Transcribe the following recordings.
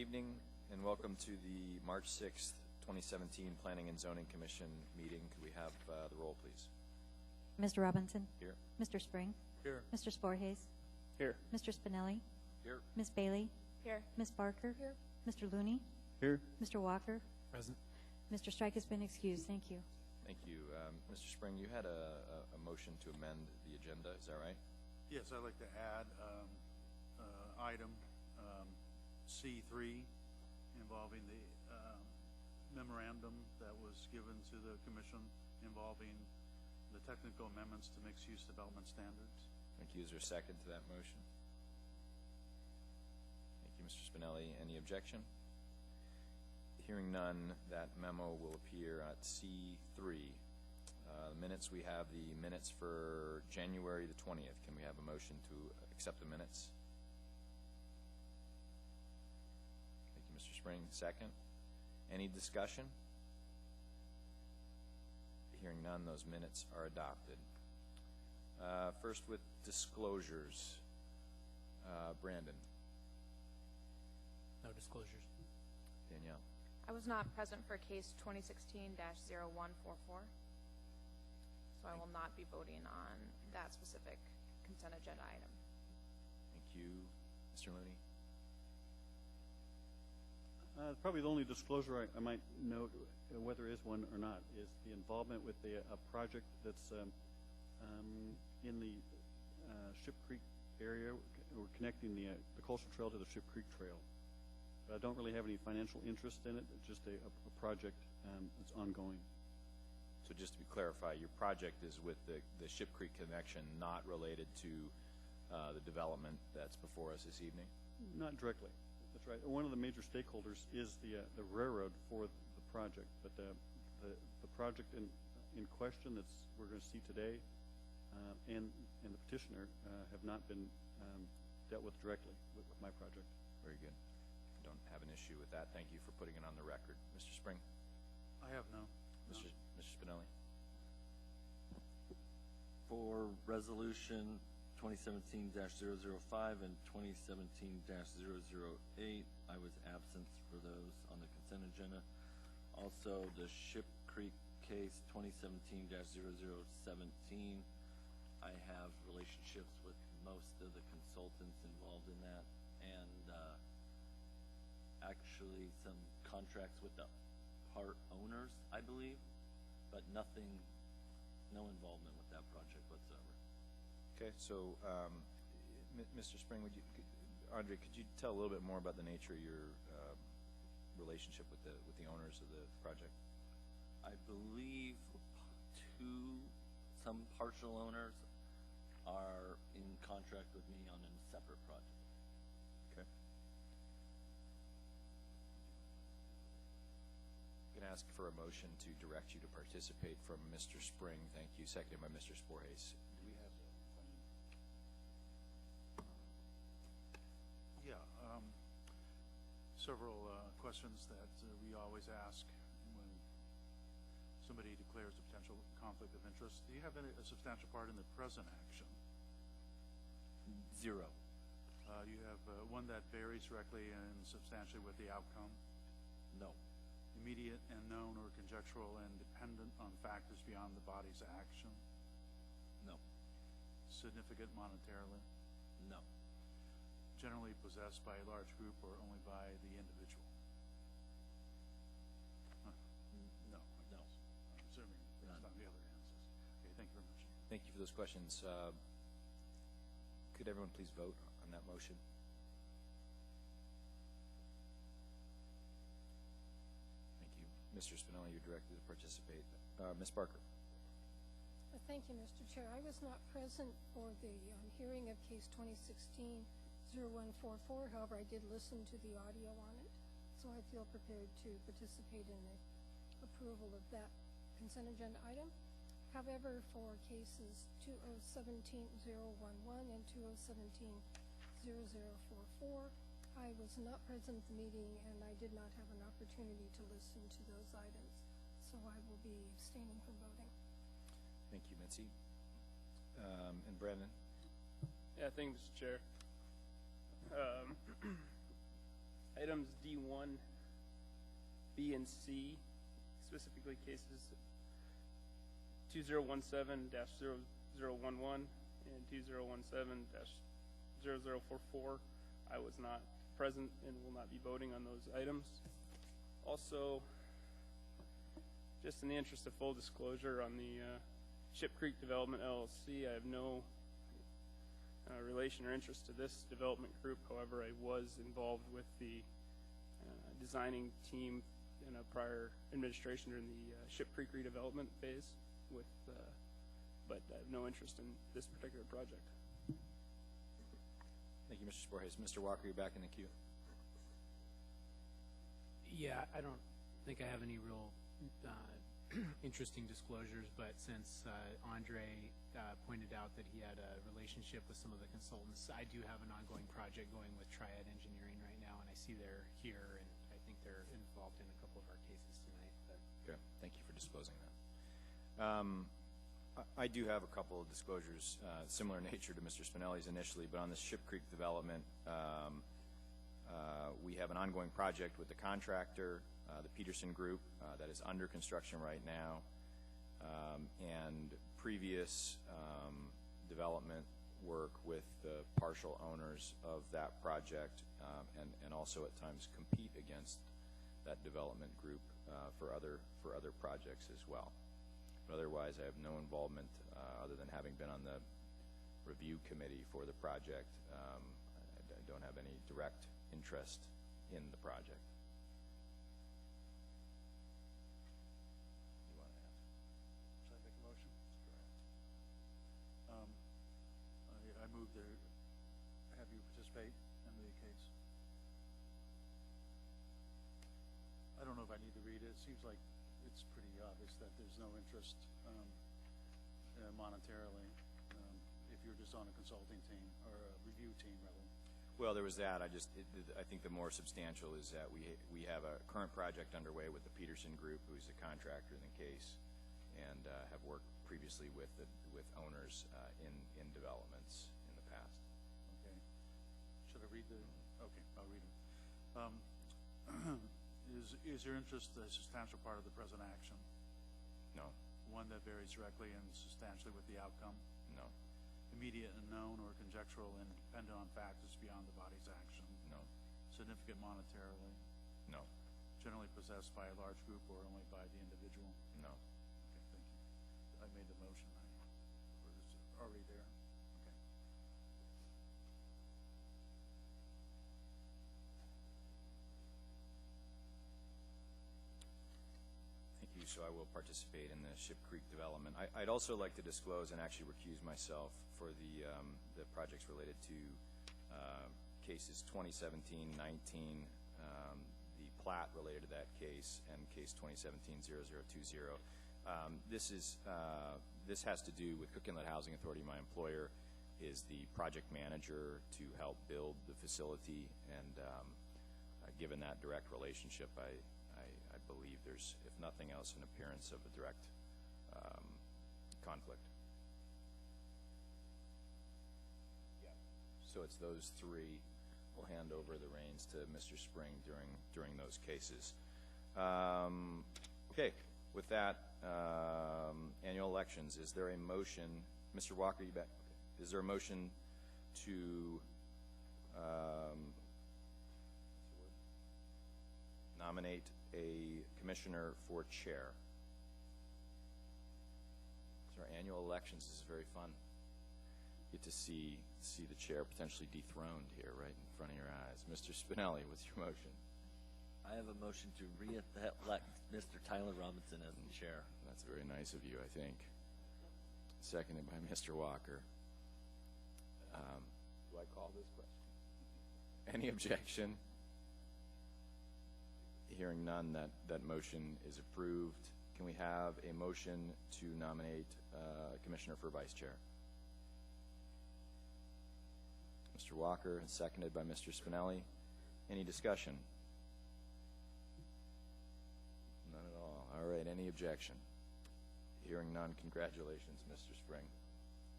evening and welcome to the March 6th, 2017 Planning and Zoning Commission meeting. Could we have the roll, please? Mr. Robinson? Here. Mr. Spring? Here. Mr. Sporthays? Here. Mr. Spinelli? Here. Ms. Bailey? Here. Ms. Barker? Here. Mr. Looney? Here. Mr. Walker? Present. Mr. Strike has been excused. Thank you. Thank you. Mr. Spring, you had a motion to amend the agenda. Is that right? Yes, I'd like to add item C3 involving the memorandum that was given to the Commission involving the technical amendments to mixed-use development standards. Thank you. Is there a second to that motion? Thank you, Mr. Spinelli. Any objection? Hearing none, that memo will appear at C3. Minutes, we have the minutes for January the 20th. Can we have a motion to accept the minutes? Thank you, Mr. Spring. Second. Any discussion? Hearing none, those minutes are adopted. First with disclosures. Brandon. No disclosures. Danielle. I was not present for case 2016-0144, so I will not be voting on that specific consent agenda item. Thank you. Mr. Looney. Probably the only disclosure I might note, whether there is one or not, is the involvement with a project that's in the Ship Creek area. We're connecting the Coastal Trail to the Ship Creek Trail. I don't really have any financial interest in it. It's just a project that's ongoing. So just to be clarified, your project is with the Ship Creek connection, not related to the development that's before us this evening? Not directly. That's right. One of the major stakeholders is the railroad for the project, but the project in question that we're going to see today and the petitioner have not been dealt with directly with my project. Very good. Don't have an issue with that. Thank you for putting it on the record. Mr. Spring? I have no. Mr. Spinelli? For resolution 2017-005 and 2017-008, I was absent for those on the consent agenda. Also, the Ship Creek case 2017-0017, I have relationships with most of the consultants involved in that, and actually some contracts with the part owners, I believe, but no involvement with that project whatsoever. Okay, so Mr. Spring, Andre, could you tell a little bit more about the nature of your relationship with the owners of the project? I believe some partial owners are in contract with me on a separate project. Okay. I'm going to ask for a motion to direct you to participate from Mr. Spring. Thank you. Seconded by Mr. Sporthays. Do we have a question? Yeah. Several questions that we always ask when somebody declares a potential conflict of interest. Do you have a substantial part in the present action? Zero. You have one that varies directly and substantially with the outcome? No. Immediate and known or conjectural and dependent on factors beyond the body's action? No. Significant monetarily? No. Generally possessed by a large group or only by the individual? No. No. I'm assuming based on the other answers. Okay, thank you very much. Thank you for those questions. Could everyone please vote on that motion? Thank you. Mr. Spinelli, you're directed to participate. Ms. Barker. Thank you, Mr. Chair. I was not present for the hearing of case 2016-0144. However, I did listen to the audio on it, so I feel prepared to participate in the approval of that consent agenda item. However, for cases 2017-011 and 2017-0044, I was not present at the meeting and I did not have an opportunity to listen to those items, so I will be abstaining from voting. Thank you, Mitzi. And Brandon? Yeah, thank you, Mr. Chair. items D1, B, and C, specifically cases 2017-0011 and 2017-0044. I was not present and will not be voting on those items. Also, just in the interest of full disclosure on the Ship Creek Development LLC, I have no relation or interest to this development group. However, I was involved with the designing team in a prior administration during the Ship Creek redevelopment phase, but I have no interest in this particular project. Thank you, Mr. Sporhes. Mr. Walker, you're back in the queue. Yeah, I don't think I have any real interesting disclosures, but since Andre pointed out that he had a relationship with some of the consultants, I do have an ongoing project going with Triad Engineering right now, and I see they're here, and I think they're involved in a couple of our cases tonight. But. Okay, thank you for disclosing that. I do have a couple of disclosures, similar in nature to Mr. Spinelli's initially, but on the Ship Creek development, we have an ongoing project with the contractor, the Peterson Group, that is under construction right now, and previous development work with the partial owners of that project, and also at times compete against that development group for other projects as well. But otherwise, I have no involvement other than having been on the review committee for the project. I don't have any direct interest in the project. You want to ask? Should I make a motion? I move to have you participate in the case. I don't know if I need to read it. It seems like it's pretty obvious that there's no interest monetarily if you're just on a consulting team or a review team, rather. Well, there was that. I think the more substantial is that we have a current project underway with the Peterson Group, who's the contractor in the case, and have worked previously with owners in developments in the past. Okay. Should I read the? Okay, I'll read them. Is your interest a substantial part of the present action? No. One that varies directly and substantially with the outcome? No. Immediate and known or conjectural and dependent on factors beyond the body's action? No. Significant monetarily? No. Generally possessed by a large group or only by the individual? No. Okay, thank you. I made the motion. Or is it already there? Okay. Thank you. So I will participate in the Ship Creek development. I'd also like to disclose and actually recuse myself for the projects related to cases 2017-19, the plat related to that case, and case 2017-0020. This has to do with Cook Inlet Housing Authority. My employer is the project manager to help build the facility, and given that direct relationship, I believe there's, if nothing else, an appearance of a direct conflict. Yeah. So it's those three. We'll hand over the reins to Mr. Spring during those cases. Okay. With that, annual elections. Is there a motion, Mr. Walker? You back? Okay. Is there a motion to nominate a commissioner for chair? So our annual elections is very fun. Get to see the chair potentially dethroned here right in front of your eyes. Mr. Spinelli, what's your motion? I have a motion to re-elect Mr. Tyler Robinson as the chair. That's very nice of you, I think. Seconded by Mr. Walker. Do I call this question? Any objection? Hearing none, that motion is approved. Can we have a motion to nominate a commissioner for vice chair? Mr. Walker, seconded by Mr. Spinelli. Any discussion? None at all. All right, any objection? Hearing none, congratulations, Mr. Spring.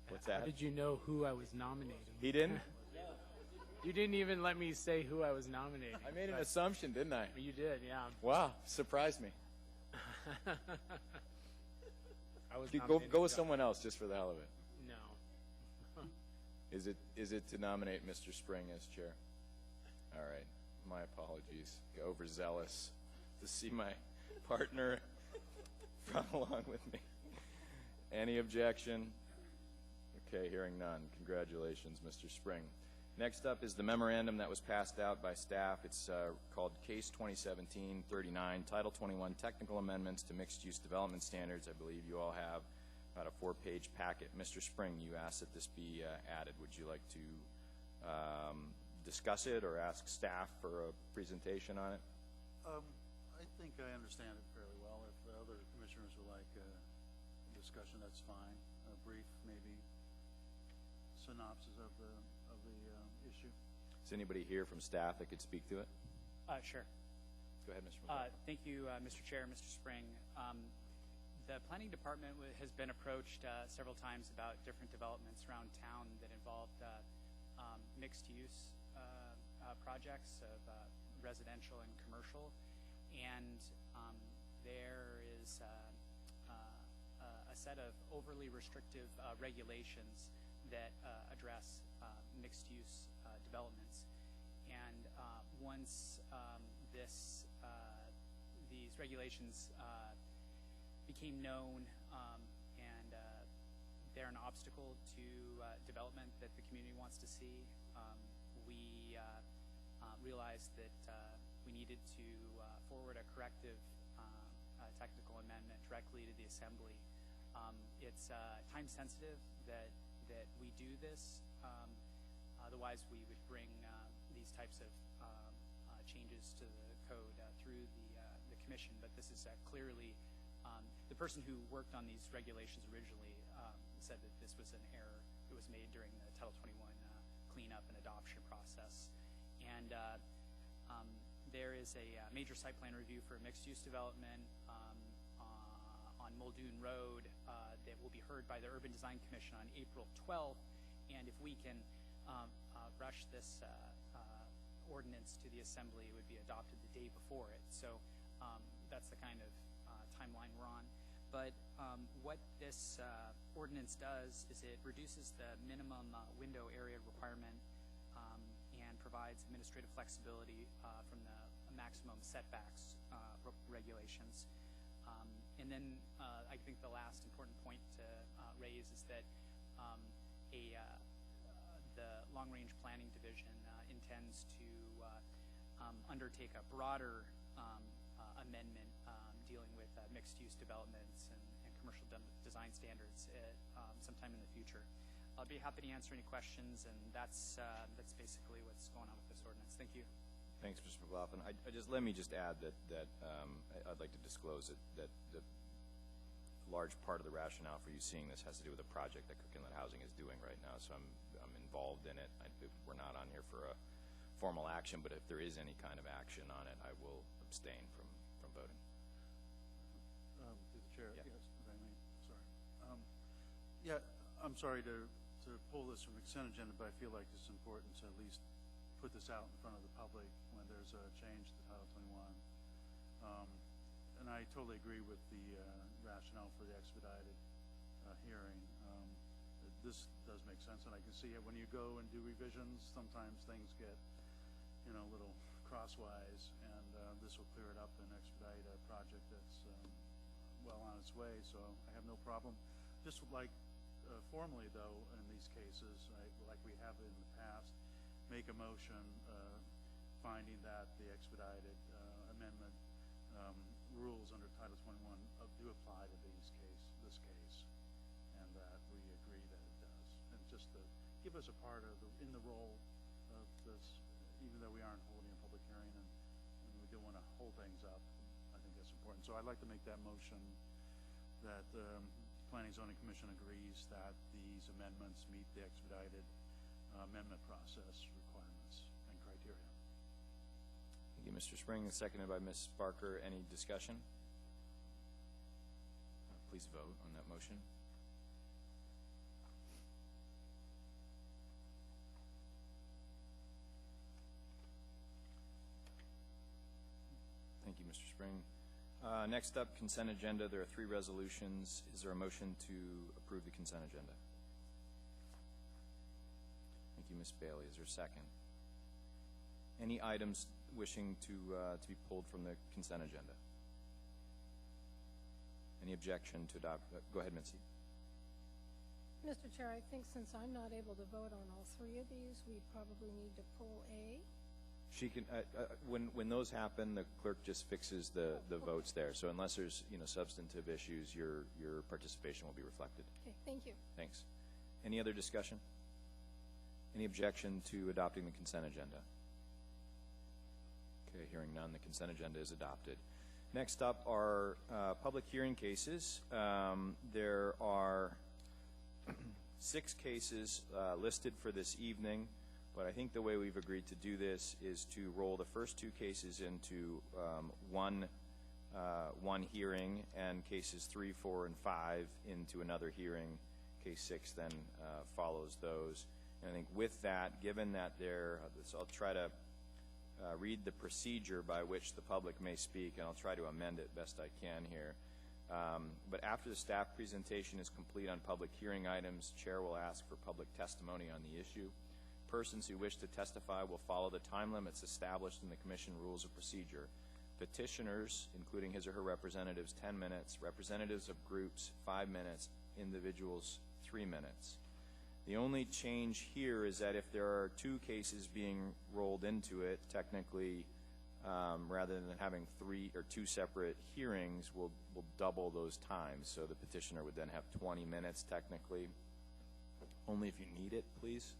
What's that? How did you know who I was nominating? He didn't? You didn't even let me say who I was nominating. I made an but assumption, didn't I? You did, yeah. Wow, surprised me. I was Go nominated with to- someone else just for the hell of it. No. Is it to nominate Mr. Spring as chair? All right, my apologies. Overzealous to see my partner run along with me. Any objection? Okay, hearing none. Congratulations, Mr. Spring. Next up is the memorandum that was passed out by staff. It's called Case 2017-39, Title 21 Technical Amendments to Mixed-Use Development Standards. I believe you all have about a 4-page packet. Mr. Spring, you asked that this be added. Would you like to discuss it or ask staff for a presentation on it? I think I understand it fairly well. If the other commissioners would like a discussion, that's fine. A brief, maybe, synopsis of the issue. Is anybody here from staff that could speak to it? Sure. Go ahead, Mr. McLaughlin. Thank you, Mr. Chair, Mr. Spring. The planning department has been approached several times about different developments around town that involved mixed-use projects of residential and commercial, and there is a set of overly restrictive regulations that address mixed-use developments. And once these regulations became known and they're an obstacle to development that the community wants to see, we realized that we needed to forward a corrective technical amendment directly to the Assembly. It's time sensitive that we do this. Otherwise, we would bring these types of changes to the code through the commission. But this is clearly the person who worked on these regulations originally said that this was an error that was made during the Title 21 cleanup and adoption process. And there is a major site plan review for a mixed-use development on Muldoon Road that will be heard by the Urban Design Commission on April 12th. And if we can rush this ordinance to the Assembly, it would be adopted the day before it. So that's the kind of timeline we're on. But what this ordinance does is it reduces the minimum window area requirement and provides administrative flexibility from the maximum setbacks regulations. And then I think the last important point to raise is that the Long Range Planning Division intends to undertake a broader amendment dealing with mixed-use developments and commercial design standards sometime in the future. I'll be happy to answer any questions, and that's basically what's going on with this ordinance. Thank you. Thanks, Mr. McLaughlin. Let me just add that I'd like to disclose that the large part of the rationale for you seeing this has to do with a project that Cook Inlet Housing is doing right now. So I'm involved in it. We're not on here for a formal action, but if there is any kind of action on it, I will abstain from voting. To the chair, Yeah. yes, if I may. Sorry. Yeah, I'm sorry to pull this from the consent agenda, but I feel like it's important to at least put this out in front of the public when there's a change to Title 21. And I totally agree with the rationale for the expedited hearing. This does make sense, and I can see it when you go and do revisions. Sometimes things get, a little crosswise, and this will clear it up and expedite a project that's well on its way. So I have no problem. Just would like formally, though, in these cases, like we have in the past, make a motion finding that the expedited amendment rules under Title 21 do apply to this case, and that we agree that it does. And just to give us a part of in the role of this, even though we aren't holding a public hearing and we do want to hold things up, I think that's important. So I'd like to make that motion that the Planning Zoning Commission agrees that these amendments meet the expedited amendment process requirements and criteria. Thank you, Mr. Spring. Seconded by Ms. Barker. Any discussion? Please vote on that motion. Mr. Spring. Next up, consent agenda. There are 3 resolutions. Is there a motion to approve the consent agenda? Thank you, Ms. Bailey. Is there a second? Any items wishing to be pulled from the consent agenda? Any objection to adopt? Go ahead, Mitzi. Mr. Chair, I think since I'm not able to vote on all 3 of these, we probably need to pull A. She can, when those happen, the clerk just fixes the votes there. So unless there's, substantive issues, your participation will be reflected. Okay, thank you. Thanks. Any other discussion? Any objection to adopting the consent agenda? Okay, hearing none, the consent agenda is adopted. Next up are public hearing cases. There are 6 cases listed for this evening, but I think the way we've agreed to do this is to roll the first 2 cases into one hearing, and cases 3, 4, and 5 into another hearing. Case 6 then follows those. And I think with that, given that I'll try to read the procedure by which the public may speak, and I'll try to amend it best I can here. But after the staff presentation is complete on public hearing items, Chair will ask for public testimony on the issue. Persons who wish to testify will follow the time limits established in the Commission Rules of Procedure. Petitioners, including his or her representatives, 10 minutes. Representatives of groups, 5 minutes. Individuals, 3 minutes. The only change here is that if there are 2 cases being rolled into it, technically, rather than having 3 or 2 separate hearings, we'll double those times. So the petitioner would then have 20 minutes technically. Only if you need it, please.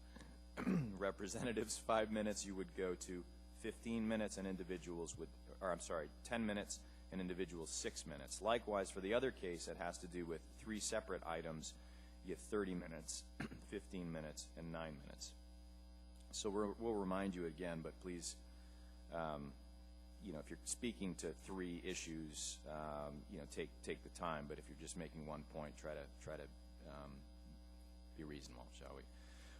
Representatives, 5 minutes, you would go to 15 minutes, and individuals would, 10 minutes, and individuals 6 minutes. Likewise, for the other case that has to do with 3 separate items, you get 30 minutes, 15 minutes, and 9 minutes. So we'll remind you again, but please, if you're speaking to 3 issues, take the time. But if you're just making one point, try to be reasonable, shall we?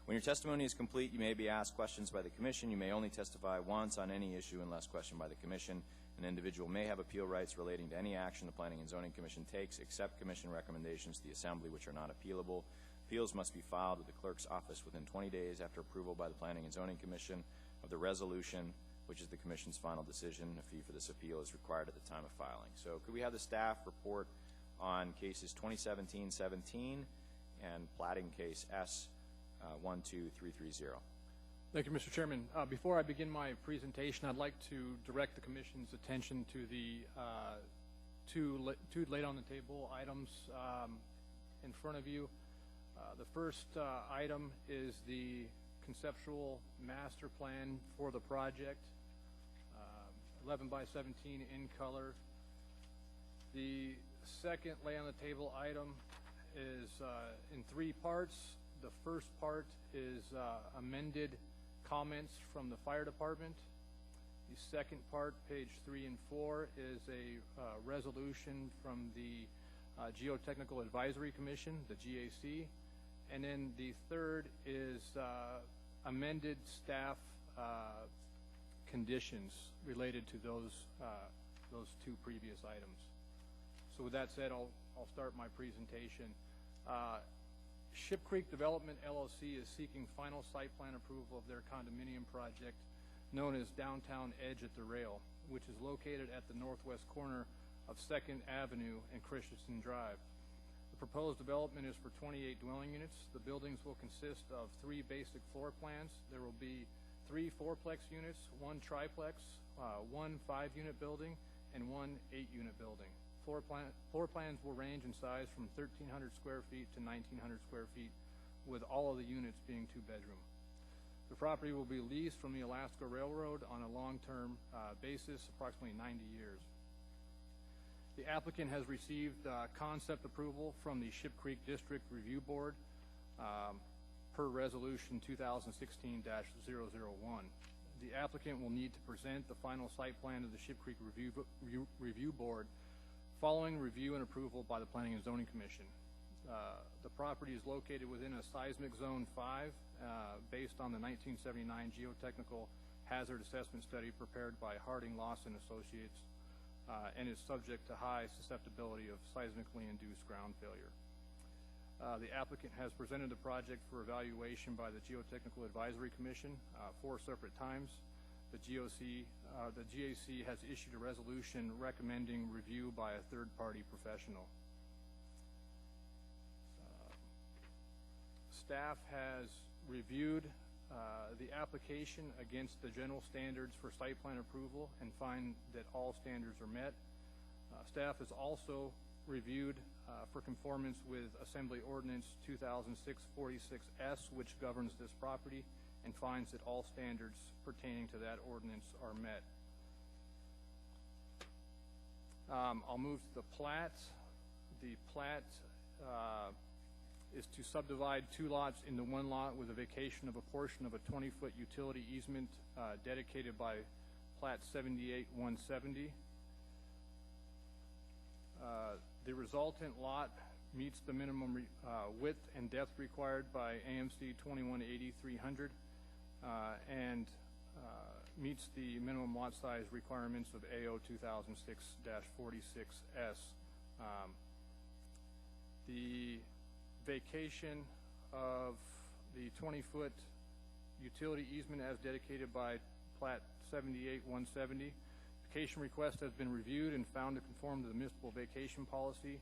When your testimony is complete, you may be asked questions by the Commission. You may only testify once on any issue unless questioned by the Commission. An individual may have appeal rights relating to any action the Planning and Zoning Commission takes, except Commission recommendations to the Assembly which are not appealable. Appeals must be filed with the Clerk's office within 20 days after approval by the Planning and Zoning Commission of the resolution, which is the Commission's final decision. A fee for this appeal is required at the time of filing. So could we have the staff report on cases 2017-17 and plating case S12330? Thank you, Mr. Chairman. Before I begin my presentation, I'd like to direct the Commission's attention to the two laid on the table items in front of you. The first item is the conceptual master plan for the project, 11 by 17 in color. The second lay on the table item is in 3 parts. The first part is amended comments from the fire department. The second part, page 3 and 4, is a resolution from the Geotechnical Advisory Commission, the GAC. And then the third is amended staff conditions related to those 2 previous items. So with that said, I'll start my presentation. Ship Creek Development LLC is seeking final site plan approval of their condominium project known as Downtown Edge at the Rail, which is located at the northwest corner of 2nd Avenue and Christensen Drive. The proposed development is for 28 dwelling units. The buildings will consist of 3 basic floor plans. There will be 3 4-plex units, 1 triplex, 1 5-unit building, and 1 8-unit building. Floor plans will range in size from 1,300 square feet to 1,900 square feet, with all of the units being 2-bedroom. The property will be leased from the Alaska Railroad on a long-term basis, approximately 90 years. The applicant has received concept approval from the Ship Creek District Review Board per Resolution 2016-001. The applicant will need to present the final site plan to the Ship Creek Review Board following review and approval by the Planning and Zoning Commission. The property is located within a seismic zone 5 based on the 1979 geotechnical hazard assessment study prepared by Harding Lawson Associates. and is subject to high susceptibility of seismically induced ground failure. The applicant has presented the project for evaluation by the Geotechnical Advisory Commission 4 separate times. The GAC has issued a resolution recommending review by a third-party professional. Staff has reviewed the application against the general standards for site plan approval and find that all standards are met. Staff has also reviewed for conformance with Assembly Ordinance 2006-46S, which governs this property, and finds that all standards pertaining to that ordinance are met. I'll move to the plat. The plat is to subdivide 2 lots into 1 lot with a vacation of a portion of a 20-foot utility easement dedicated by plat 78-170. The resultant lot meets the minimum width and depth required by AMC 2180-300 and meets the minimum lot size requirements of AO 2006-46S. The vacation of the 20-foot utility easement as dedicated by plat 78-170. Vacation request has been reviewed and found to conform to the municipal vacation policy.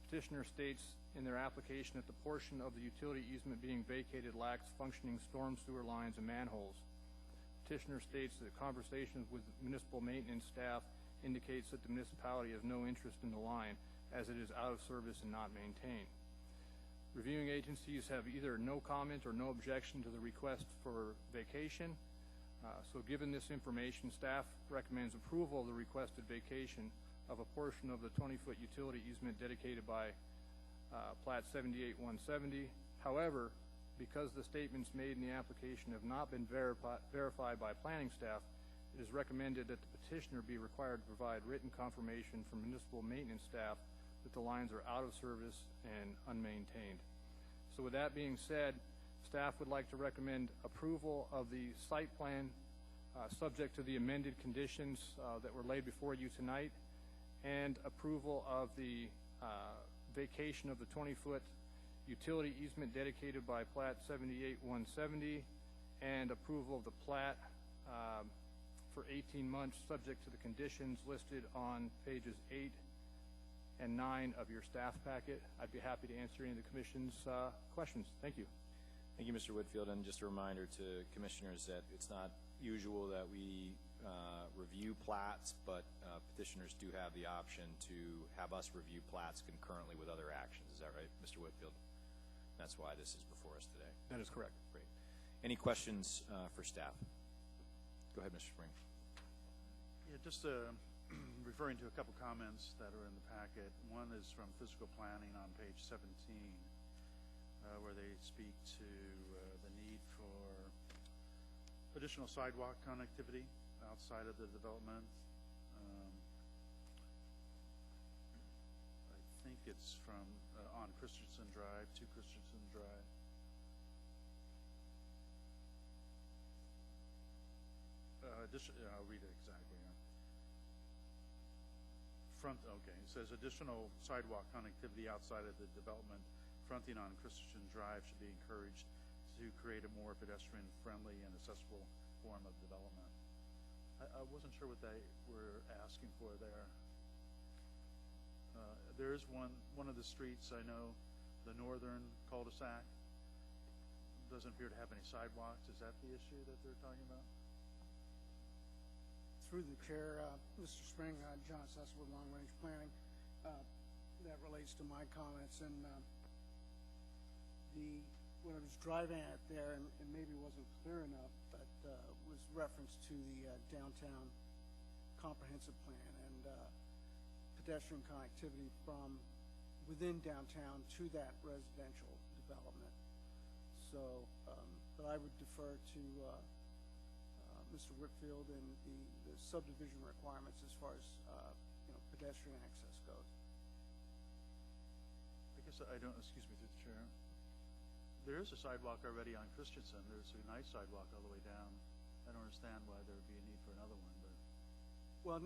Petitioner states in their application that the portion of the utility easement being vacated lacks functioning storm sewer lines and manholes. Petitioner states that conversations with municipal maintenance staff indicates that the municipality has no interest in the line as it is out of service and not maintained. Reviewing agencies have either no comment or no objection to the request for vacation. So given this information, staff recommends approval of the requested vacation of a portion of the 20-foot utility easement dedicated by plat 78-170. However, because the statements made in the application have not been verified by planning staff, it is recommended that the petitioner be required to provide written confirmation from municipal maintenance staff that the lines are out of service and unmaintained. So with that being said, staff would like to recommend approval of the site plan subject to the amended conditions that were laid before you tonight, and approval of the vacation of the 20-foot utility easement dedicated by plat 78-170, and approval of the plat for 18 months subject to the conditions listed on pages 8 and 9 of your staff packet. I'd be happy to answer any of the Commission's questions. Thank you. Thank you, Mr. Whitfield, and just a reminder to commissioners that it's not usual that we review plats, but petitioners do have the option to have us review plats concurrently with other actions. Is that right, Mr. Whitfield? That's why this is before us today. That is correct. Great. Any questions for staff? Go ahead, Mr. Spring. Yeah, just referring to a couple comments that are in the packet. One is from physical planning on page 17, where they speak to the need for additional sidewalk connectivity outside of the development. I think it's from on Christensen Drive, to Christensen Drive. I'll read it exactly. Okay, it says additional sidewalk connectivity outside of the development fronting on Christensen Drive should be encouraged to create a more pedestrian-friendly and accessible form of development. I wasn't sure what they were asking for there. There is one of the streets I know, the northern cul-de-sac, doesn't appear to have any sidewalks. Is that the issue that they're talking about? Through the chair, Mr. Spring, John Susswood, Long Range Planning. That relates to my comments, and when I was driving at there, and maybe wasn't clear enough, but was reference to the downtown comprehensive plan and pedestrian connectivity from within downtown to that residential development. So, but I would defer to Mr. Whitfield and the subdivision requirements as far as pedestrian access goes. I guess I don't. Excuse me, through the chair. There is a sidewalk already on Christensen. There's a nice sidewalk all the way down. I don't understand why there would be a need for another one. But well,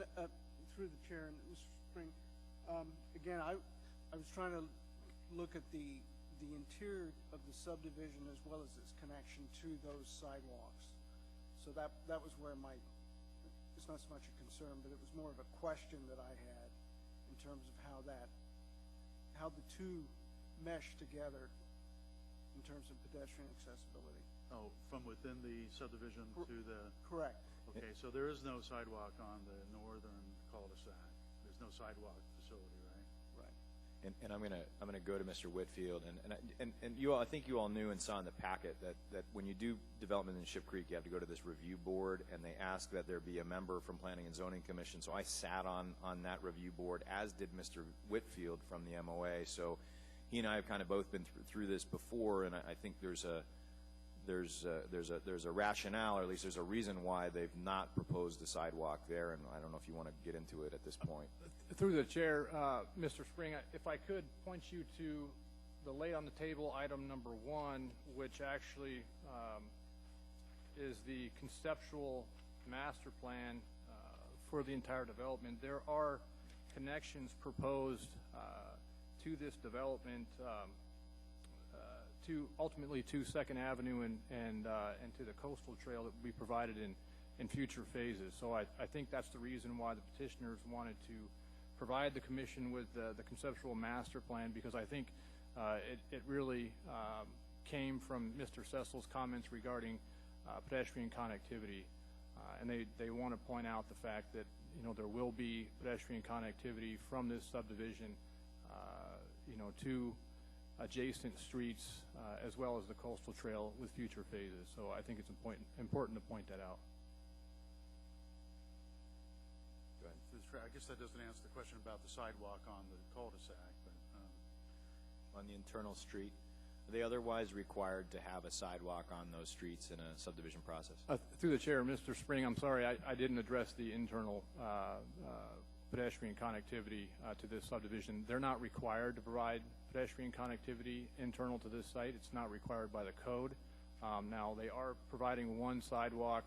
through the chair, and Mr. Spring, again, I was trying to look at the interior of the subdivision as well as its connection to those sidewalks. So that was where it's not so much a concern, but it was more of a question that I had in terms of how the two mesh together in terms of pedestrian accessibility. Oh, from within the subdivision to the... Correct. Okay, so there is no sidewalk on the northern cul-de-sac. There's no sidewalk facility, right? Right. And I'm gonna go to Mr. Whitfield, and you all, I think you all knew and saw in the packet that when you do development in Ship Creek, you have to go to this review board, and they ask that there be a member from Planning and Zoning Commission. So I sat on that review board, as did Mr. Whitfield from the MOA. So he and I have kind of both been through this before, and I think there's a rationale, or at least there's a reason why they've not proposed a sidewalk there, and I don't know if you want to get into it at this point. Through the chair, Mr. Spring, if I could point you to the lay on the table item number 1, which actually is the conceptual master plan for the entire development. There are connections proposed to this development, ultimately to 2nd Avenue and to the coastal trail that will be provided in future phases. So I think that's the reason why the petitioners wanted to provide the commission with the conceptual master plan, because I think it really came from Mr. Cecil's comments regarding pedestrian connectivity, and they want to point out the fact that there will be pedestrian connectivity from this subdivision to adjacent streets as well as the coastal trail with future phases. So I think it's important to point that out. Go ahead. I guess that doesn't answer the question about the sidewalk on the cul-de-sac. But, on the internal street, are they otherwise required to have a sidewalk on those streets in a subdivision process? Through the chair, Mr. Spring, I'm sorry, I didn't address the internal pedestrian connectivity to this subdivision. They're not required to provide pedestrian connectivity internal to this site. It's not required by the code. Now, they are providing one sidewalk.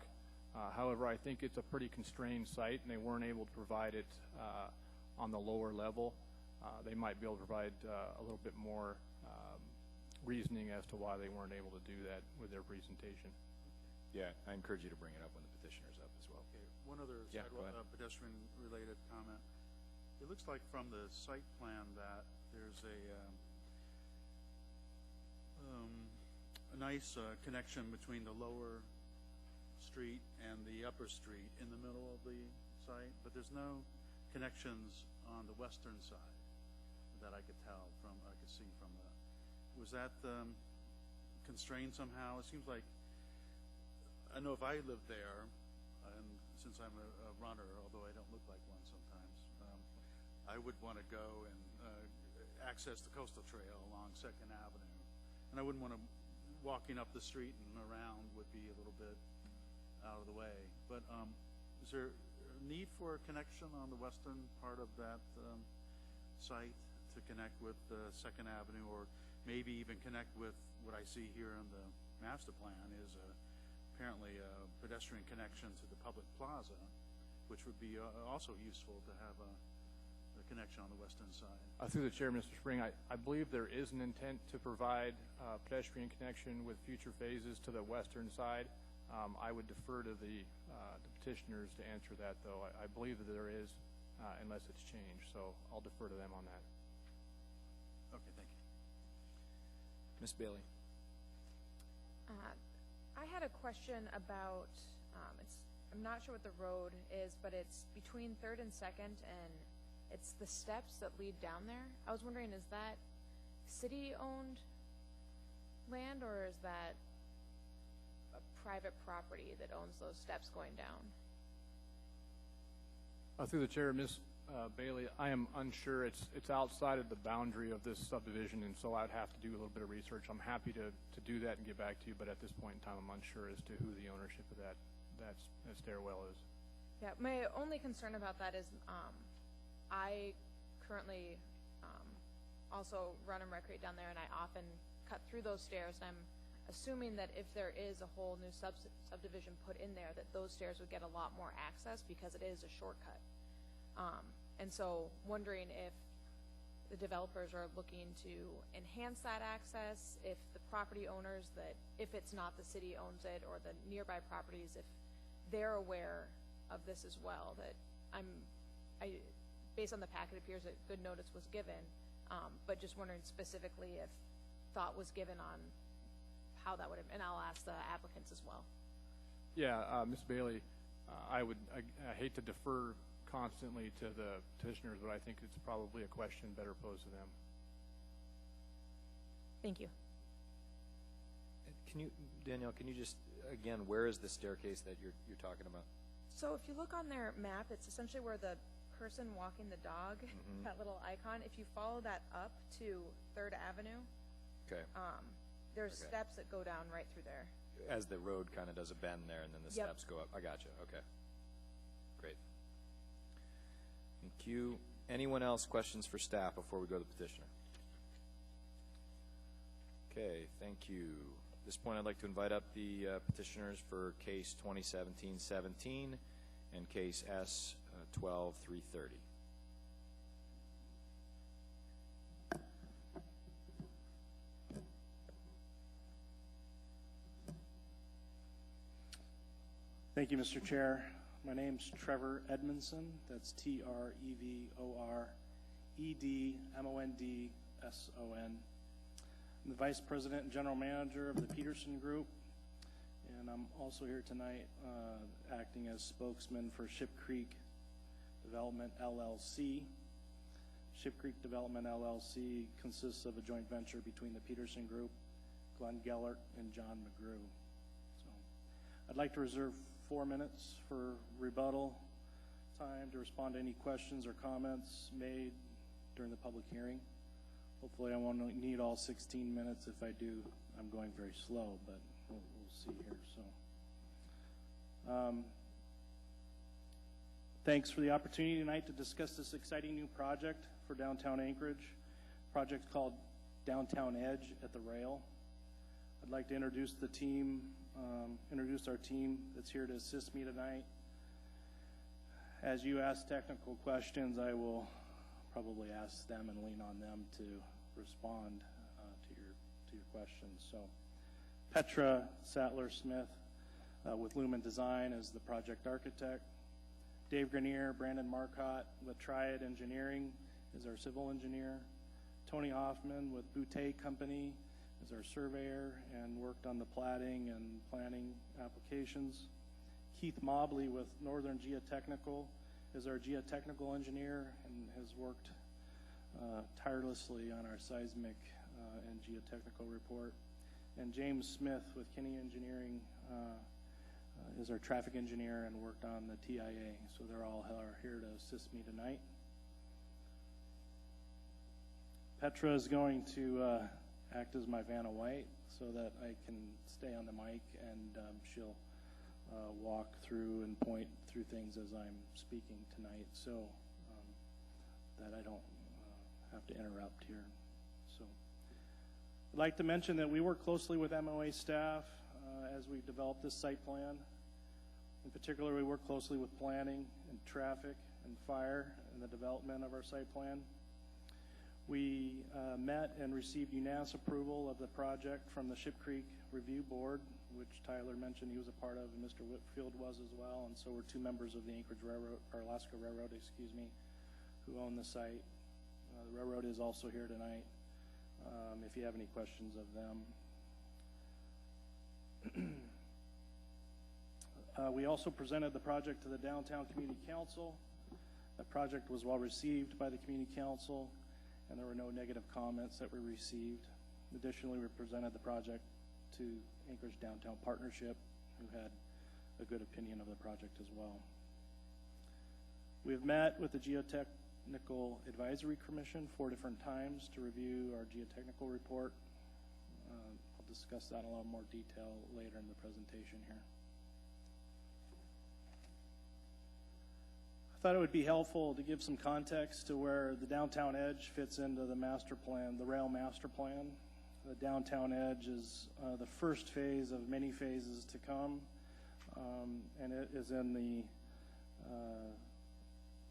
However, I think it's a pretty constrained site, and they weren't able to provide it on the lower level. They might be able to provide a little bit more reasoning as to why they weren't able to do that with their presentation. Yeah, I encourage you to bring it up when the petitioner's up as well. okay, one other sidewalk, pedestrian-related comment. It looks like from the site plan that there's a nice connection between the lower street and the upper street in the middle of the site, but there's no connections on the western side that I could see from the. Was that constrained somehow? It seems like, I know if I lived there, and since I'm a runner, although I don't look like one sometimes, I would want to go and access the coastal trail along 2nd Avenue, and I wouldn't want to walking up the street and around would be a little bit out of the way. But is there a need for a connection on the western part of that site to connect with 2nd Avenue, or maybe even connect with what I see here in the master plan is apparently a pedestrian connection to the public plaza, which would be also useful to have a connection on the western side. Through the chair, Mr. Spring, I believe there is an intent to provide pedestrian connection with future phases to the western side. I would defer to the petitioners to answer that, though. I believe that there is, unless it's changed, so I'll defer to them on that. Okay, thank you. Ms. Bailey. I had a question about, I'm not sure what the road is, but it's between 3rd and 2nd, and it's the steps that lead down there. I was wondering, is that city-owned land, or is that a private property that owns those steps going down? Through the chair, Ms. Bailey, I am unsure. It's outside of the boundary of this subdivision, and so I'd have to do a little bit of research. I'm happy to do that and get back to you, but at this point in time, I'm unsure as to who the ownership of that stairwell is. Yeah, my only concern about that is I currently also run and recreate down there, and I often cut through those stairs, and I'm assuming that if there is a whole new subdivision put in there, that those stairs would get a lot more access because it is a shortcut. And so wondering if the developers are looking to enhance that access, if the property owners that, if it's not the city owns it, or the nearby properties, if they're aware of this as well, that based on the packet, it appears that good notice was given, but just wondering specifically if thought was given on how that would have, and I'll ask the applicants as well. Yeah, Ms. Bailey, I hate to defer constantly to the petitioners, but I think it's probably a question better posed to them. Thank you. Can you, Danielle, can you just, again, where is the staircase that you're talking about? So if you look on their map, it's essentially where the person walking the dog, that little icon, if you follow that up to 3rd Avenue, Okay. There's steps that go down right through there. As the road kind of does a bend there, and then the Yep. steps go up. I gotcha. Okay. Great. Thank you. Anyone else questions for staff before we go to the petitioner? Okay, thank you. At this point, I'd like to invite up the petitioners for case 2017-17 and case S 12-330. Thank you, Mr. Chair. My name's Trevor Edmondson. That's TREVOREDMONDSON. I'm the Vice President and General Manager of the Peterson Group, and I'm also here tonight acting as spokesman for Ship Creek Development LLC. Ship Creek Development LLC consists of a joint venture between the Peterson Group, Glenn Gellert, and John McGrew. So I'd like to reserve 4 minutes for rebuttal time to respond to any questions or comments made during the public hearing. Hopefully I won't need all 16 minutes. If I do, I'm going very slow, but we'll see here. So, thanks for the opportunity tonight to discuss this exciting new project for downtown Anchorage. Project called Downtown Edge at the Rail. I'd like to introduce the team, introduce our team that's here to assist me tonight. As you ask technical questions, I will probably ask them and lean on them to respond to your questions. So, Petra Sattler-Smith with Lumen Design is the project architect. Dave Grenier, Brandon Marcotte with Triad Engineering is our civil engineer. Tony Hoffman with Boutte Company is our surveyor and worked on the platting and planning applications. Keith Mobley with Northern Geotechnical is our geotechnical engineer and has worked tirelessly on our seismic and geotechnical report. And James Smith with Kinney Engineering is our traffic engineer and worked on the TIA. So they're all here to assist me tonight. Petra is going to act as my Vanna White so that I can stay on the mic, and she'll walk through and point through things as I'm speaking tonight, so that I don't have to interrupt here. So I'd like to mention that we work closely with MOA staff as we develop this site plan. In particular, we work closely with planning and traffic and fire in the development of our site plan. We met and received unanimous approval of the project from the Ship Creek Review Board, which Tyler mentioned he was a part of, and Mr. Whitfield was as well, and so we're 2 members of the Anchorage Railroad, or Alaska Railroad, excuse me, who own the site. The railroad is also here tonight if you have any questions of them. We also presented the project to the Downtown Community Council. The project was well received by the Community Council, and there were no negative comments that were received. Additionally, we presented the project to Anchorage Downtown Partnership, who had a good opinion of the project as well. We've met with the Geotechnical Advisory Commission 4 different times to review our geotechnical report. I'll discuss that in a little more detail later in the presentation here. I thought it would be helpful to give some context to where the Downtown Edge fits into the master plan, the rail master plan. The Downtown Edge is the first phase of many phases to come, and it is in the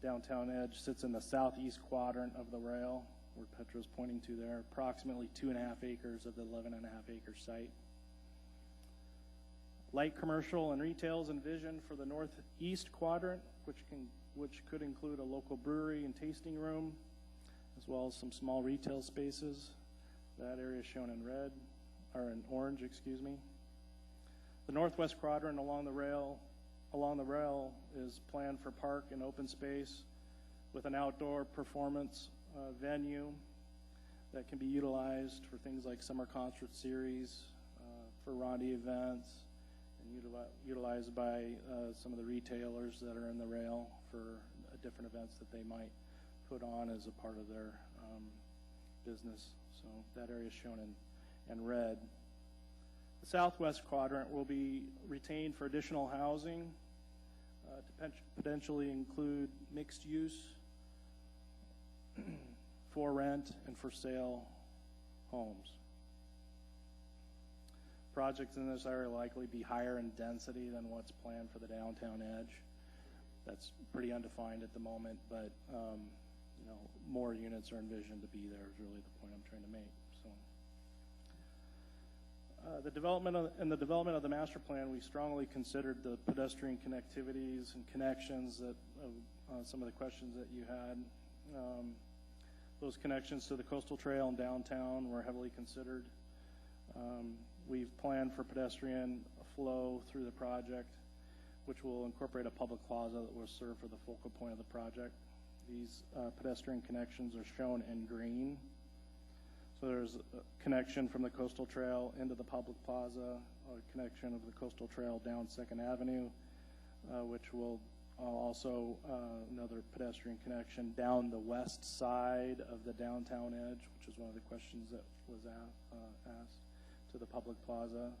Downtown Edge sits in the southeast quadrant of the rail, where Petra's pointing to there, approximately 2.5 acres of the 11.5 acre site. Light commercial and retail is envisioned for the northeast quadrant, which could include a local brewery and tasting room, as well as some small retail spaces. That area is shown in red, or in orange, excuse me. The northwest quadrant along the rail is planned for park and open space with an outdoor performance venue that can be utilized for things like summer concert series, for Rondi events, and utilized by some of the retailers that are in the rail for different events that they might put on as a part of their business. So that area is shown in red. The southwest quadrant will be retained for additional housing to potentially include mixed use, for rent and for sale homes. Projects in this area will likely be higher in density than what's planned for the Downtown Edge. That's pretty undefined at the moment, but you know, more units are envisioned to be there is really the point I'm trying to make. So, the development of the master plan, we strongly considered the pedestrian connectivities and connections that some of the questions that you had. Those connections to the coastal trail and downtown were heavily considered. We've planned for pedestrian flow through the project, which will incorporate a public plaza that will serve for the focal point of the project. These pedestrian connections are shown in green. So there's a connection from the coastal trail into the public plaza, a connection of the coastal trail down 2nd Avenue, which will also another pedestrian connection down the west side of the Downtown Edge, which is one of the questions that was asked, to the public plaza.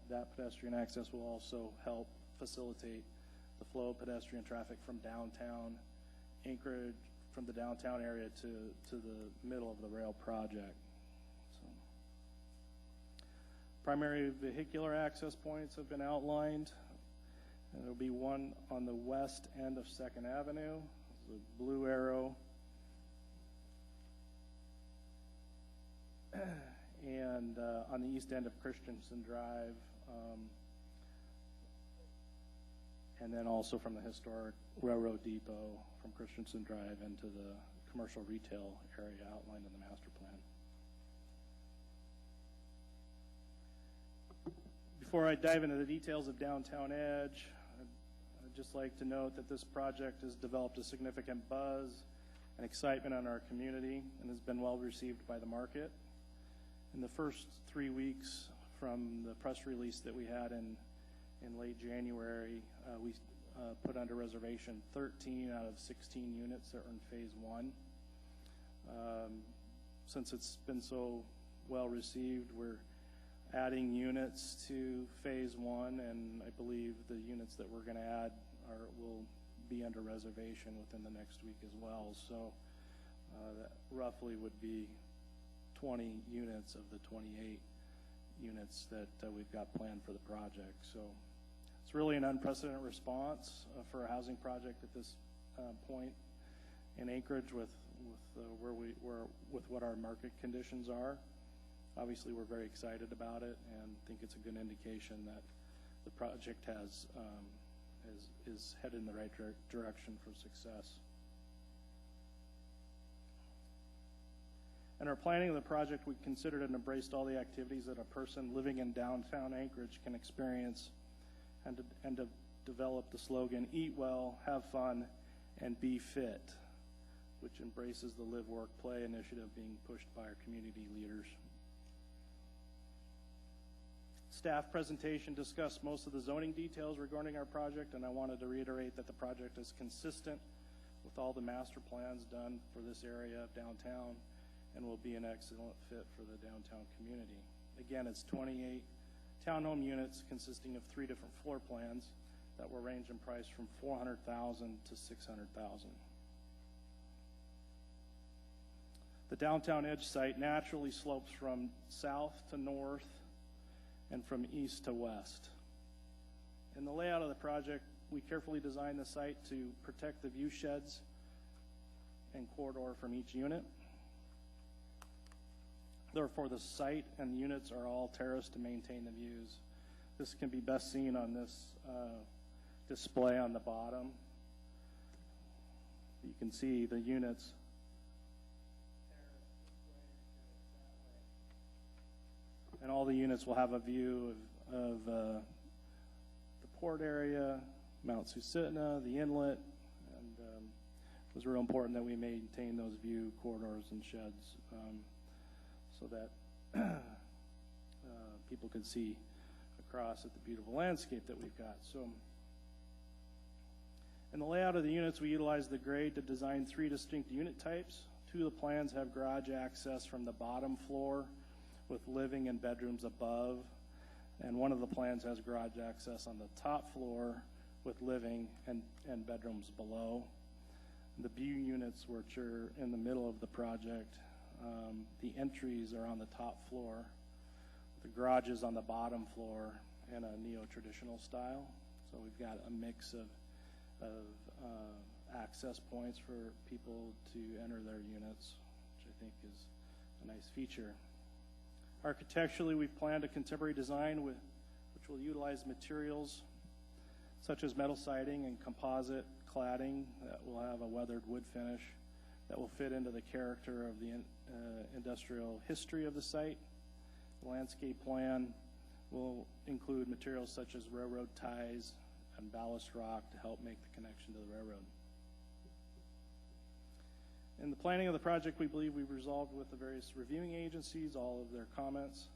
That pedestrian access will also help facilitate the flow of pedestrian traffic from downtown Anchorage, from the downtown area to the middle of the rail project. So, primary vehicular access points have been outlined. And there'll be one on the west end of 2nd Avenue, the blue arrow. And on the east end of Christensen Drive, and then also from the historic railroad depot from Christensen Drive into the commercial retail area outlined in the master plan. Before I dive into the details of Downtown Edge, I'd just like to note that this project has developed a significant buzz and excitement in our community and has been well received by the market. In the first 3 weeks from the press release that we had in late January, we put under reservation 13 out of 16 units that are in phase 1. Since it's been so well received, we're adding units to phase 1, and I believe the units that we're going to add will be under reservation within the next week as well. So that roughly would be 20 units of the 28 units that we've got planned for the project. So it's really an unprecedented response for a housing project at this point in Anchorage with what our market conditions are. Obviously, we're very excited about it and think it's a good indication that the project is headed in the right direction for success. In our planning of the project, we considered and embraced all the activities that a person living in downtown Anchorage can experience, and to develop the slogan, eat well, have fun, and be fit, which embraces the Live, Work, Play initiative being pushed by our community leaders. Staff presentation discussed most of the zoning details regarding our project, and I wanted to reiterate that the project is consistent with all the master plans done for this area of downtown and will be an excellent fit for the downtown community. Again, it's 28 townhome units consisting of 3 different floor plans that will range in price from $400,000 to $600,000. The Downtown Edge site naturally slopes from south to north and from east to west. In the layout of the project, we carefully designed the site to protect the view sheds and corridor from each unit. Therefore, the site and the units are all terraced to maintain the views. This can be best seen on this display on the bottom. You can see the units. And all the units will have a view of the port area, Mount Susitna, the inlet, and it was real important that we maintain those view corridors and sheds so that people could see across at the beautiful landscape that we've got. So in the layout of the units, we utilized the grade to design 3 distinct unit types. 2 of the plans have garage access from the bottom floor with living and bedrooms above, and one of the plans has garage access on the top floor with living and bedrooms below. The view units, which are in the middle of the project, the entries are on the top floor, the garage is on the bottom floor in a neo-traditional style. So we've got a mix of access points for people to enter their units, which I think is a nice feature. Architecturally, we've planned a contemporary design which will utilize materials such as metal siding and composite cladding that will have a weathered wood finish that will fit into the character of the industrial history of the site. The landscape plan will include materials such as railroad ties and ballast rock to help make the connection to the railroad. In the planning of the project, we believe we've resolved with the various reviewing agencies all of their comments.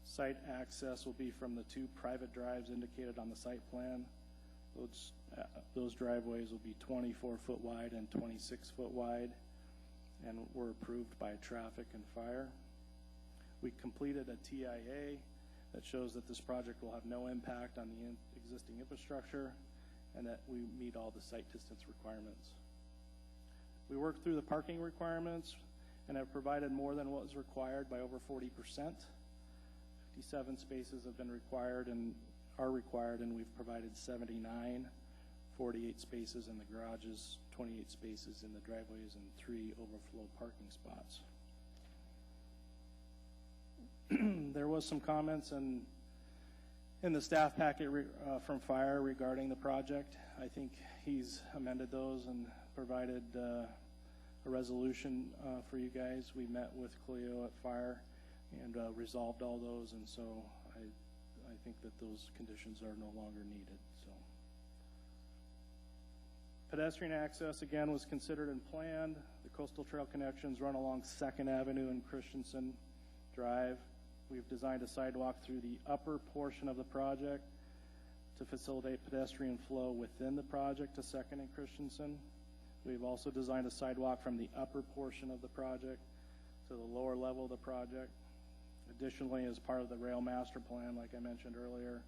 Site access will be from the 2 private drives indicated on the site plan. Those driveways will be 24-foot wide and 26-foot wide, and were approved by traffic and fire. We completed a TIA that shows that this project will have no impact on the existing infrastructure and that we meet all the site distance requirements. We worked through the parking requirements and have provided more than what was required by over 40%. 57 spaces have been required and are required, and we've provided 79, 48 spaces in the garages, 28 spaces in the driveways, and 3 overflow parking spots. There was some comments in the staff packet from Fire regarding the project. I think he's amended those and provided a resolution for you guys. We met with Cleo at Fire and resolved all those, and so I think that those conditions are no longer needed. So, pedestrian access again was considered and planned. The coastal trail connections run along 2nd Avenue and Christensen Drive. We've designed a sidewalk through the upper portion of the project to facilitate pedestrian flow within the project to 2nd and Christensen. We've also designed a sidewalk from the upper portion of the project to the lower level of the project. Additionally, as part of the rail master plan, like I mentioned earlier,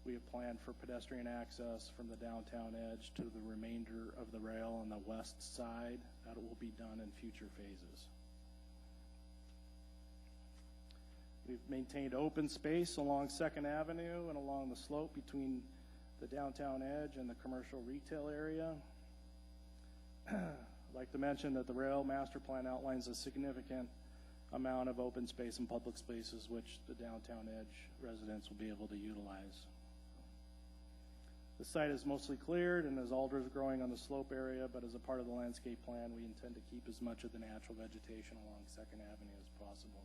we have planned for pedestrian access from the downtown edge to the remainder of the rail on the west side. That will be done in future phases. We've maintained open space along 2nd Avenue and along the slope between the downtown edge and the commercial retail area. I'd like to mention that the rail master plan outlines a significant amount of open space and public spaces which the downtown edge residents will be able to utilize. The site is mostly cleared and there's alders growing on the slope area, but as a part of the landscape plan, we intend to keep as much of the natural vegetation along 2nd Avenue as possible.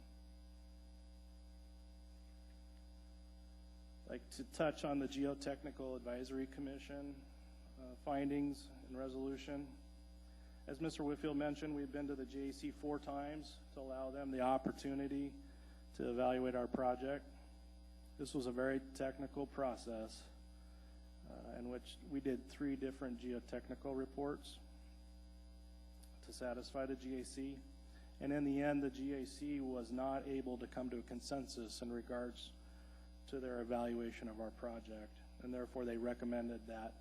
I'd like to touch on the Geotechnical Advisory Commission findings and resolution. As Mr. Whitfield mentioned, we've been to the JAC 4 times to allow them the opportunity to evaluate our project. This was a very technical process in which we did 3 different geotechnical reports to satisfy the GAC. And in the end, the GAC was not able to come to a consensus in regards to their evaluation of our project. And therefore, they recommended that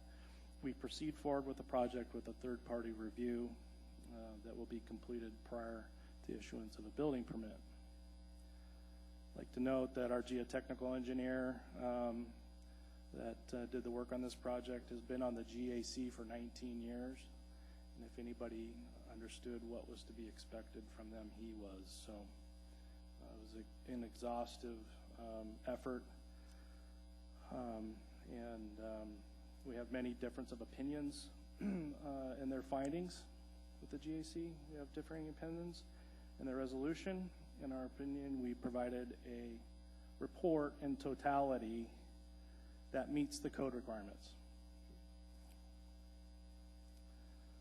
we proceed forward with the project with a third-party review that will be completed prior to issuance of a building permit. I'd like to note that our geotechnical engineer that did the work on this project, has been on the GAC for 19 years. And if anybody understood what was to be expected from them, he was. So it was an exhaustive effort. We have many difference of opinions in their findings with the GAC. We have differing opinions in their resolution. In our opinion, we provided a report in totality that meets the code requirements.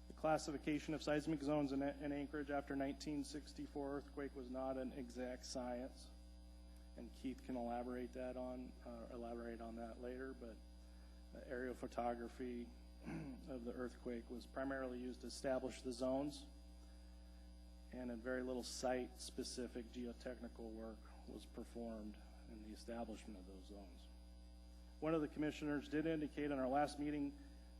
The classification of seismic zones in Anchorage after 1964 earthquake was not an exact science, and Keith can elaborate on that later, but aerial photography of the earthquake was primarily used to establish the zones, and a very little site-specific geotechnical work was performed in the establishment of those zones. One of the commissioners did indicate in our last meeting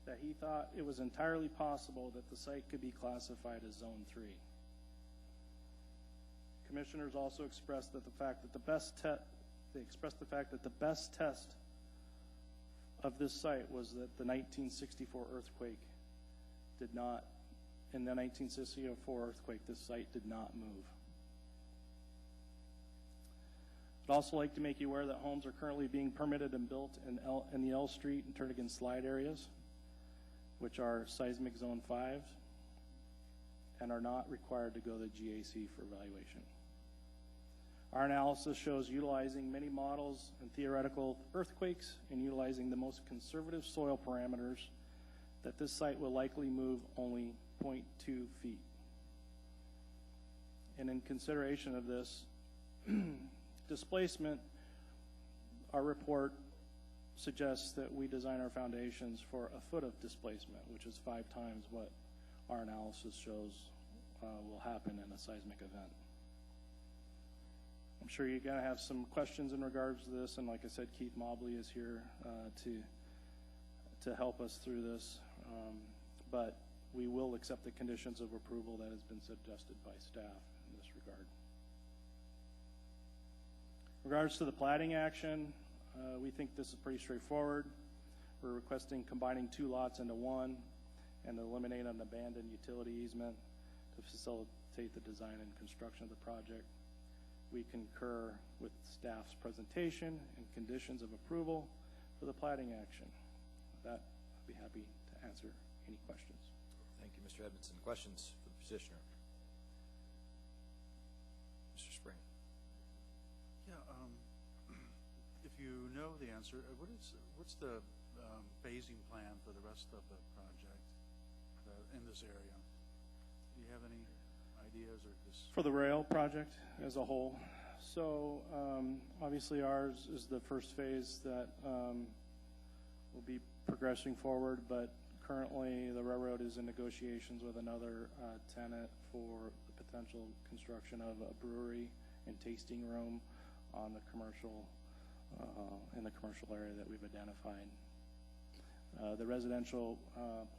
that he thought it was entirely possible that the site could be classified as Zone 3. Commissioners also expressed that the fact that the best test of this site was that the 1964 earthquake did not, in the 1964 earthquake, this site did not move. I'd also like to make you aware that homes are currently being permitted and built in the L Street and Turnigan Slide areas, which are seismic zone 5, and are not required to go to the GAC for evaluation. Our analysis shows utilizing many models and theoretical earthquakes and utilizing the most conservative soil parameters that this site will likely move only 0.2 feet. And in consideration of this displacement, our report suggests that we design our foundations for a foot of displacement, which is 5 times what our analysis shows will happen in a seismic event. I'm sure you're going to have some questions in regards to this, and like I said, Keith Mobley is here to help us through this, but we will accept the conditions of approval that has been suggested by staff in this regard. In regards to the plating action, we think this is pretty straightforward. We're requesting combining 2 lots into one and eliminate an abandoned utility easement to facilitate the design and construction of the project. We concur with staff's presentation and conditions of approval for the plating action. With that, I'd be happy to answer any questions. Thank you, Mr. Edmondson. Questions for the petitioner? Mr. Spring. Yeah, if you know the answer, what's the phasing plan for the rest of the project in this area? Do you have any ideas or just... For the rail project as a whole. So obviously ours is the first phase that will be progressing forward, but currently the railroad is in negotiations with another tenant for the potential construction of a brewery and tasting room on the commercial in the commercial area that we've identified. The residential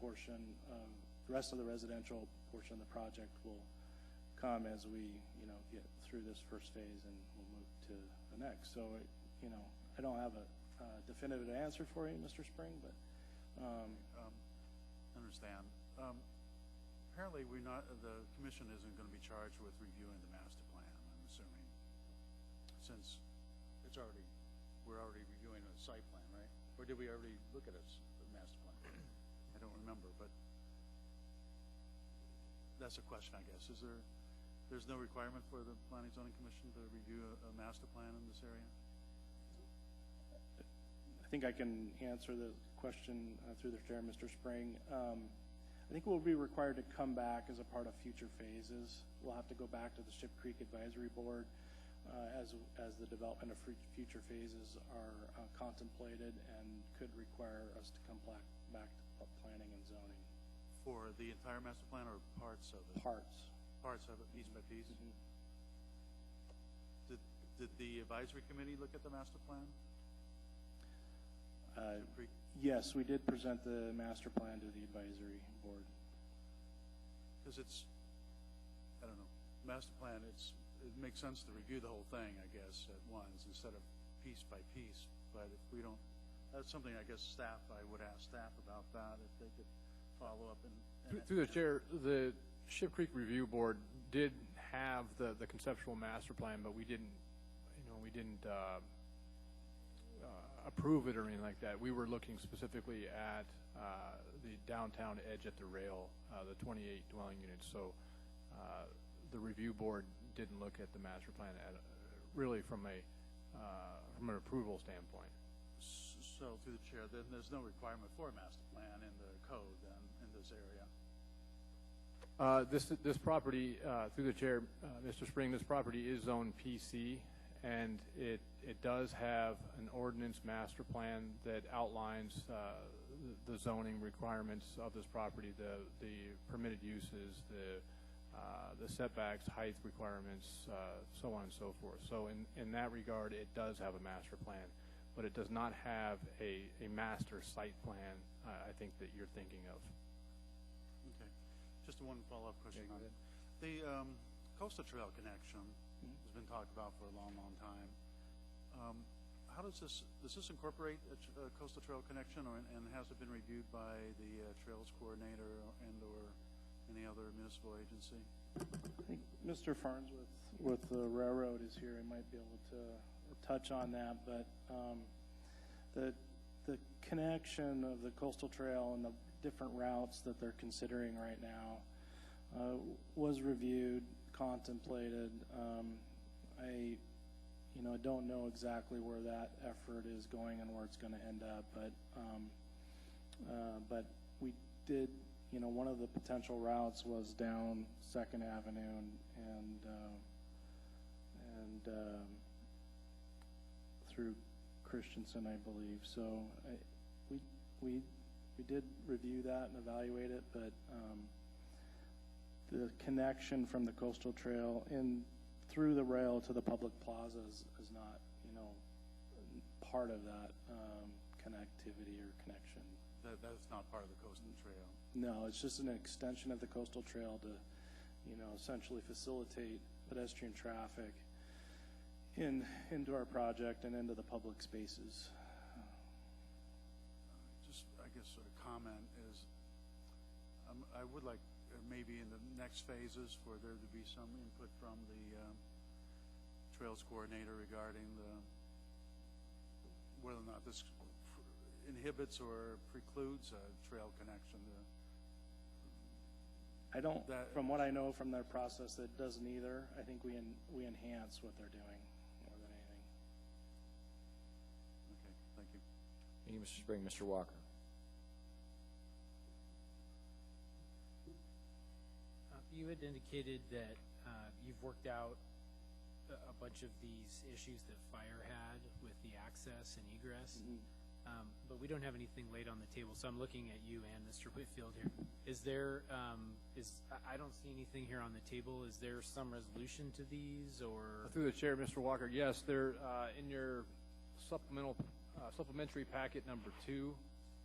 portion of the rest of the residential portion of the project will come as we get through this first phase, and we'll move to the next. So I don't have a definitive answer for you, Mr. Spring, but understand. Apparently the commission isn't going to be charged with reviewing the master plan, I'm assuming, since we're already reviewing a site plan, right? Or did we already look at a master plan? I don't remember, but that's a question, I guess. There's no requirement for the Planning Zoning Commission to review a master plan in this area? I think I can answer the question through the chair, Mr. Spring. I think we'll be required to come back as a part of future phases. We'll have to go back to the Ship Creek Advisory Board as the development of future phases are contemplated, and could require us to come back to planning and zoning. For the entire master plan or parts of it? Parts. Parts of it, piece by piece? Mm-hmm. Did the advisory committee look at the master plan? Yes, we did present the master plan to the advisory board. Because I don't know, master plan, it makes sense to review the whole thing, I guess, at once instead of piece by piece. But if we don't That's something I guess I would ask staff about that, if they could follow up and Through the chair, the Ship Creek Review Board did have the conceptual master plan, but we didn't approve it or anything like that. We were looking specifically at the downtown edge at the rail, the 28 dwelling units. So the review board didn't look at the master plan really from an approval standpoint. So through the chair, then there's no requirement for a master plan in the code then in this area. This property, through the chair, Mr. Spring, this property is zoned PC, and it does have an ordinance master plan that outlines the zoning requirements of this property, the permitted uses, the setbacks, height requirements, so on and so forth. So in that regard, it does have a master plan, but it does not have a master site plan, I think, that you're thinking of. Okay. Just one follow-up question on it. The Coastal Trail connection has been talked about for a long, long time. How does this incorporate a Coastal Trail connection, and has it been reviewed by the Trails Coordinator and/or any other municipal agency? I think Mr. Farnsworth with the railroad is here. He might be able to touch on that, but the connection of the Coastal Trail and the different routes that they're considering right now was reviewed, contemplated. I don't know exactly where that effort is going and where it's going to end up, but we did. One of the potential routes was down 2nd Avenue and through Christensen, I believe. So we did review that and evaluate it, but the connection from the Coastal Trail in through the rail to the public plaza is not, part of that connectivity or connection. That's not part of the Coastal Trail. No, it's just an extension of the Coastal Trail to, essentially facilitate pedestrian traffic into our project and into the public spaces. Just, I guess, a comment is, I would like maybe in the next phases for there to be some input from the Trails Coordinator regarding whether or not this inhibits or precludes a trail connection. From what I know from their process, it doesn't either. I think we enhance what they're doing more than anything. Okay, thank you. Thank you, Mr. Spring. Mr. Walker. You had indicated that you've worked out a bunch of these issues that fire had with the access and egress. Mm-hmm. But we don't have anything laid on the table, so I'm looking at you and Mr. Whitfield here. Is there, I don't see anything here on the table. Is there some resolution to these, or? Through the chair, Mr. Walker, yes, they're in your supplementary packet number 2.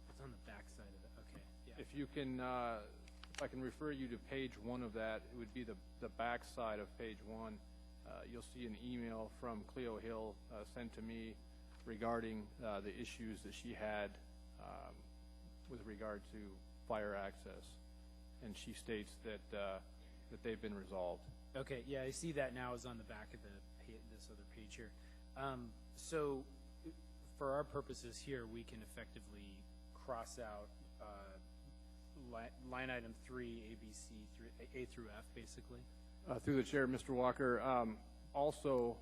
It's on the back side of it, okay. Yeah. If you can, if I can refer you to page 1 of that, it would be the back side of page 1. You'll see an email from Cleo Hill sent to me regarding the issues that she had with regard to fire access, and she states that they've been resolved. Okay, yeah, I see that now is on the back of this other page here. So for our purposes here, we can effectively cross out line item 3, A, B, C, A through F, basically. Through the chair, Mr. Walker, also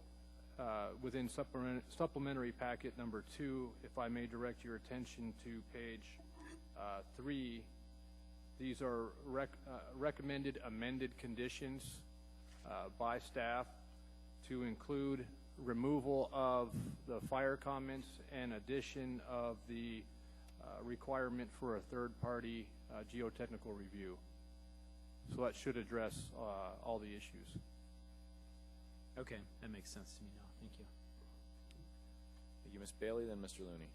within supplementary packet number 2, if I may direct your attention to page 3, these are recommended amended conditions by staff to include removal of the fire comments and addition of the requirement for a third-party geotechnical review. So that should address all the issues. Okay, that makes sense to me now. Thank you. Thank you, Ms. Bailey, then Mr. Looney.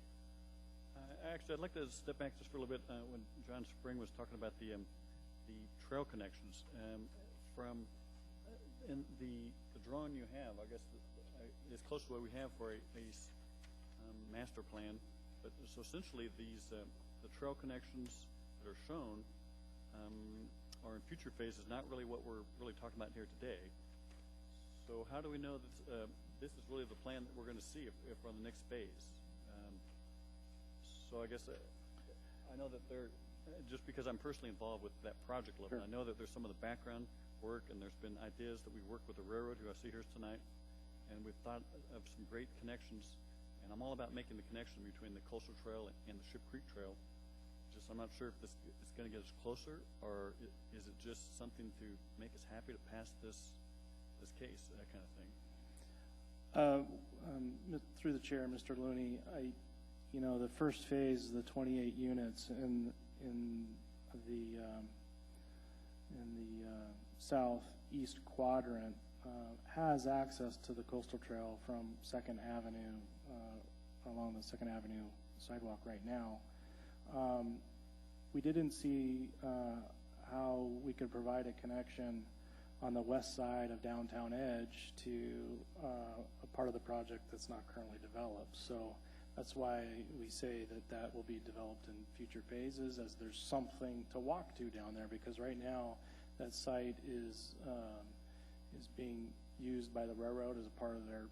Actually, I'd like to step back just for a little bit when John Spring was talking about the trail connections. In the drawing you have, I guess it's close to what we have for a master plan. But so essentially, these the trail connections that are shown are in future phases, not really what we're really talking about here today. So how do we know that this is really the plan that we're going to see if we're on the next phase? So I guess I know that just because I'm personally involved with that project level, I know that there's some of the background work, and there's been ideas that we worked with the railroad, who I see here tonight, and we've thought of some great connections. And I'm all about making the connection between the Coastal Trail and the Ship Creek Trail. Just I'm not sure if this is going to get us closer, or is it just something to make us happy to pass this case, that kind of thing. Through the chair, Mr. Looney, the first phase, the 28 units in the southeast quadrant has access to the Coastal Trail from 2nd Avenue, along the 2nd Avenue sidewalk right now. We didn't see how we could provide a connection on the west side of Downtown Edge to a part of the project that's not currently developed. So that's why we say that will be developed in future phases, as there's something to walk to down there, because right now that site is being used by the railroad as a part of their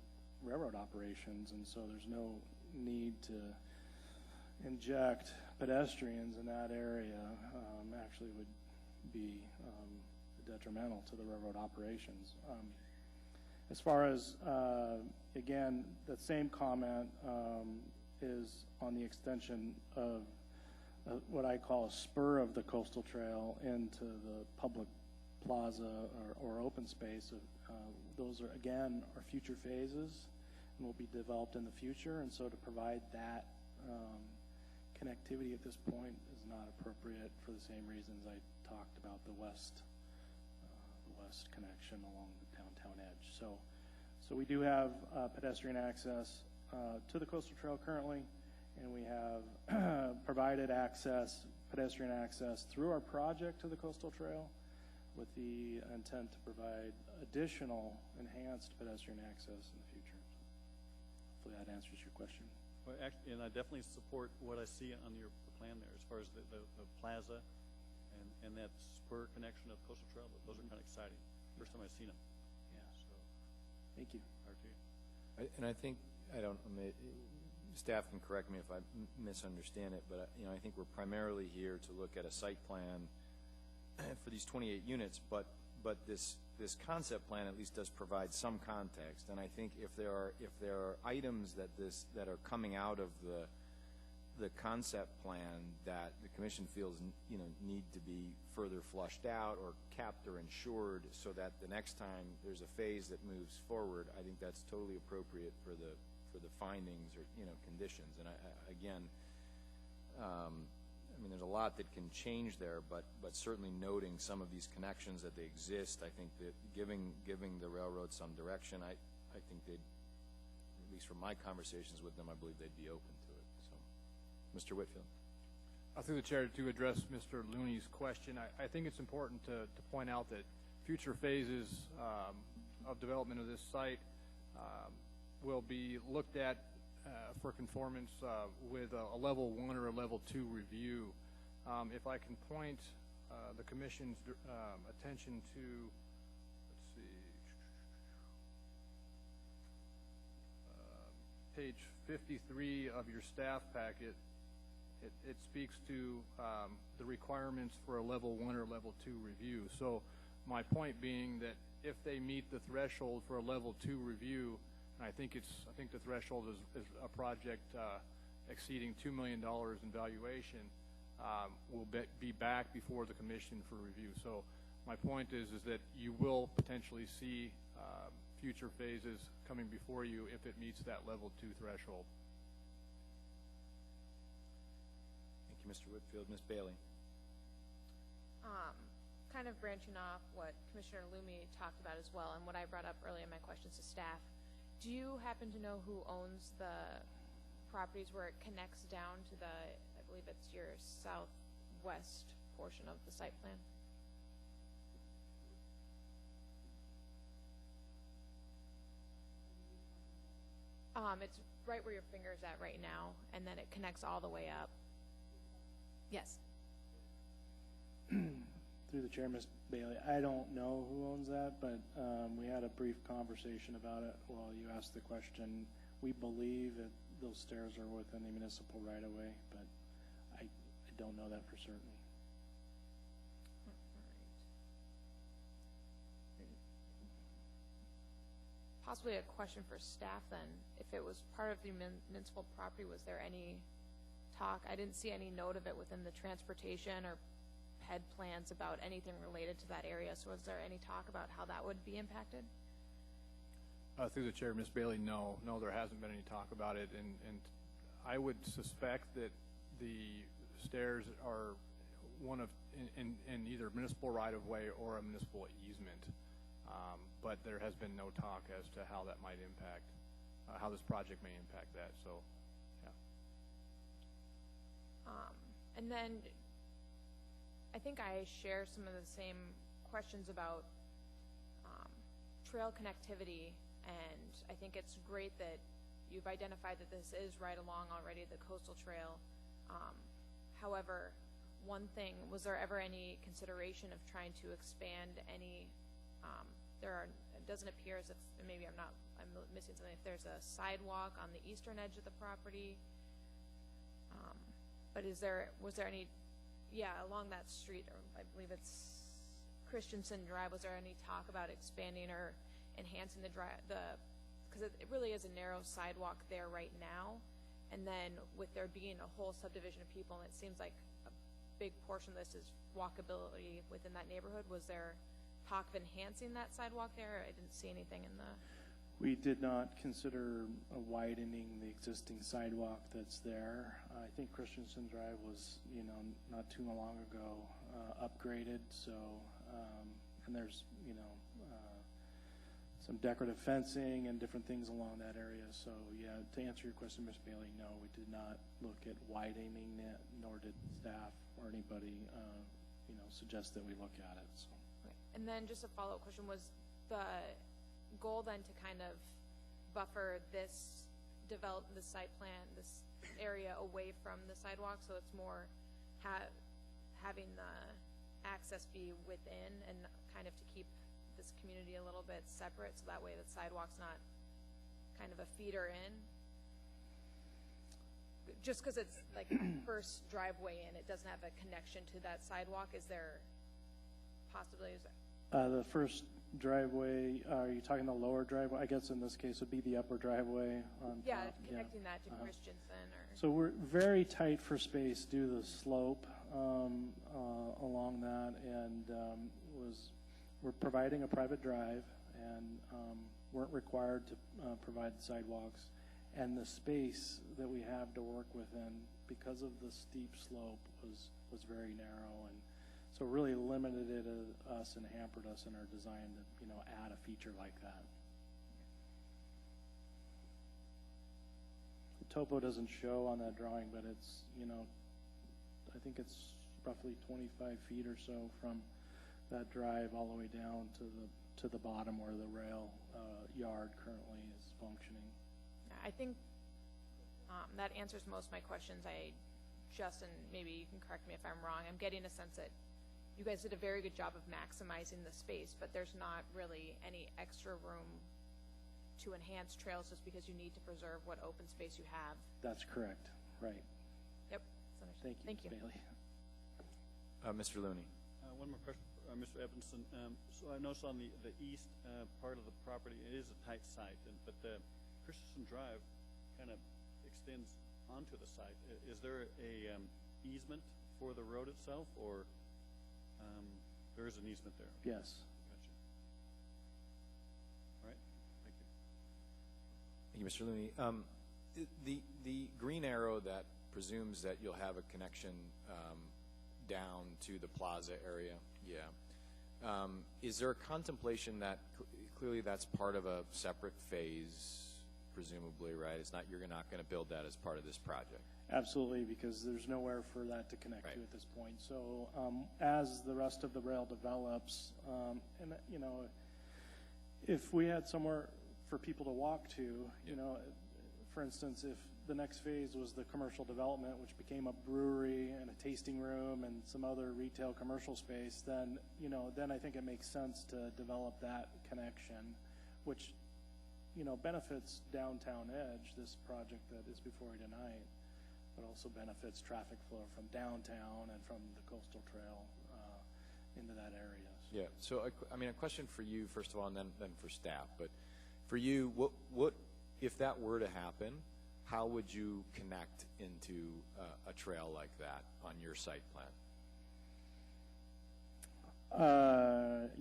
railroad operations, and so there's no need to inject pedestrians in that area. Actually would be detrimental to the railroad operations. As far as, again, that same comment is on the extension of what I call a spur of the Coastal Trail into the public plaza or open space. Those are, again, are future phases and will be developed in the future, and so to provide that connectivity at this point is not appropriate for the same reasons I talked about the west connection along the Downtown Edge. So we do have pedestrian access to the Coastal Trail currently, and we have provided pedestrian access through our project to the Coastal Trail, with the intent to provide additional enhanced pedestrian access in the future. Hopefully that answers your question. Well, actually, and I definitely support what I see on your plan there, as far as the plaza and that spur connection of Coastal Trail. Those are kind of exciting. First time I've seen them. Yeah. So, thank you. And I think, staff can correct me if I misunderstand it, but I think we're primarily here to look at a site plan for these 28 units, but this concept plan at least does provide some context. And I think if there are items that are coming out of the concept plan that the commission feels need to be further flushed out or capped or insured, so that the next time there's a phase that moves forward, I think that's totally appropriate for the findings or conditions. And there's a lot that can change there, but certainly noting some of these connections that they exist, I think that giving the railroad some direction, I think they'd, at least from my conversations with them, I believe they'd be open to it. So, Mr. Whitfield. Through the chair, to address Mr. Looney's question, I think it's important to point out that future phases of development of this site will be looked at for conformance with a level 1 or a level 2 review. If I can point the commission's attention to, let's see, page 53 of your staff packet, it speaks to the requirements for a level 1 or level 2 review. So my point being that if they meet the threshold for a level 2 review, and I think the threshold is a project exceeding $2 million in valuation, will be back before the commission for review. So my point is that you will potentially see future phases coming before you if it meets that level 2 threshold. Thank you, Mr. Whitfield. Ms. Bailey. Kind of branching off what Commissioner Lumi talked about as well, and what I brought up earlier in my questions to staff. Do you happen to know who owns the properties where it connects down to the, I believe it's your southwest portion of the site plan? It's right where your finger's at right now, and then it connects all the way up. Yes. Through the chair, Ms. Bailey, I don't know who owns that, but we had a brief conversation about it while you asked the question. We believe that those stairs are within the municipal right-of-way, but I don't know that for certain. Possibly a question for staff then. If it was part of the municipal property, was there any talk? I didn't see any note of it within the transportation or PED plans about anything related to that area. So was there any talk about how that would be impacted? Through the chair, Ms. Bailey, no, there hasn't been any talk about it, and I would suspect that the stairs are one of in either municipal right-of-way or a municipal easement, but there has been no talk as to how that might impact, how this project may impact that. So, yeah. And then I think I share some of the same questions about trail connectivity. And I think it's great that you've identified that this is right along already the coastal trail. However, one thing, was there ever any consideration of trying to expand any, it doesn't appear as if, maybe I'm missing something, if there's a sidewalk on the eastern edge of the property, but was there any, along that street, or I believe it's Christensen Drive, was there any talk about expanding or enhancing the drive, because it really is a narrow sidewalk there right now, and then with there being a whole subdivision of people, and it seems like a big portion of this is walkability within that neighborhood, was there talk of enhancing that sidewalk there? I didn't see anything in the... We did not consider widening the existing sidewalk that's there. I think Christensen Drive was, not too long ago upgraded, so, and there's, some decorative fencing and different things along that area. So, yeah, to answer your question, Ms. Bailey, no, we did not look at widening it, nor did staff or anybody, suggest that we look at it. So. Right. And then just a follow-up question, was the goal then to kind of buffer this site plan, this area away from the sidewalk, so it's more having the access be within and kind of to keep this community a little bit separate, so that way the sidewalk's not kind of a feeder in? Just because it's like the first driveway in, it doesn't have a connection to that sidewalk. Is there possibilities? The first driveway, are you talking the lower driveway? I guess in this case would be the upper driveway on top. Connecting that to Christensen. So we're very tight for space due to the slope along that, and we're providing a private drive, and weren't required to provide sidewalks. And the space that we have to work within, because of the steep slope, was very narrow, and so really limited us and hampered us in our design to add a feature like that. The topo doesn't show on that drawing, but it's I think it's roughly 25 feet or so from that drive all the way down to the bottom where the rail yard currently is functioning. I think that answers most of my questions. Justin, maybe you can correct me if I'm wrong. I'm getting a sense that you guys did a very good job of maximizing the space, but there's not really any extra room to enhance trails just because you need to preserve what open space you have. That's correct. Right. Yep. Thank you. Bailey. Mr. Looney. One more question for Mr. Evanson. So I noticed on the east part of the property, it is a tight site, but the Christensen Drive kind of extends onto the site. Is there a easement for the road itself, or there is an easement there? Yes. Gotcha. All right. Thank you. Thank you, Mr. Looney. The green arrow that presumes that you'll have a connection down to the plaza area, is there a contemplation that clearly that's part of a separate phase, presumably, right? It's not, you're not going to build that as part of this project. Absolutely, because there's nowhere for that to connect to at this point. So as the rest of the rail develops, and if we had somewhere for people to walk to, for instance, if the next phase was the commercial development, which became a brewery and a tasting room and some other retail commercial space, then, then I think it makes sense to develop that connection, which, benefits Downtown Edge, this project that is before you tonight, but also benefits traffic flow from downtown and from the coastal trail into that area. Yeah. So, a question for you first of all, and then for staff. But for you, what if that were to happen? How would you connect into a trail like that on your site plan?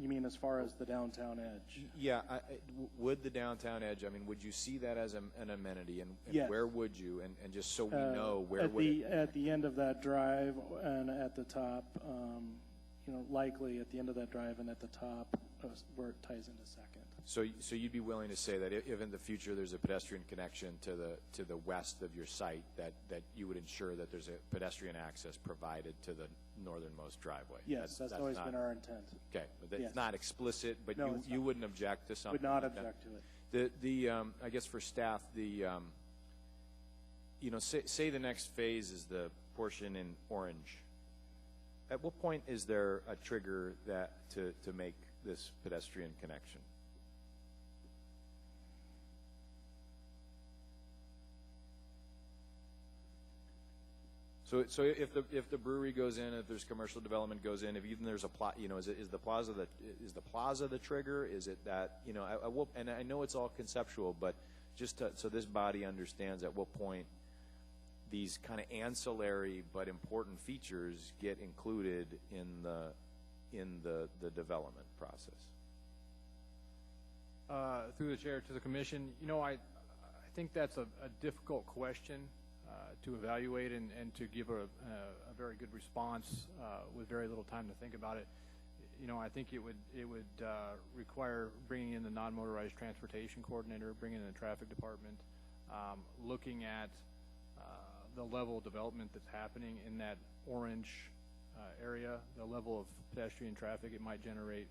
You mean as far as the Downtown Edge? Yeah. Would the Downtown Edge? Would you see that as an amenity, and yes. Where would you? And just so we know, where at would the it? At the end of that drive and at the top, likely at the end of that drive and at the top, where it ties into Second. So you'd be willing to say that if in the future there's a pedestrian connection to the west of your site, that you would ensure that there's a pedestrian access provided to the northernmost driveway? Yes, that's always been our intent. Okay, but that's Yes. not explicit, but No, it's you not. wouldn't object to something Would not like that? object to it. The I guess for staff, say the next phase is the portion in orange. At what point is there a trigger to make this pedestrian connection? So if the brewery goes in, if there's commercial development goes in, if even there's a plot, is the plaza the trigger? Is it that and I know it's all conceptual, but just so this body understands at what point these kind of ancillary but important features get included in the development process. Through the chair to the commission, I think that's a difficult question to evaluate and to give a very good response with very little time to think about it. I think it would require bringing in the non-motorized transportation coordinator, bringing in the traffic department, looking at the level of development that's happening in that orange area, the level of pedestrian traffic it might generate.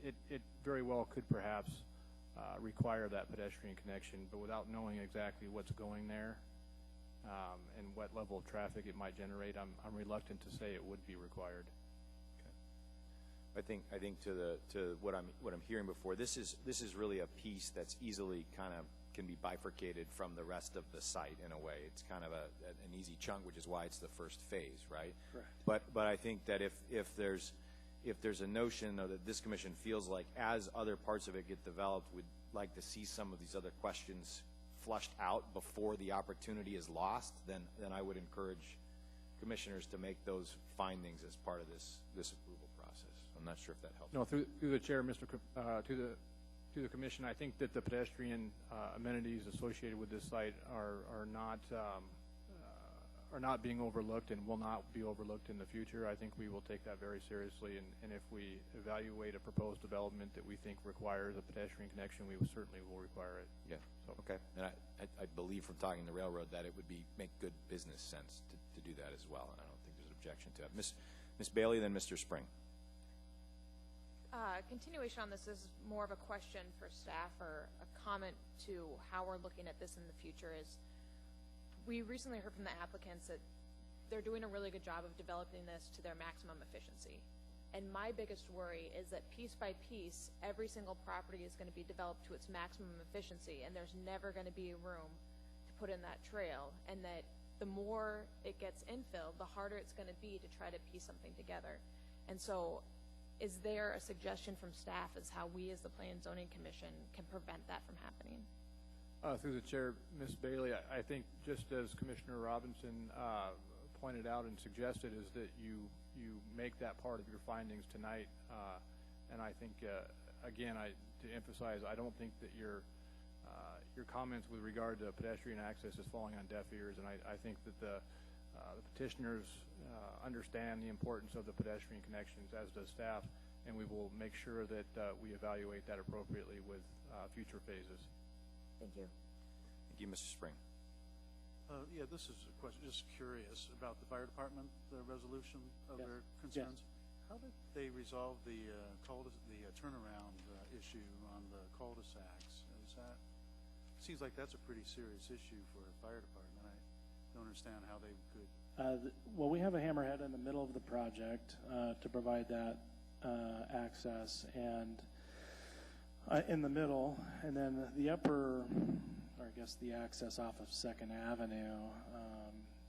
It very well could perhaps require that pedestrian connection, but without knowing exactly what's going there and what level of traffic it might generate, I'm reluctant to say it would be required. Okay. I think to what I'm hearing before, this is really a piece that's easily can be bifurcated from the rest of the site in a way. It's kind of an easy chunk, which is why it's the first phase, right? Correct. But I think that if there's a notion that this commission feels like as other parts of it get developed, would like to see some of these other questions flushed out before the opportunity is lost, then I would encourage commissioners to make those findings as part of this approval process. I'm not sure if that helps. No, through the chair, to the commission, I think that the pedestrian amenities associated with this site are not being overlooked and will not be overlooked in the future. I think we will take that very seriously, and if we evaluate a proposed development that we think requires a pedestrian connection, we certainly will require it. Yeah. So. Okay. And I believe from talking to the railroad that it would make good business sense to do that as well, and I don't think there's an objection to it. Ms. Bailey, then Mr. Spring. Continuation on this is more of a question for staff or a comment to how we're looking at this in the future. Is we recently heard from the applicants that they're doing a really good job of developing this to their maximum efficiency. And my biggest worry is that piece by piece, every single property is going to be developed to its maximum efficiency, and there's never going to be room to put in that trail, and that the more it gets infilled, the harder it's going to be to try to piece something together. And so is there a suggestion from staff as how we as the Plan and Zoning Commission can prevent that from happening? Through the chair, Ms. Bailey, I think just as Commissioner Robinson pointed out and suggested, is that you make that part of your findings tonight. And I think, again, to emphasize, I don't think that your comments with regard to pedestrian access is falling on deaf ears, and I think that the petitioners understand the importance of the pedestrian connections, as does staff, and we will make sure that we evaluate that appropriately with future phases. Thank you. Thank you, Mr. Spring. Yeah, this is a question, just curious about the fire department, the resolution of their concerns. Yes. How did they resolve the turnaround issue on the cul-de-sacs? Is that seems like that's a pretty serious issue for a fire department. I don't understand how they could. Well, we have a hammerhead in the middle of the project to provide that access, and in the middle, and then the upper, or I guess the access off of 2nd Avenue,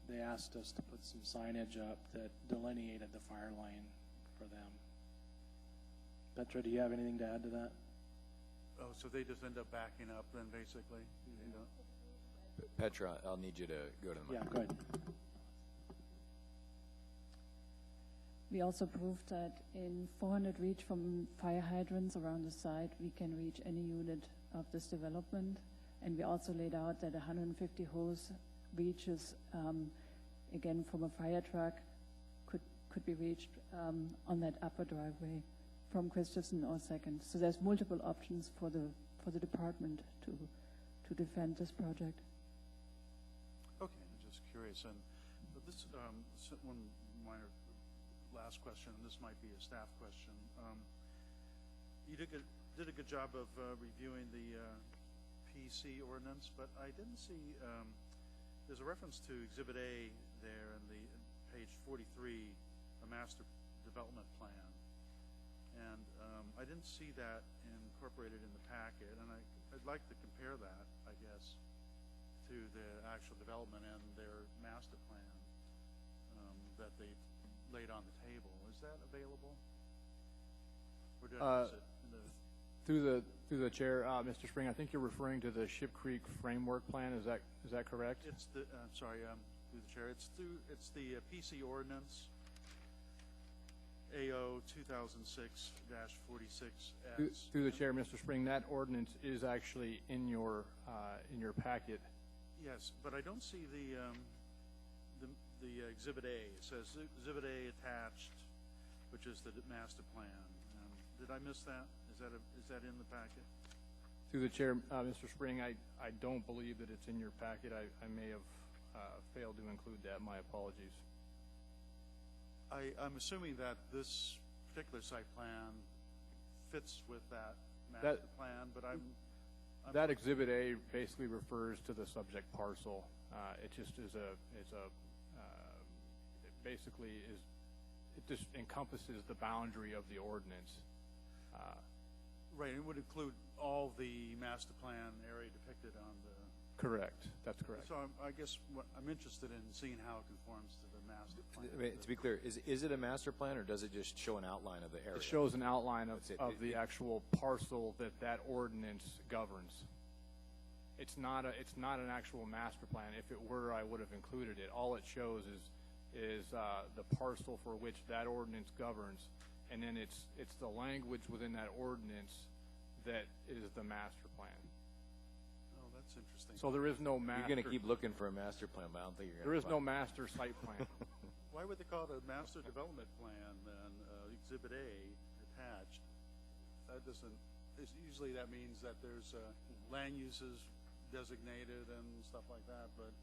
they asked us to put some signage up that delineated the fire lane for them. Petra, do you have anything to add to that? Oh, so they just end up backing up then, basically? You know? Petra, I'll need you to go to the Yeah, mic. go ahead. We also proved that in 400 reach from fire hydrants around the site, we can reach any unit of this development. And we also laid out that 150 hose reaches, again, from a fire truck could be reached on that upper driveway from Christensen or 2nd. So there's multiple options for the department to defend this project. Okay, I'm just curious. And this one minor last question, and this might be a staff question. You did a good job of reviewing the PC ordinance, but I didn't see, there's a reference to Exhibit A there in the page 43, a master development plan. And I didn't see that incorporated in the packet, and I'd like to compare that, I guess, to the actual development and their master plan that they laid on the table. Is that available? Or did I miss it in the... Through the chair, Mr. Spring, I think you're referring to the Ship Creek Framework Plan. Is that correct? It's the I'm sorry, through the chair. It's the PC ordinance AO 2006-46S. Through the chair, Mr. Spring, that ordinance is actually in your packet. Yes, but I don't see the Exhibit A. It says Exhibit A attached, which is the master plan. Did I miss that? Is that in the packet? Through the chair, Mr. Spring, I don't believe that it's in your packet. I may have failed to include that. My apologies. I'm assuming that this particular site plan fits with that master plan, but that Exhibit A basically refers to the subject parcel. It just is it just encompasses the boundary of the ordinance. Right, it would include all the master plan area depicted on the... Correct, that's correct. So I guess I'm interested in seeing how it conforms to the master plan. To be clear, is it a master plan, or does it just show an outline of the area? It shows an outline of the actual parcel that ordinance governs. It's not an actual master plan. If it were, I would have included it. All it shows is the parcel for which that ordinance governs, and then it's the language within that ordinance that is the master plan. Oh, that's interesting. So there is no master. You're going to keep looking for a master plan, but I don't think you're going to. There is no master site plan. Why would they call it a master development plan then, Exhibit A attached? That doesn't. Usually that means that there's land uses designated and stuff like that. But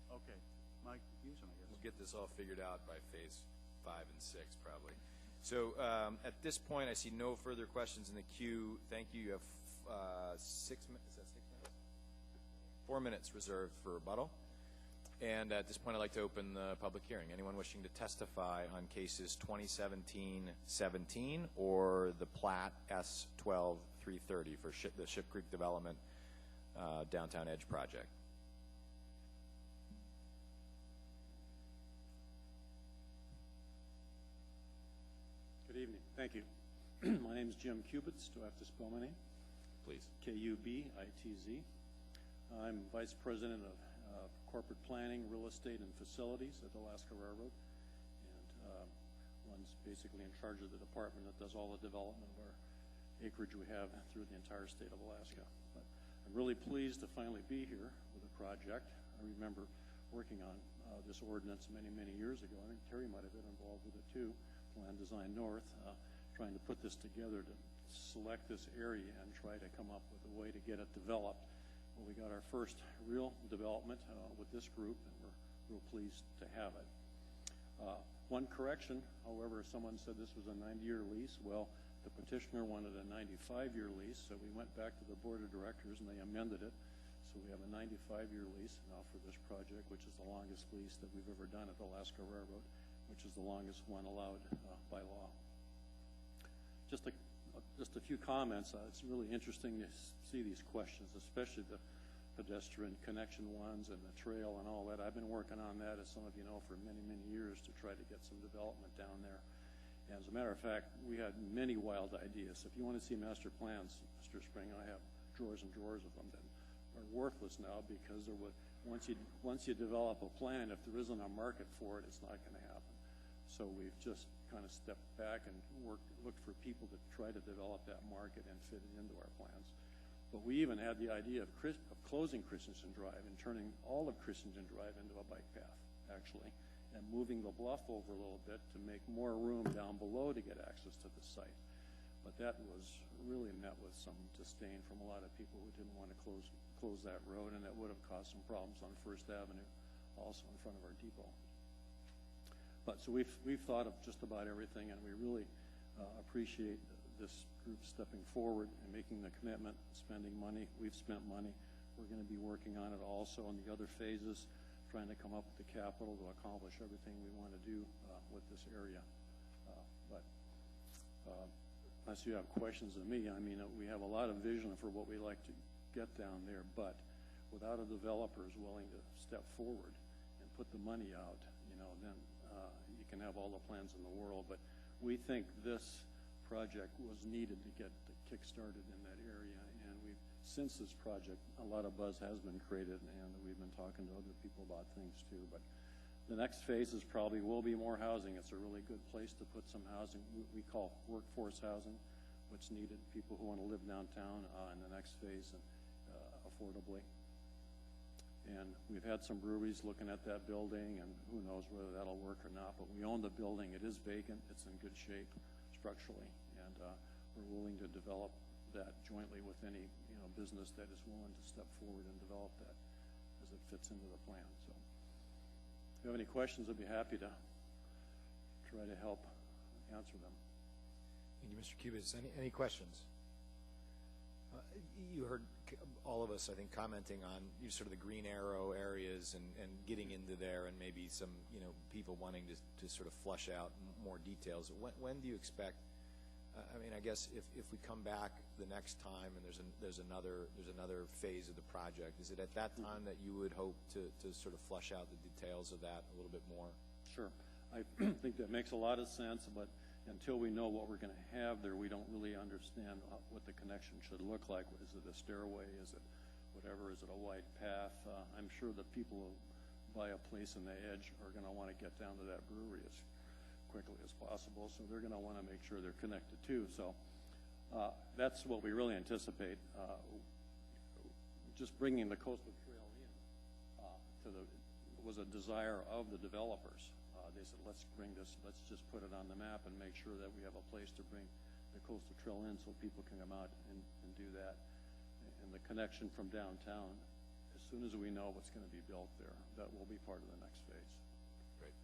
okay, my confusion, I guess. We'll get this all figured out by phase 5 and 6, probably. So at this point, I see no further questions in the queue. Thank you. You have 6 minutes. Is that 6 minutes? 4 minutes reserved for rebuttal. And at this point, I'd like to open the public hearing. Anyone wishing to testify on cases 2017-17 or the Plat S-12-330 for the Ship Creek Development Downtown Edge project? Good evening. Thank you. My name is Jim Kubitz. Do I have to spell my name? Please. K-U-B-I-T-Z. I'm Vice President of Corporate Planning, Real Estate, and Facilities at Alaska Railroad, and one's basically in charge of the department that does all the development of our acreage we have through the entire state of Alaska. But I'm really pleased to finally be here with a project. I remember working on this ordinance many, many years ago. I think Terry might have been involved with it too, Plan Design North, trying to put this together to select this area and try to come up with a way to get it developed. Well, we got our first real development with this group, and we're real pleased to have it. One correction, however, someone said this was a 90-year lease. Well, The petitioner wanted a 95-year lease, so we went back to the board of directors and they amended it. So we have a 95-year lease now for this project, which is the longest lease that we've ever done at Alaska Railroad, which is the longest one allowed by law. Just a few comments. It's really interesting to see these questions, especially the pedestrian connection ones and the trail and all that. I've been working on that, as some of you know, for many, many years to try to get some development down there. And as a matter of fact, we had many wild ideas. If you want to see master plans, Mr. Spring, I have drawers and drawers of them that are worthless now because once you develop a plan, if there isn't a market for it, it's not going to happen. So we've just kind of stepped back and looked for people to try to develop that market and fit it into our plans. But we even had the idea of closing Christensen Drive and turning all of Christensen Drive into a bike path, actually, and moving the bluff over a little bit to make more room down below to get access to the site. But that was really met with some disdain from a lot of people who didn't want to close that road, and that would have caused some problems on First Avenue, also in front of our depot. But so we've thought of just about everything, and we really appreciate this group stepping forward and making the commitment, spending money. We've spent money. We're going to be working on it also in the other phases, trying to come up with the capital to accomplish everything we want to do with this area. But unless you have questions of me, I mean, we have a lot of vision for what we like to get down there, but without a developer who's willing to step forward and put the money out, you know, then you can have all the plans in the world. But we think this project was needed to get kick-started in that area, and since this project, a lot of buzz has been created, and we've been talking to other people about things too. But the next phase is probably will be more housing. It's a really good place to put some housing. We call workforce housing, what's needed, people who want to live downtown in the next phase and affordably. And we've had some breweries looking at that building, and who knows whether that'll work or not. But we own the building. It is vacant. It's in good shape structurally, and we're willing to develop that jointly with any business that is willing to step forward and develop that as it fits into the plan. So if you have any questions, I'd be happy to try to help answer them. Thank you, Mr. Cubis. Any questions? You heard all of us, I think, commenting on sort of the green arrow areas and getting into there, and maybe some people wanting to sort of flush out more details. When do you expect? I mean, I guess if we come back the next time and there's another phase of the project, is it at that time that you would hope to sort of flush out the details of that a little bit more? Sure. I think that makes a lot of sense, but until we know what we're going to have there, we don't really understand what the connection should look like. Is it a stairway? Is it whatever? Is it a wide path? I'm sure the people who buy a place in the edge are going to want to get down to that brewery as quickly as possible, so they're going to want to make sure they're connected too. So that's what we really anticipate. Just bringing the coastal trail in was a desire of the developers. They said, let's just put it on the map and make sure that we have a place to bring the coastal trail in so people can come out and do that. And the connection from downtown, as soon as we know what's going to be built there, that will be part of the next phase. Great.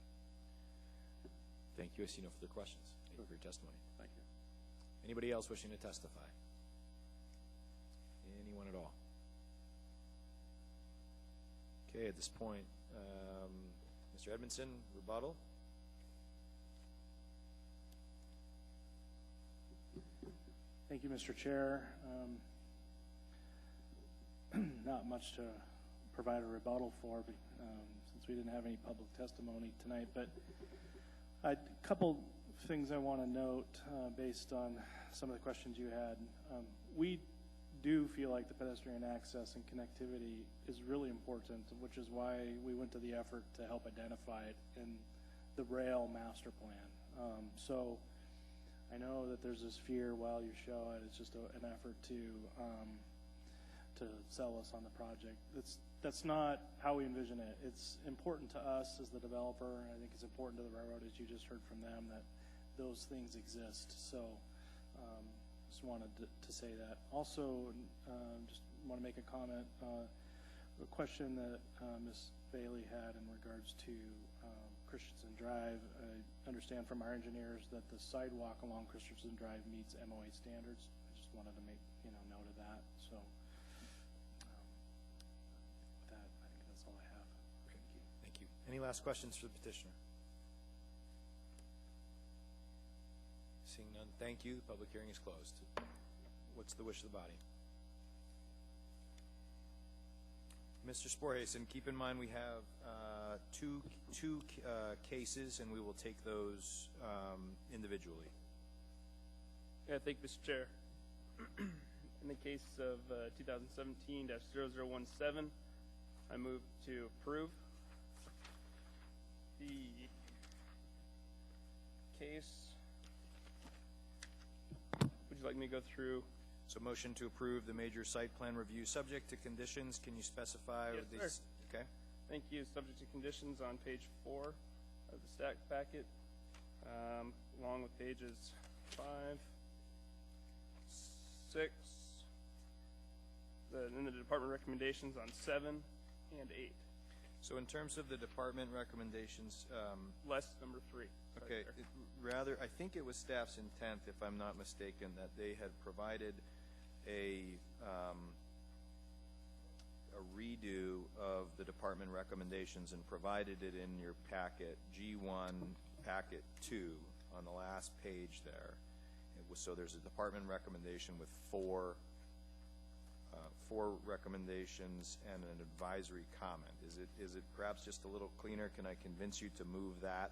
Thank you. I see no further questions. Thank you for your testimony. Thank you. Anybody else wishing to testify? Anyone at all? Okay, at this point, Mr. Edmondson, rebuttal. Thank you, Mr. Chair. Not much to provide a rebuttal for since we didn't have any public testimony tonight, but a couple things I want to note based on some of the questions you had. We do feel like the pedestrian access and connectivity is really important, which is why we went to the effort to help identify it in the rail master plan. So I know that there's this fear while you show it. It's just an effort to sell us on the project. That's not how we envision it. It's important to us as the developer, and I think it's important to the railroad, as you just heard from them, that those things exist. So just wanted to say that. Also, just want to make a comment. A question that Ms. Bailey had in regards to Christensen Drive. I understand from our engineers that the sidewalk along Christensen Drive meets MOA standards. I just wanted to make, note of that. So, with that, I think that's all I have. Thank you. Thank you. Any last questions for the petitioner? Seeing none, thank you. The public hearing is closed. What's the wish of the body? Mr. Sporhason, keep in mind we have two cases, and we will take those individually. Yeah, thank you, Mr. Chair. In the case of 2017-0017, I move to approve the case. Would you like me to go through? So motion to approve the major site plan review subject to conditions. Can you specify? Yes, these? sir. Okay. Thank you. Subject to conditions on page 4 of the stack packet, along with pages 5, 6, then the department recommendations on 7 and 8. So in terms of the department recommendations, Less number 3. okay, rather, I think it was staff's intent, if I'm not mistaken, that they had provided a redo of the department recommendations and provided it in your packet, G1, packet 2, on the last page there. It was, so there's a department recommendation with four recommendations and an advisory comment. Is it perhaps just a little cleaner? Can I convince you to move that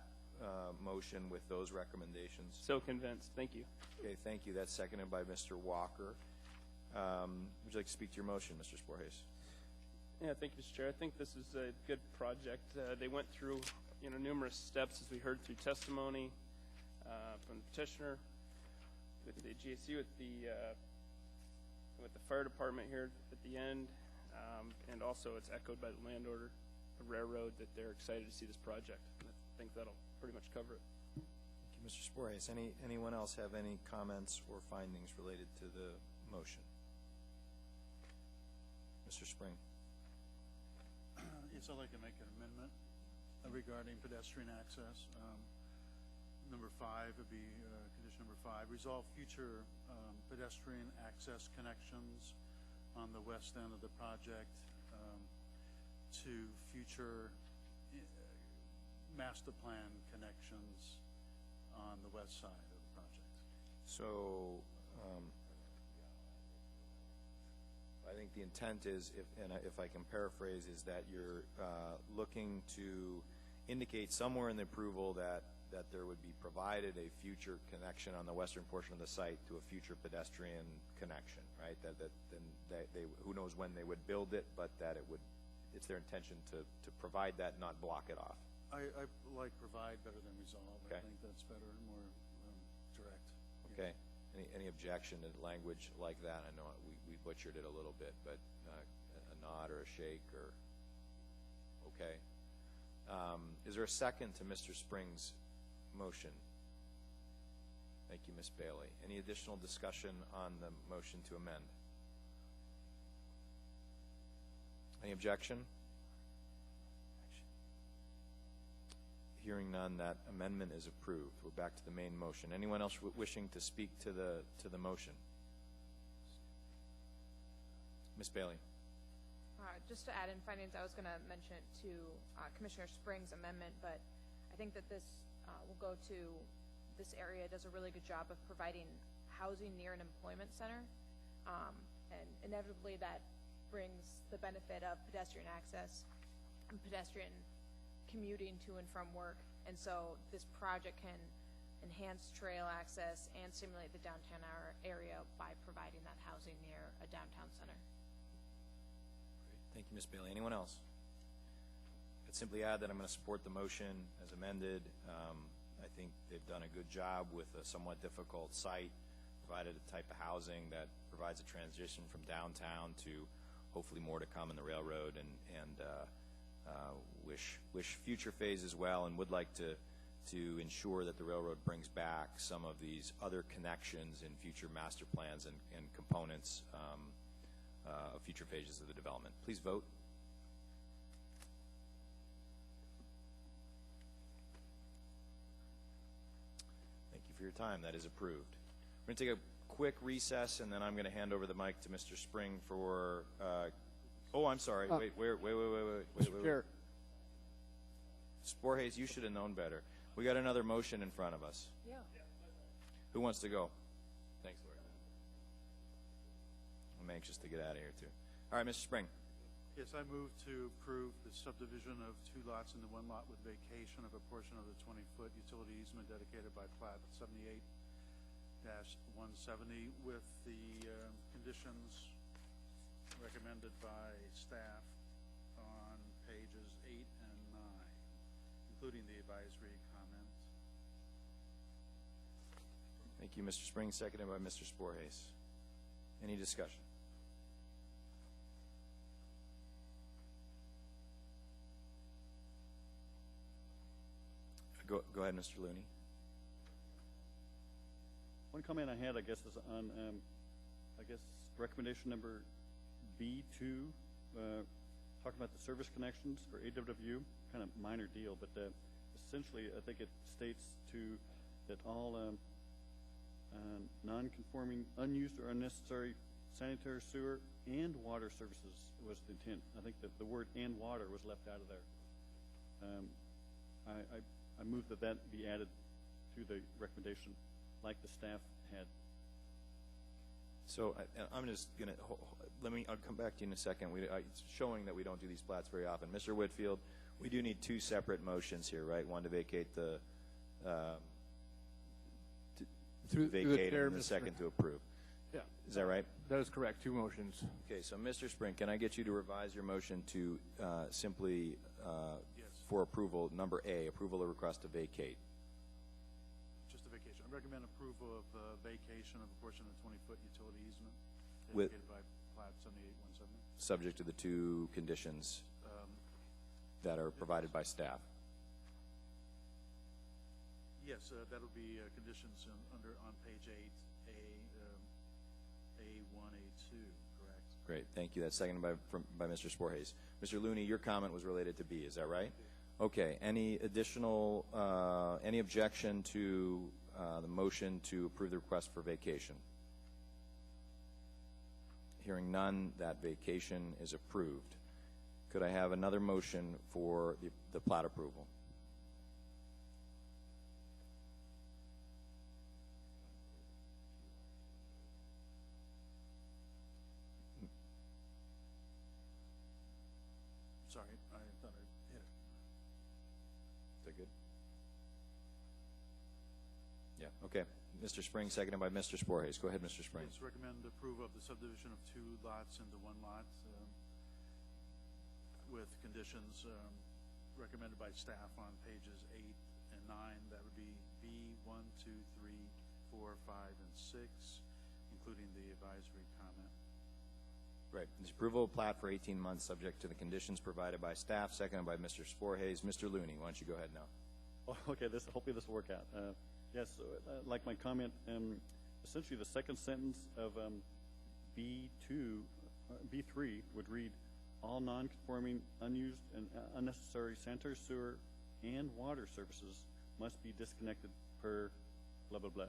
motion with those recommendations? So convinced. Thank you. Okay, thank you. That's seconded by Mr. Walker. Would you like to speak to your motion, Mr. Sporhace? Yeah, thank you, Mr. Chair. I think this is a good project. They went through, numerous steps, as we heard through testimony from the petitioner, with the GAC, with the fire department here at the end, and also it's echoed by the landowner, the railroad, that they're excited to see this project. And I think that'll pretty much cover it. Thank you, Mr. Sporhace. Anyone else have any comments or findings related to the motion? Mr. Spring. Yes, I'd like to make an amendment regarding pedestrian access. Number 5 would be condition number 5. Resolve future pedestrian access connections on the west end of the project to future master plan connections on the west side of the project. So I think the intent is, if I can paraphrase, is that you're looking to indicate somewhere in the approval that there would be provided a future connection on the western portion of the site to a future pedestrian connection, right? That then they who knows when they would build it, but that it's their intention to provide that, not block it off. I like provide better than resolve. Okay. I think that's better and more direct. Okay. Any objection to language like that? I know we butchered it a little bit, but a nod or a shake or okay. Is there a second to Mr. Spring's motion? Thank you, Ms. Bailey. Any additional discussion on the motion to amend? Any objection? Hearing none, that amendment is approved. We're back to the main motion. Anyone else wishing to speak to the motion? Ms. Bailey. Just to add in findings, I was going to mention it to Commissioner Spring's amendment, but I think that this will go to this area does a really good job of providing housing near an employment center, and inevitably that brings the benefit of pedestrian access and pedestrian commuting to and from work, and so this project can enhance trail access and stimulate the downtown area by providing that housing near a downtown center. Thank you, Ms. Bailey. Anyone else? I'd simply add that I'm going to support the motion as amended. I think they've done a good job with a somewhat difficult site, provided a type of housing that provides a transition from downtown to hopefully more to come in the railroad, and wish future phases well, and would like to ensure that the railroad brings back some of these other connections in future master plans and components of future phases of the development. Please vote. your time. That is approved. We're going to take a quick recess, and then I'm going to hand over the mic to Mr. Spring for, oh, I'm sorry. Wait. Mr. Chair. Sporhays, you should have known better. We got another motion in front of us. Yeah. Who wants to go? Thanks, Lord. I'm anxious to get out of here, too. All right, Mr. Spring. Yes, I move to approve the subdivision of 2 lots into 1 lot with vacation of a portion of the 20-foot utility easement dedicated by plat 78-170 with the conditions recommended by staff on pages 8 and 9, including the advisory comments. Thank you, Mr. Spring, seconded by Mr. Sporhays. Any discussion? Go ahead, Mr. Looney. One comment I had, I guess, is on, recommendation number B2, talking about the service connections for AWW, kind of minor deal, but essentially I think it states that all non-conforming, unused or unnecessary sanitary sewer and water services was the intent. I think that the word "and water" was left out of there. I move that be added to the recommendation, like the staff had. So I'm just going to I'll come back to you in a second. It's showing that we don't do these plats very often. Mr. Whitfield, we do need 2 separate motions here, right? One to vacate the vacate and the second to approve. Yeah. Is that right? That is correct. 2 motions. Okay, so Mr. Spring, can I get you to revise your motion to simply for approval, number A, approval of request to vacate? Just a vacation. I recommend approval of vacation of a portion of the 20-foot utility easement With- dedicated by plat 78-170. Subject to the 2 conditions that are provided by staff. Yes, that'll be conditions on page 8, A1, A2, correct? Great, thank you. That's seconded by Mr. Sporhays. Mr. Looney, your comment was related to B, is that right? Okay, any additional, any objection to the motion to approve the request for vacation? Hearing none, that vacation is approved. Could I have another motion for the plat approval? Sorry, I thought I hit it. Is that good? Yeah, okay. Mr. Spring, seconded by Mr. Sporhays. Go ahead, Mr. Spring. Yes, recommend approval of the subdivision of 2 lots into 1 lot with conditions recommended by staff on pages 8 and 9. That would be B1, 2, 3, 4, 5, and 6, including the advisory comment. Right. This approval of plat for 18 months subject to the conditions provided by staff, seconded by Mr. Sporhays. Mr. Looney, why don't you go ahead now? Oh, okay, hopefully this will work out. Yes, like my comment, essentially the second sentence of B3 would read, all non-conforming, unused, and unnecessary sanitary sewer and water services must be disconnected per blah, blah, blah.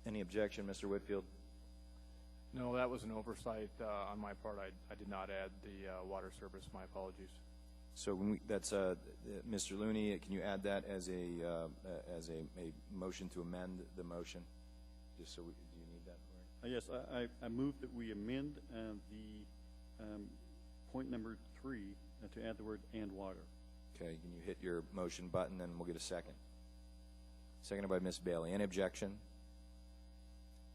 Any objection, Mr. Whitfield? No, that was an oversight on my part. I did not add the water service. My apologies. So when that's Mr. Looney, can you add that as a motion to amend the motion? Just so do you need that? Yes, I move that we amend the point number 3 to add the word "and water." Okay, can you hit your motion button, and we'll get a second. Seconded by Ms. Bailey. Any objection?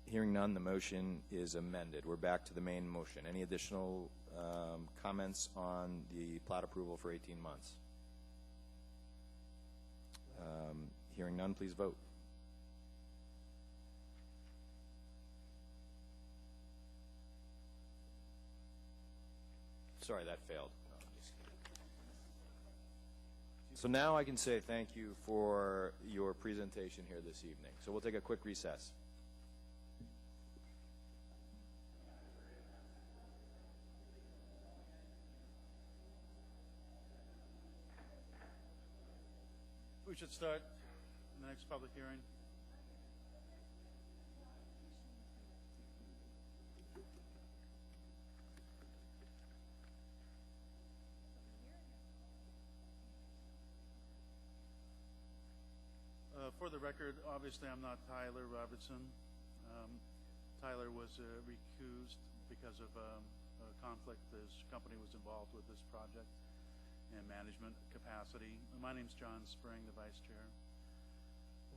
Hearing none, the motion is amended. We're back to the main motion. Any additional comments on the plat approval for 18 months? Hearing none, please vote. Sorry, that failed. No, I'm just kidding. So now I can say thank you for your presentation here this evening. So we'll take a quick recess. We should start the next public hearing. For the record, obviously I'm not Tyler Robertson. Tyler was recused because of a conflict. His company was involved with this project in management capacity. My name's John Spring, the vice chair.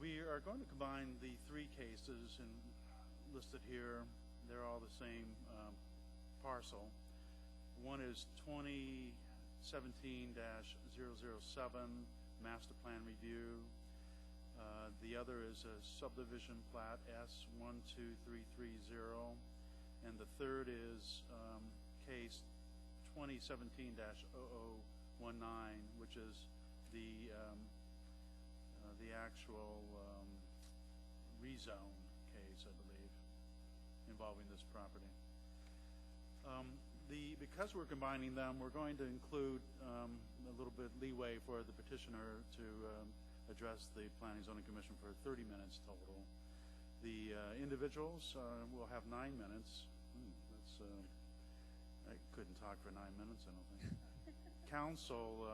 We are going to combine the three cases listed here. They're all the same parcel. One is 2017-007 master plan review. The other is a subdivision plat S12330, and the third is case 2017-0019, which is the actual rezone case, I believe, involving this property. Because we're combining them, we're going to include a little bit leeway for the petitioner to address the Planning and Zoning Commission for 30 minutes total. The individuals will have 9 minutes. I couldn't talk for 9 minutes, I don't think. Council,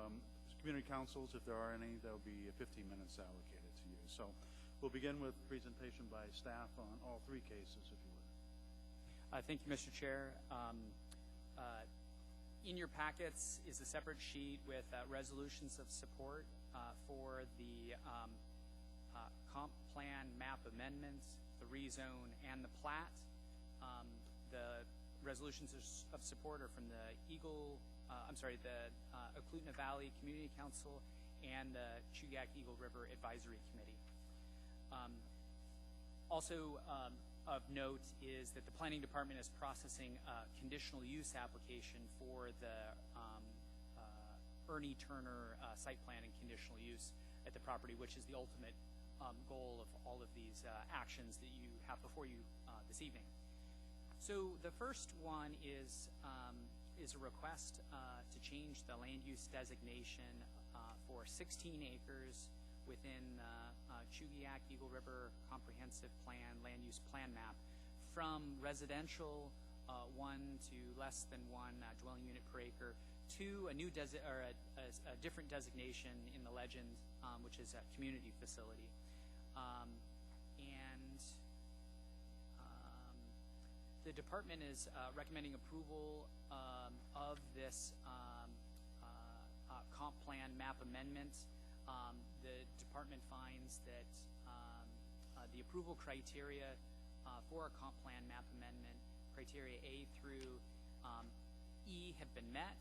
community councils, if there are any, there'll be 15 minutes allocated to you. So we'll begin with presentation by staff on all three cases, if you would. Thank you, Mr. Chair. In your packets is a separate sheet with resolutions of support for the comp plan map amendments, the rezone, and the plat. The resolutions of support are from the Eklutna Valley Community Council and the Chugach Eagle River Advisory Committee. Also of note is that the Planning Department is processing a conditional use application for the Ernie Turner site plan and conditional use at the property, which is the ultimate goal of all of these actions that you have before you this evening. So the first one is a request to change the land use designation for 16 acres within the Chugach Eagle River Comprehensive Plan land use plan map from residential 1 to less than 1 dwelling unit per acre to a new a different designation in the legend, which is a community facility. The department is recommending approval of this comp plan map amendment. The department finds that the approval criteria for a comp plan map amendment, criteria A through E, have been met.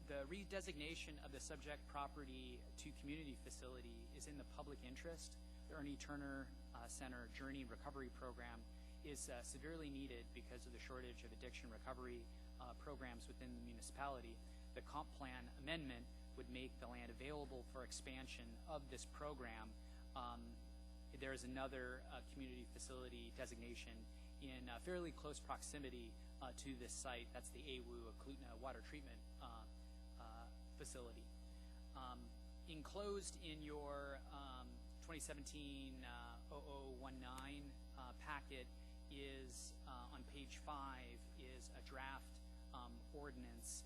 The redesignation of the subject property to community facility is in the public interest. The Ernie Turner Center Journey Recovery Program is severely needed because of the shortage of addiction recovery programs within the municipality. The comp plan amendment would make the land available for expansion of this program. There is another community facility designation in fairly close proximity to this site. That's the AWU Eklutna Water Treatment Facility. Enclosed in your 2017-0019 packet is, on page 5, is a draft ordinance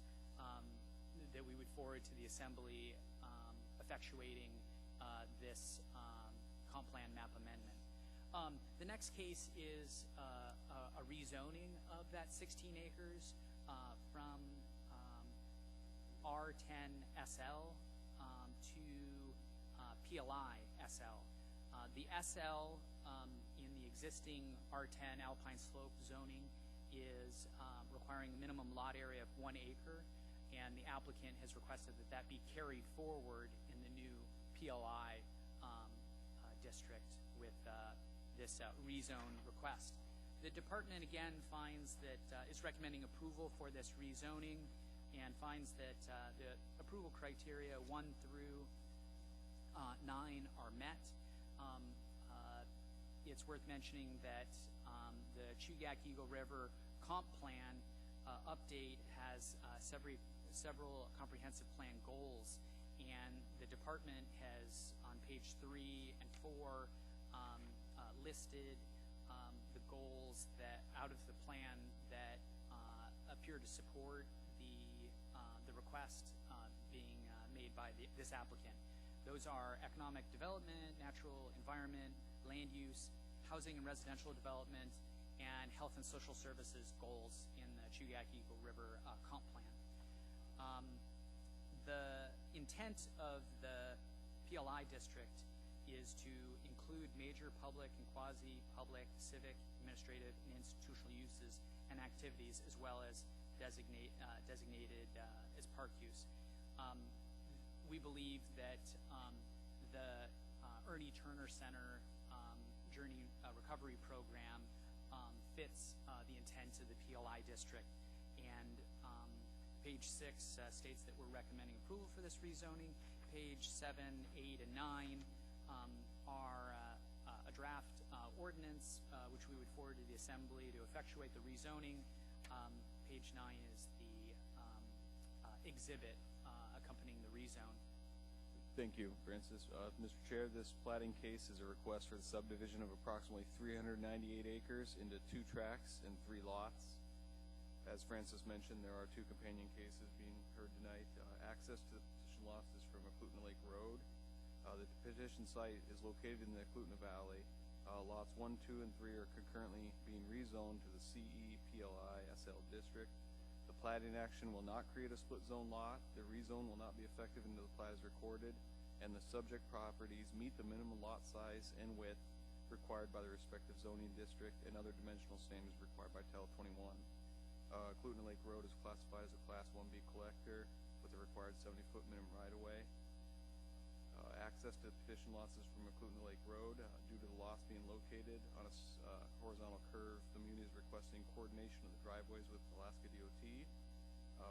that we would forward to the Assembly effectuating this comp plan map amendment. The next case is a rezoning of that 16 acres from R10 SL to PLI SL. The SL in the existing R10 Alpine Slope zoning is requiring a minimum lot area of 1 acre, and the applicant has requested that that be carried forward in the new PLI district with this rezone request. The department again finds that is recommending approval for this rezoning and finds that the approval criteria 1 through 9 are met. It's worth mentioning that the Chugach Eagle River comp plan update has several comprehensive plan goals, and the department has, on page 3 and 4, listed the goals that out of the plan that appear to support the request being made by this applicant. Those are economic development, natural environment, land use, housing and residential development, and health and social services goals in the Chugach Eagle River comp plan. The intent of the PLI district is to include major public and quasi-public civic, administrative, and institutional uses and activities, as well as designated as park use. We believe that the Ernie Turner Center Journey Recovery Program fits the intent of the PLI district, and page 6 states that we're recommending approval for this rezoning. Page 7, 8, and 9 are a draft ordinance which we would forward to the Assembly to effectuate the rezoning. Page 9 is the exhibit accompanying the rezone. Thank you, Francis. Mr. Chair, this plating case is a request for the subdivision of approximately 398 acres into 2 tracts and 3 lots. As Francis mentioned, there are 2 companion cases being heard tonight. Access to the petition lots is from Eklutna Lake Road. The petition site is located in the Eklutna Valley. Lots 1, 2, and 3 are concurrently being rezoned to the CE PLI SL district. The plating action will not create a split zone lot. The rezone will not be effective until the plat is recorded, and the subject properties meet the minimum lot size and width required by the respective zoning district and other dimensional standards required by Title 21. Eklutna Lake Road is classified as a Class 1B collector with a required 70-foot minimum right-of-way. Access to the petition lots is from Eklutna Lake Road. Due to the lots being located on a horizontal curve, the Muni is requesting coordination of the driveways with Alaska DOT.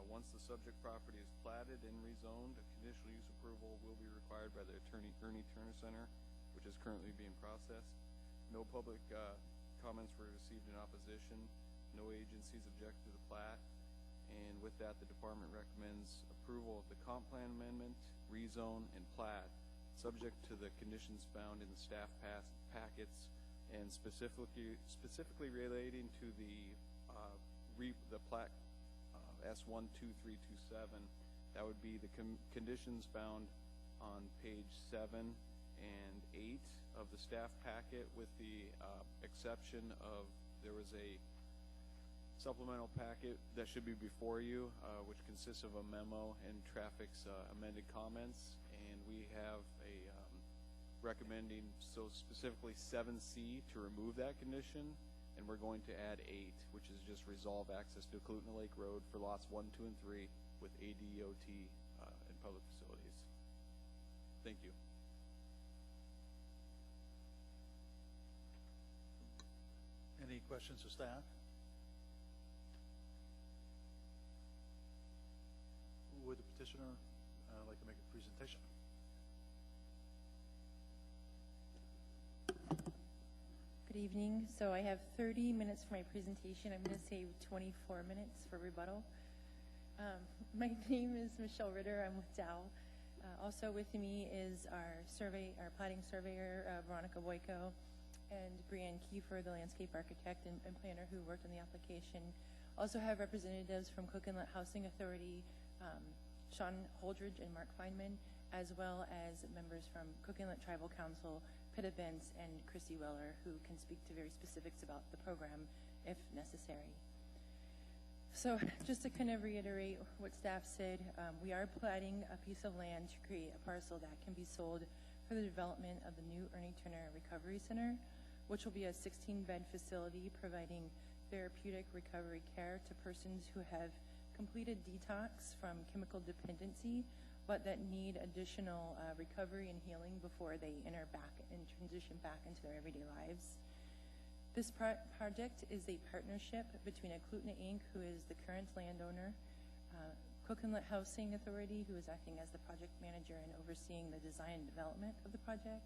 Once the subject property is platted and rezoned, a conditional use approval will be required by the Ernie Turner Center, which is currently being processed. No public comments were received in opposition. No agencies object to the plat. And with that, the department recommends approval of the comp plan amendment, rezone, and plat, subject to the conditions found in the staff packets, and specifically relating to the plat S12327. That would be the conditions found on page 7 and 8 of the staff packet, with the exception of there was a supplemental packet that should be before you, which consists of a memo and traffic's amended comments, and we have a recommending, so specifically 7C, to remove that condition, and we're going to add 8, which is just resolve access to Eklutna Lake Road for lots 1, 2, and 3 with ADOT and public facilities. Thank you. Any questions of staff? Would the petitioner like to make a presentation? Good evening. So I have 30 minutes for my presentation. I'm going to save 24 minutes for rebuttal. My name is Michelle Ritter. I'm with Dow. Also with me is our plating surveyor, Veronica Boyko, and Brianne Kiefer, the landscape architect and planner who worked on the application. Also have representatives from Cook Inlet Housing Authority, Sean Holdridge and Mark Feynman, as well as members from Cook Inlet Tribal Council, Pitta Bentz, and Chrissy Weller, who can speak to very specifics about the program if necessary. So just to kind of reiterate what staff said, we are platting a piece of land to create a parcel that can be sold for the development of the new Ernie Turner Recovery Center, which will be a 16-bed facility providing therapeutic recovery care to persons who have completed detox from chemical dependency, but that need additional recovery and healing before they enter back and transition back into their everyday lives. This project is a partnership between Eklutna Inc., who is the current landowner, Cook Inlet Housing Authority, who is acting as the project manager and overseeing the design and development of the project,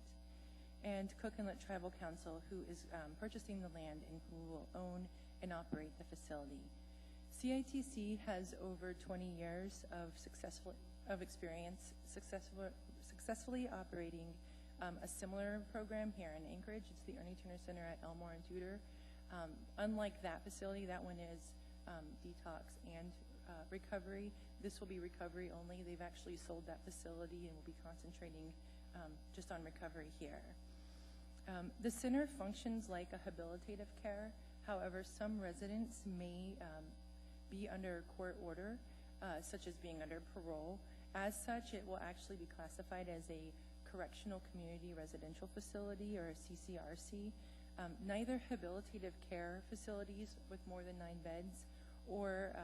and Cook Inlet Tribal Council, who is purchasing the land and who will own and operate the facility. CITC has over 20 years of experience successfully operating a similar program here in Anchorage. It's the Ernie Turner Center at Elmore and Tudor. Unlike that facility, that one is detox and recovery. This will be recovery only. They've actually sold that facility and will be concentrating just on recovery here. The center functions like a habilitative care. However, some residents may be under court order, such as being under parole. As such, it will actually be classified as a correctional community residential facility, or a CCRC. Neither habilitative care facilities with more than 9 beds or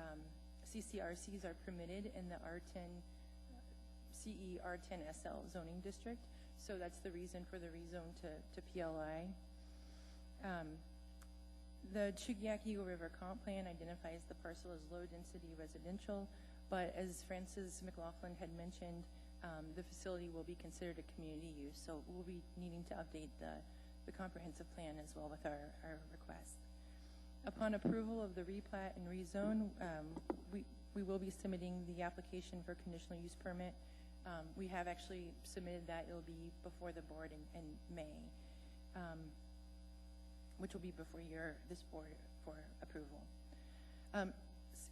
CCRCs are permitted in the CE R10 SL zoning district. So that's the reason for the rezone to PLI. The Chugiak Eagle River Comp Plan identifies the parcel as low-density residential, but as Francis McLaughlin had mentioned, the facility will be considered a community use, so we'll be needing to update the comprehensive plan as well with our request. Upon approval of the replat and rezone, we will be submitting the application for conditional use permit. We have actually submitted that. It will be before the board in May, which will be before this board for approval.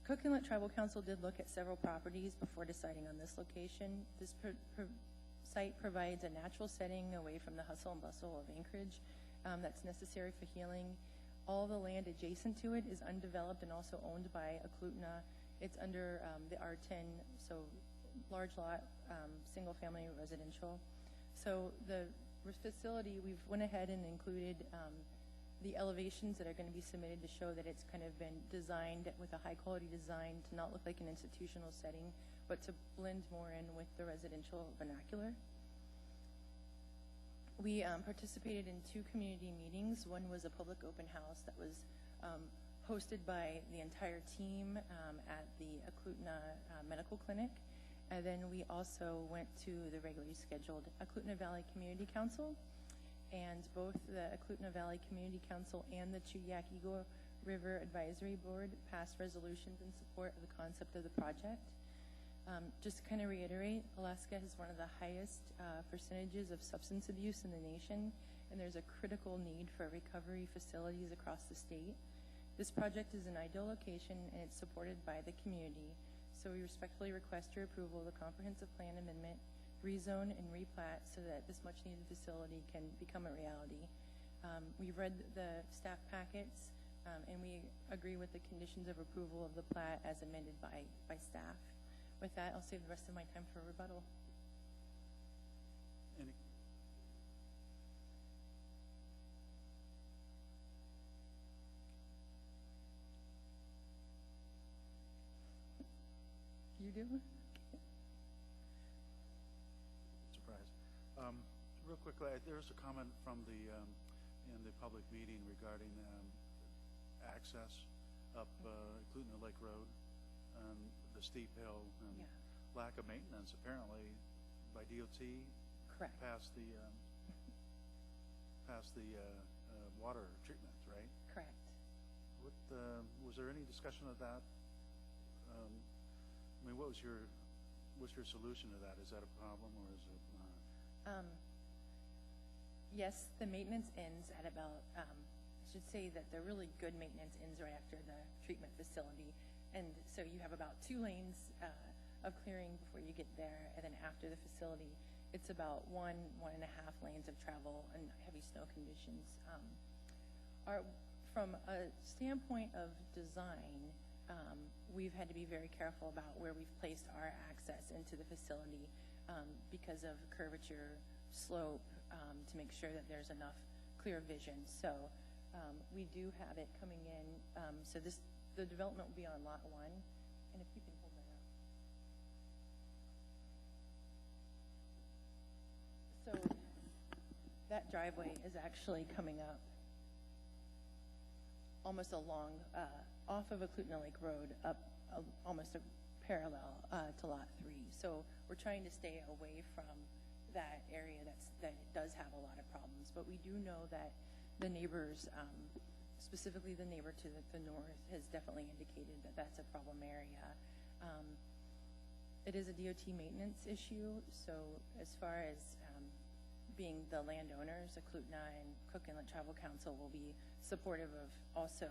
Cook Inlet Tribal Council did look at several properties before deciding on this location. This site provides a natural setting away from the hustle and bustle of Anchorage that's necessary for healing. All the land adjacent to it is undeveloped and also owned by Eklutna. It's under the R10, so large lot, single family residential. So the facility, we've went ahead and included the elevations that are going to be submitted to show that it's kind of been designed with a high quality design to not look like an institutional setting, but to blend more in with the residential vernacular. We participated in 2 community meetings. One was a public open house that was hosted by the entire team at the Eklutna Medical Clinic. And then we also went to the regularly scheduled Eklutna Valley Community Council. And both the Eklutna Valley Community Council and the Chugiak Eagle River Advisory Board passed resolutions in support of the concept of the project. Just to kind of reiterate, Alaska has one of the highest percentages of substance abuse in the nation, and there's a critical need for recovery facilities across the state. This project is an ideal location, and it's supported by the community. So we respectfully request your approval of the comprehensive plan amendment, rezone and replat so that this much needed facility can become a reality. We've read the staff packets and we agree with the conditions of approval of the plat as amended by staff. With that, I'll save the rest of my time for rebuttal. Any? You do? Surprise. Real quickly, there was a comment from in the public meeting regarding access up Eklutna Lake Road and the steep hill and lack of maintenance apparently by DOT. Correct. Past the water treatment, right? Correct. What was there any discussion of that? I mean, what's your solution to that? Is that a problem or is it not? Yes, the maintenance ends at about, I should say that the really good maintenance ends right after the treatment facility. And so you have about 2 lanes of clearing before you get there. And then after the facility, it's about 1.5 lanes of travel in heavy snow conditions. From a standpoint of design, we've had to be very careful about where we've placed our access into the facility because of curvature, slope, to make sure that there's enough clear vision. So we do have it coming in. So the development will be on lot 1. And if you can hold that up. So that driveway is actually coming up almost along, off of Eklutna Lake Road, up almost a parallel to lot 3. So we're trying to stay away from that area that does have a lot of problems. But we do know that the neighbors specifically the neighbor to the north has definitely indicated that that's a problem area. It is a DOT maintenance issue, so as far as being the landowners, the Klutna and Cook Inlet Tribal Council will be supportive of also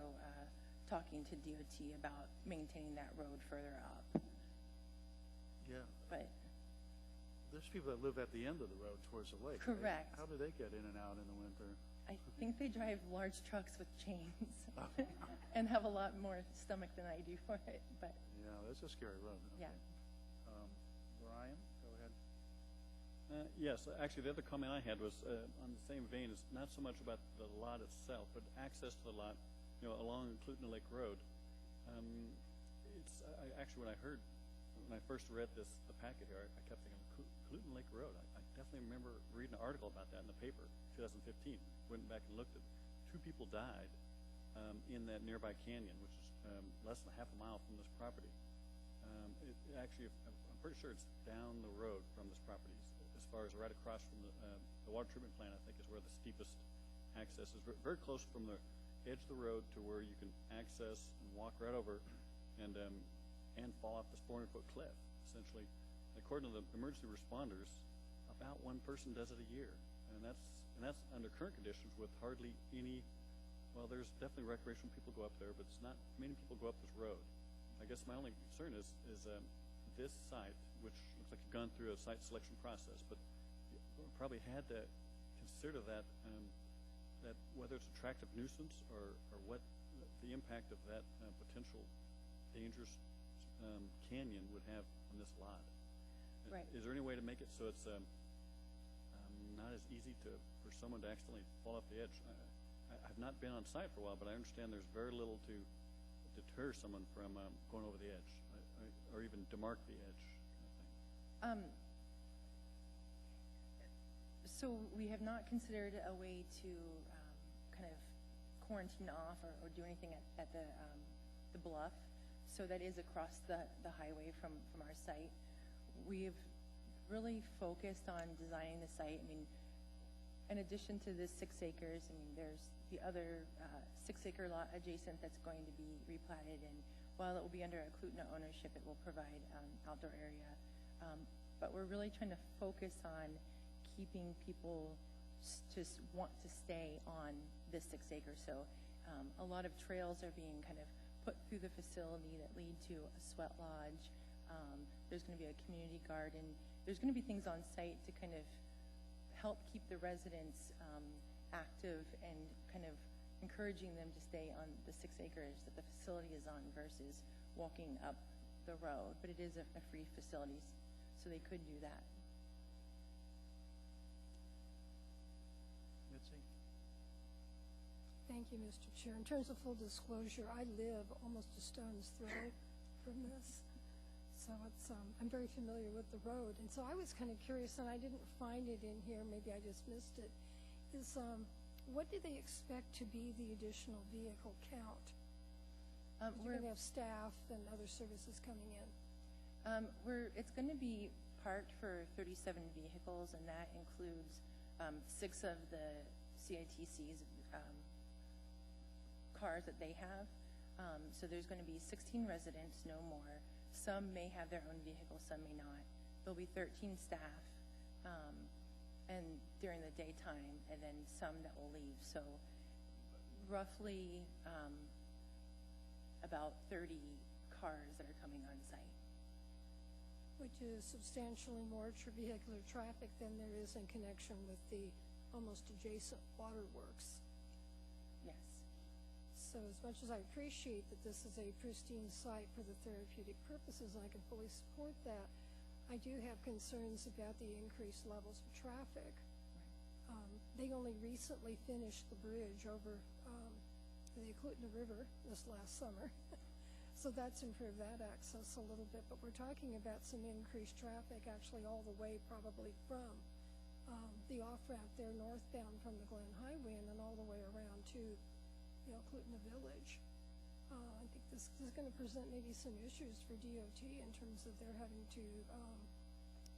talking to DOT about maintaining that road further up. Yeah. But There's people that live at the end of the road towards the lake. Correct. How do they get in and out in the winter? I think they drive large trucks with chains and have a lot more stomach than I do for it. But Yeah, that's a scary road. yeah. Brian, go ahead. Yes, actually, the other comment I had was on the same vein. Is not so much about the lot itself, but access to the lot, along Klutna Lake Road. Actually, when I first read the packet here, I kept thinking Klutna Lake Road. I definitely remember reading an article about that in the paper, 2015. Went back and looked at it. 2 people died in that nearby canyon, which is less than half a mile from this property. Actually, I'm pretty sure it's down the road from this property, as far as right across from the water treatment plant. I think is where the steepest access is. Very close from the edge of the road to where you can access and walk right over, and fall off this 400-foot cliff. Essentially, according to the emergency responders, about 1 person does it a year, and that's under current conditions with hardly any. Well, there's definitely recreational people go up there, but it's not many people go up this road. I guess my only concern is this site, which looks like you've gone through a site selection process, but you probably had to consider that whether it's attractive nuisance or what the impact of that potential dangerous canyon would have on this lot. Right. Is there any way to make it so it's not as easy for someone to accidentally fall off the edge? I've not been on site for a while, but I understand there's very little to deter someone from going over the edge, or even demark the edge kind of thing. So we have not considered a way to kind of quarantine off or do anything at the bluff. So that is across the highway from our site. We've really focused on designing the site. I mean, in addition to this 6 acres, I mean, there's the other 6-acre lot adjacent that's going to be replatted, and while it will be under a Klutna ownership, it will provide outdoor area. But we're really trying to focus on keeping people just want to stay on this 6 acres. So a lot of trails are being kind of put through the facility that lead to a sweat lodge. There's going to be a community garden. There's going to be things on site to kind of help keep the residents active and kind of encouraging them to stay on the 6 acres that the facility is on versus walking up the road. But it is a free facility, so they could do that. Mitzi? Thank you, Mr. Chair. In terms of full disclosure, I live almost a stone's throw from this. So I'm very familiar with the road. And so I was kind of curious, and I didn't find it in here, maybe I just missed it, is what do they expect to be the additional vehicle count? We're going to have staff and other services coming in. It's going to be parked for 37 vehicles, and that includes 6 of the CITC's cars that they have. So there's going to be 16 residents, no more. Some may have their own vehicle, some may not. There'll be 13 staff and during the daytime, and then some that will leave. So roughly about 30 cars that are coming on site. Which is substantially more vehicular traffic than there is in connection with the almost adjacent waterworks. Yes. So as much as I appreciate that this is a pristine site for the therapeutic purposes, and I can fully support that, I do have concerns about the increased levels of traffic. They only recently finished the bridge over the Klutna River this last summer. So that's improved that access a little bit, but we're talking about some increased traffic actually all the way probably from the off-ramp there northbound from the Glen Highway and then all the way around to Klutna Village. I think this is going to present maybe some issues for DOT in terms of they're having to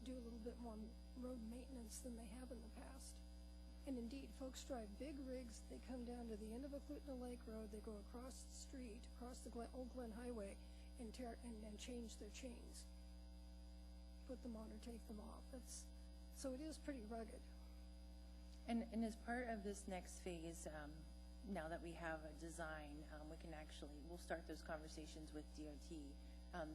do a little bit more road maintenance than they have in the past. And indeed, folks drive big rigs, they come down to the end of Eklutna Lake Road, they go across the street, across the Old Glen Highway, and change their chains. Put them on or take them off. So it is pretty rugged. And as part of this next phase, now that we have a design, we'll start those conversations with DOT.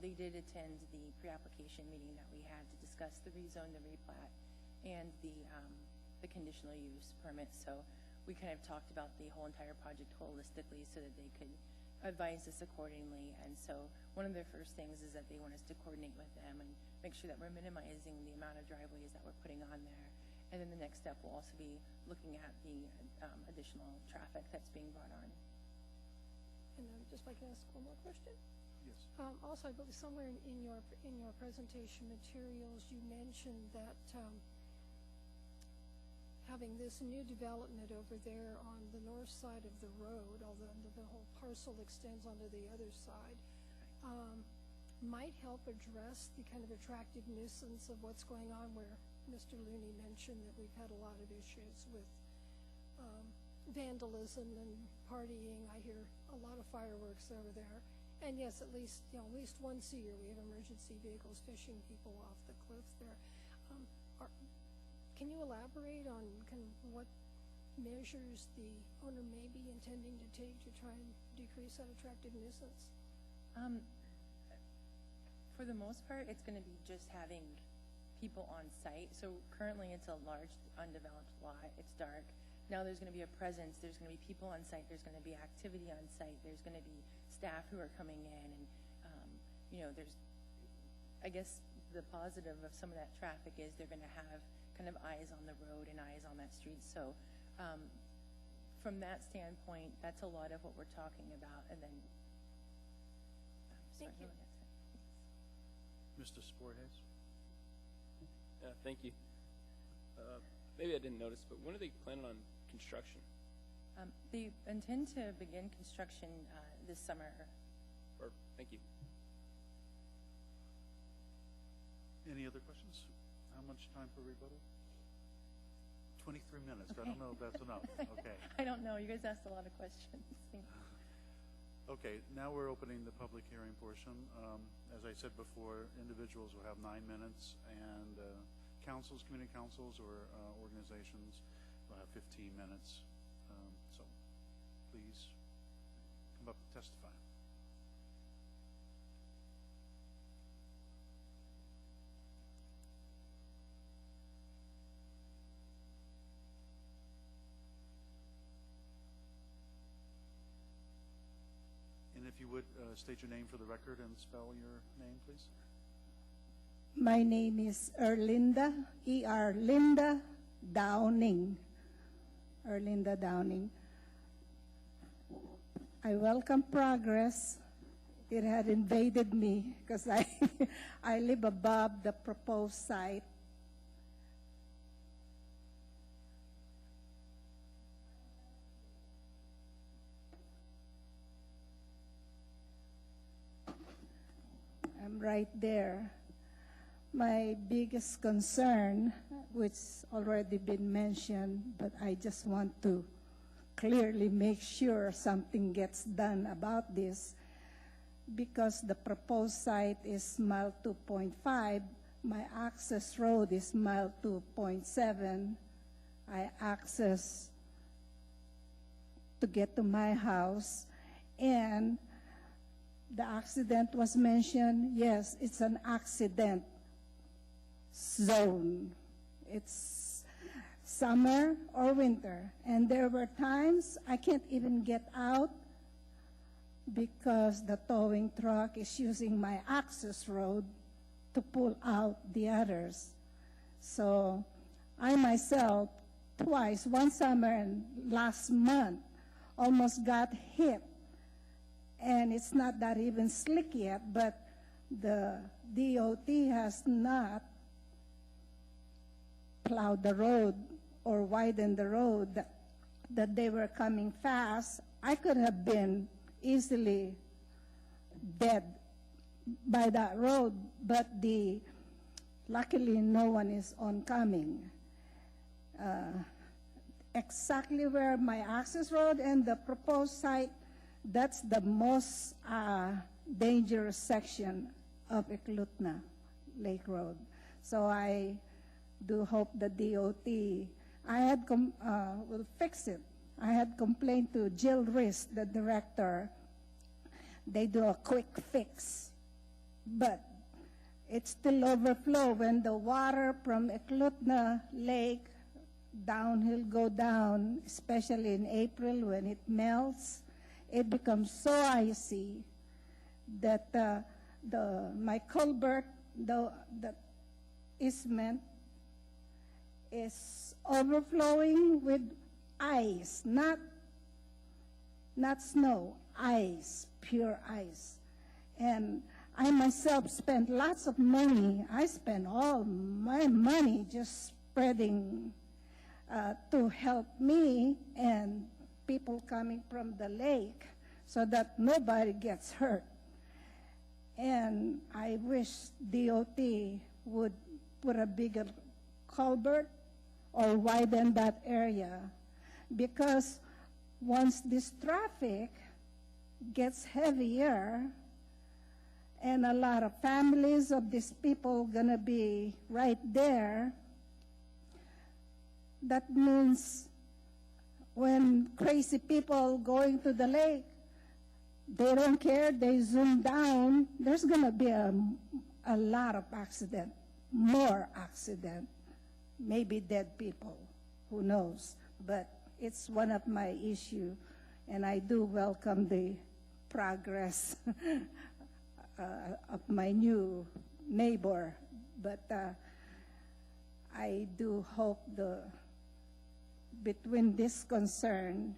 They did attend the pre-application meeting that we had to discuss the rezone, the replat, and the conditional use permit. So we kind of talked about the whole entire project holistically so that they could advise us accordingly. And so one of their first things is that they want us to coordinate with them and make sure that we're minimizing the amount of driveways that we're putting on there. And then the next step will also be looking at the additional traffic that's being brought on. And just if I can ask one more question? Yes. Also, I believe somewhere in your presentation materials, you mentioned that having this new development over there on the north side of the road, although the whole parcel extends onto the other side, might help address the kind of attractive nuisance of what's going on, where Mr. Looney mentioned that we've had a lot of issues with vandalism and partying. I hear a lot of fireworks over there. And yes, at least once a year we have emergency vehicles fishing people off the cliffs there. Can you elaborate on kind of what measures the owner may be intending to take to try and decrease that attractive nuisance? For the most part, it's going to be just having people on site. So currently it's a large undeveloped lot. It's dark. Now there's going to be a presence. There's going to be people on site. There's going to be activity on site. There's going to be staff who are coming in. And, there's, I guess, the positive of some of that traffic is they're going to have kind of eyes on the road and eyes on that street. So from that standpoint, that's a lot of what we're talking about. And then, Thank you. Mr. Sporthays? Thank you. Maybe I didn't notice, but when are they planning on construction? They intend to begin construction this summer. Thank you. Any other questions? How much time for rebuttal? 23 minutes. Okay. I don't know if that's enough. Okay. I don't know. You guys asked a lot of questions. Okay, now we're opening the public hearing portion. As I said before, individuals will have 9 minutes, and councils, community councils, or organizations will have 15 minutes. So please come up and testify. And if you would, state your name for the record and spell your name, please. My name is Erlinda, Linda Downing. Erlinda Downing. I welcome progress. It had invaded me because I live above the proposed site. I'm right there. My biggest concern, which already been mentioned, but I just want to clearly make sure something gets done about this, because the proposed site is mile 2.5, my access road is mile 2.7. I access to get to my house, and the accident was mentioned. Yes, it's an accident zone. It's summer or winter. And there were times I can't even get out because the towing truck is using my access road to pull out the others. So I myself, twice, one summer and last month, almost got hit. And it's not that even slick yet, but the DOT has not plowed the road or widened the road, that they were coming fast. I could have been easily dead by that road, but luckily no one is oncoming. exactly where my access road and the proposed site, that's the most dangerous section of Eklutna Lake Road. So I do hope the DOT, will fix it. I had complained to Jill Riss, the director. They do a quick fix, but it still overflow when the water from Eklutna Lake downhill go down, especially in April when it melts. It becomes so icy that my culvert, the easement, is overflowing with ice, not snow, ice, pure ice. And I myself spent lots of money. I spent all my money just spreading to help me and people coming from the lake so that nobody gets hurt. And I wish DOT would put a bigger culvert or widen that area, because once this traffic gets heavier and a lot of families of these people gonna be right there, that means when crazy people going to the lake, they don't care, they zoom down, there's gonna be a lot of accident, more accident, maybe dead people, who knows. But it's one of my issue, and I do welcome the progress of my new neighbor. But I do hope between this concern,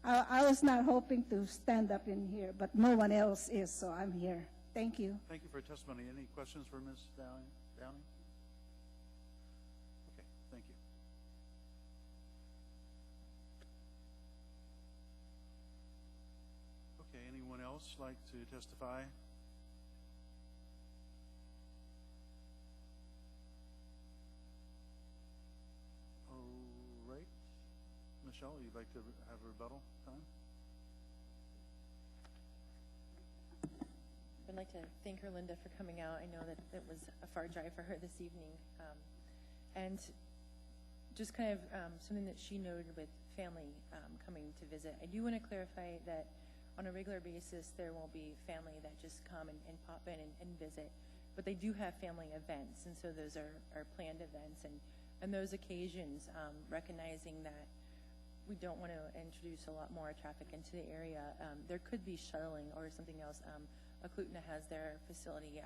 I was not hoping to stand up in here, but no one else is, so I'm here. Thank you. Thank you for your testimony. Any questions for Ms. Downing? Okay, thank you. Okay, anyone else like to testify? All right. Michelle, you'd like to have a rebuttal time? I'd like to thank her, Linda, for coming out. I know that it was a far drive for her this evening. And just kind of something that she noted with family coming to visit. I do want to clarify that on a regular basis, there won't be family that just come and pop in and visit. But they do have family events, and so those are planned events. And those occasions, recognizing that we don't want to introduce a lot more traffic into the area, there could be shuttling or something else. Eklutna has their facility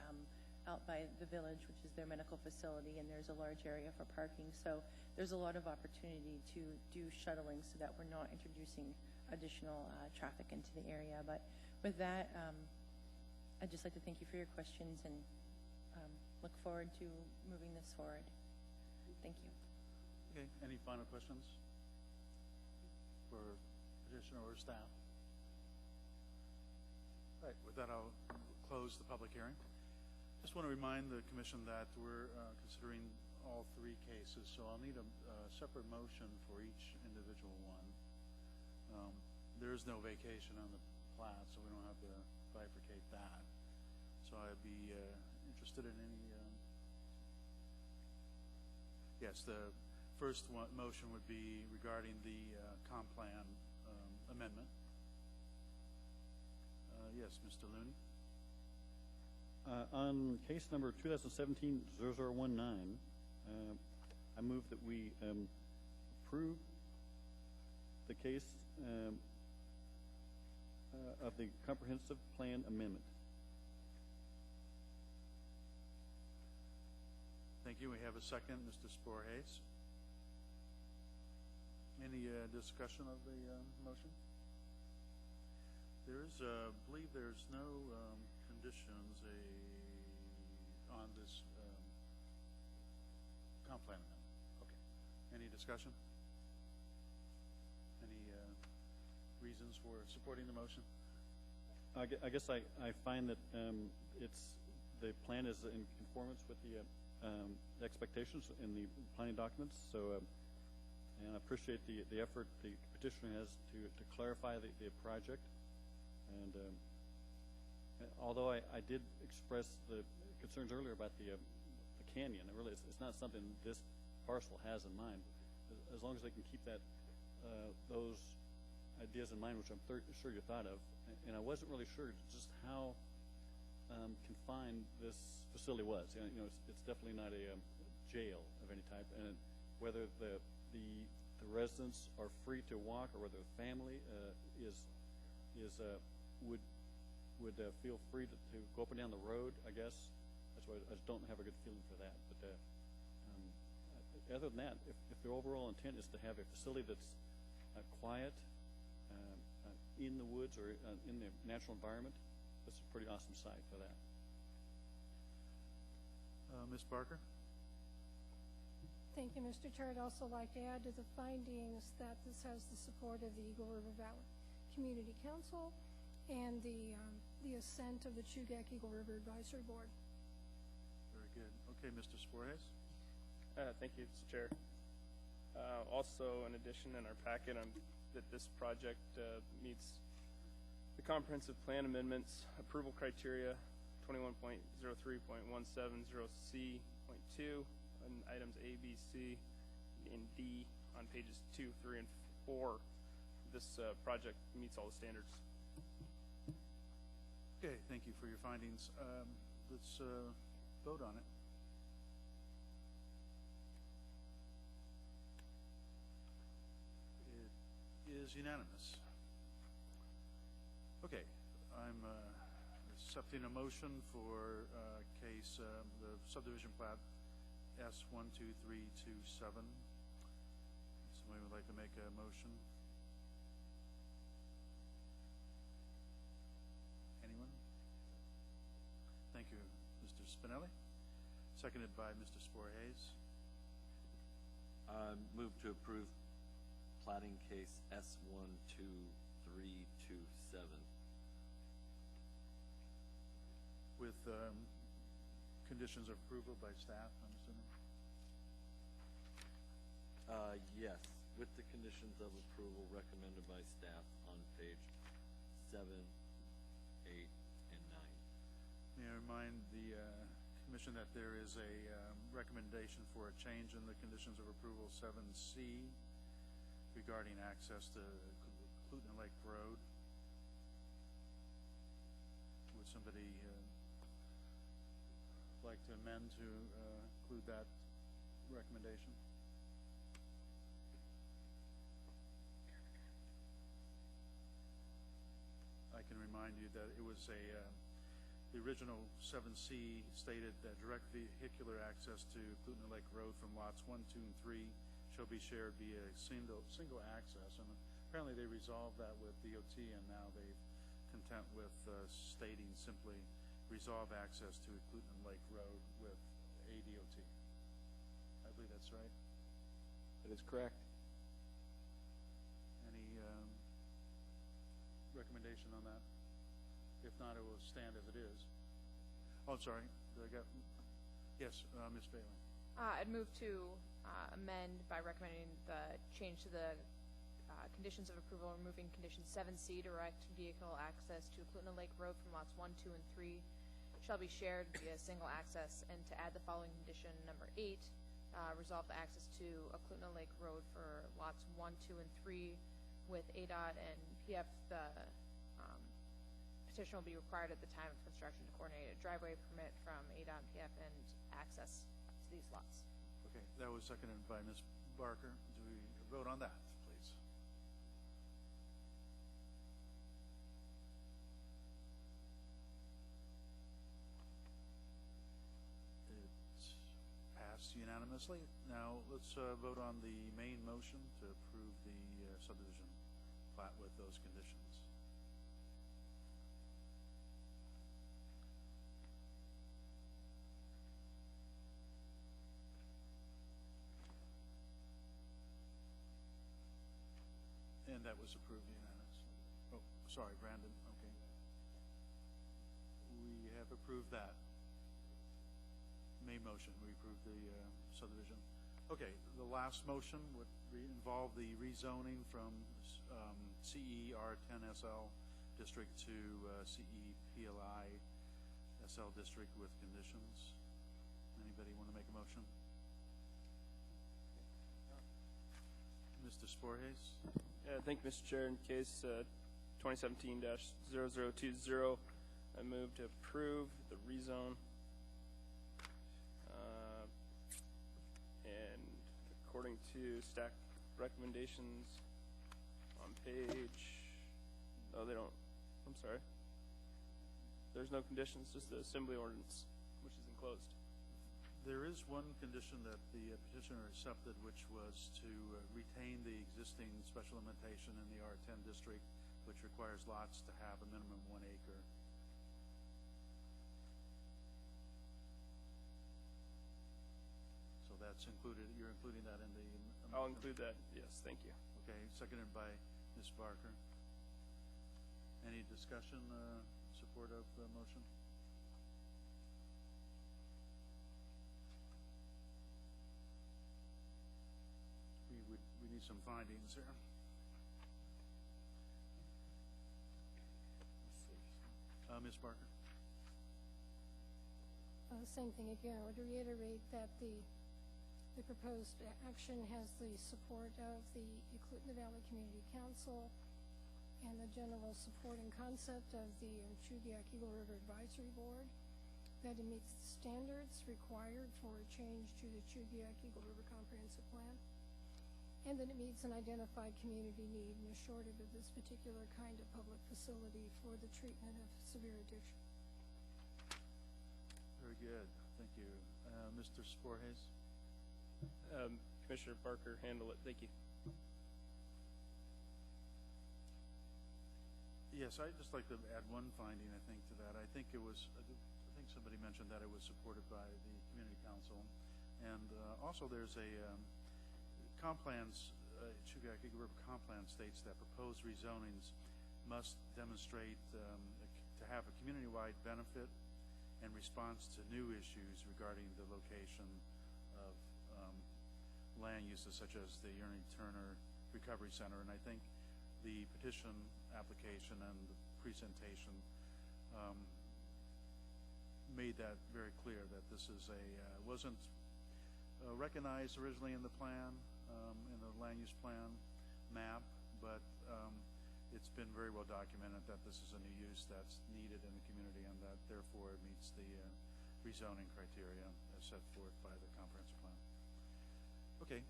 out by the village, which is their medical facility, and there's a large area for parking. So there's a lot of opportunity to do shuttling so that we're not introducing additional traffic into the area. But with that, I'd just like to thank you for your questions and look forward to moving this forward. Thank you. Okay, any final questions for petitioner or staff? Right, with that, I'll close the public hearing. Just want to remind the commission that we're considering all three cases, so I'll need a separate motion for each individual one. There is no vacation on the plat, so we don't have to bifurcate that. So I'd be interested in any, yes, the first motion would be regarding the comp plan amendment. Yes, Mr. Looney. On case number 2017-0019, I move that we approve the case of the comprehensive plan amendment. Thank you. We have a second, Mr. Sporhayes. Any discussion of the motion? There's, I believe there's no conditions on this comp plan amendment. Okay. Any discussion? Any reasons for supporting the motion? I guess I find that the plan is in conformance with the expectations in the planning documents. So and I appreciate the effort the petitioner has to clarify the project. And although I did express the concerns earlier about the canyon, it's not something this parcel has in mind. As long as they can keep those ideas in mind, which I'm sure you thought of, and I wasn't really sure just how confined this facility was. It's definitely not a jail of any type, and whether the residents are free to walk or whether the family would feel free to go up and down the road, I guess. That's why I just don't have a good feeling for that. But other than that, if the overall intent is to have a facility that's quiet, in the woods or in the natural environment, that's a pretty awesome site for that. Ms. Barker? Thank you, Mr. Chair. I'd also like to add to the findings that this has the support of the Eagle River Valley Community Council and the assent of the Chugach Eagle River Advisory Board. Very good. Okay, Mr. Sporjes? Thank you, Mr. Chair. Also, in addition, in our packet, that this project meets the comprehensive plan amendments approval criteria 21.03.170C.2 and items A, B, C, and D on pages 2, 3, and 4. This project meets all the standards. Okay, thank you for your findings. Let's vote on it. It is unanimous. Okay, I'm accepting a motion for case the subdivision plat S12327. Somebody would like to make a motion? Anyone? Thank you, Mr. Spinelli. Seconded by Mr. Sporjes. Move to approve plating case S12327. With conditions of approval by staff, I'm assuming? Yes, with the conditions of approval recommended by staff on page 7, 8, and 9. May I remind the Commission that there is a recommendation for a change in the conditions of approval 7C regarding access to Clutton Lake Road. Would somebody like to amend to include that recommendation? I can remind you that it was the original 7C stated that direct vehicular access to Clutton Lake Road from lots 1, 2, and 3 shall be shared via a single access, and apparently they resolved that with DOT, and now they're content with stating simply resolve access to Clutton Lake Road with ADOT. I believe that's right. That is correct. Any recommendation on that? If not, it will stand as it is. Oh, I'm sorry. Did I get? Yes, Ms. Bailey. I'd move to amend by recommending the change to the conditions of approval, removing condition 7C, direct vehicle access to Clutton Lake Road from lots 1, 2, and 3 shall be shared via single access, and to add the following condition, number 8, resolve the access to Clutton Lake Road for lots 1, 2, and 3 with ADOT and PF. The petition will be required at the time of construction to coordinate a driveway permit from ADOT and PF and access to these lots. Okay, that was seconded by Ms. Barker. Do we vote on that, please? It's passed unanimously. Now let's vote on the main motion to approve the subdivision plat with those conditions. And that was approved unanimously. Oh, sorry, Brandon. Okay. We have approved that. Main motion. We approved the subdivision. Okay, the last motion would involve the rezoning from CER 10SL district to CEPLI SL district with conditions. Anybody want to make a motion? Mr. Sporhes? Thank you, Mr. Chair. In case 2017-0020, I move to approve the rezone. And according to staff recommendations on page, oh, they don't, I'm sorry. There's no conditions, just the assembly ordinance, which is enclosed. There is one condition that the petitioner accepted, which was to retain the existing special limitation in the R10 district, which requires lots to have a minimum 1 acre. So that's included, you're including that in the amendment? I'll include that, yes, thank you. Okay, seconded by Ms. Barker. Any discussion, support of the motion? We need some findings here. Ms. Barker. Same thing again. I would reiterate that the proposed action has the support of the Eklutna Valley Community Council and the general support and concept of the Chugiak Eagle River Advisory Board, that it meets the standards required for a change to the Chugiak Eagle River Comprehensive Plan, and that it meets an identified community need and is shortage of this particular kind of public facility for the treatment of severe addiction. Very good, thank you. Mr. Sporhes? Commissioner Barker, handle it, thank you. Yes, I'd just like to add one finding, I think, to that. I think somebody mentioned that it was supported by the Community Council. And also there's a Complans, Chugiak Eagle River Complan states that proposed rezonings must demonstrate to have a community-wide benefit and response to new issues regarding the location of land uses such as the Ernie Turner Recovery Center. And I think the petition application and the presentation made that very clear, that this is wasn't recognized originally in the plan, in the land use plan map, but it's been very well documented that this is a new use that's needed in the community, and that therefore it meets the rezoning criteria as set forth by the comprehensive plan. Okay,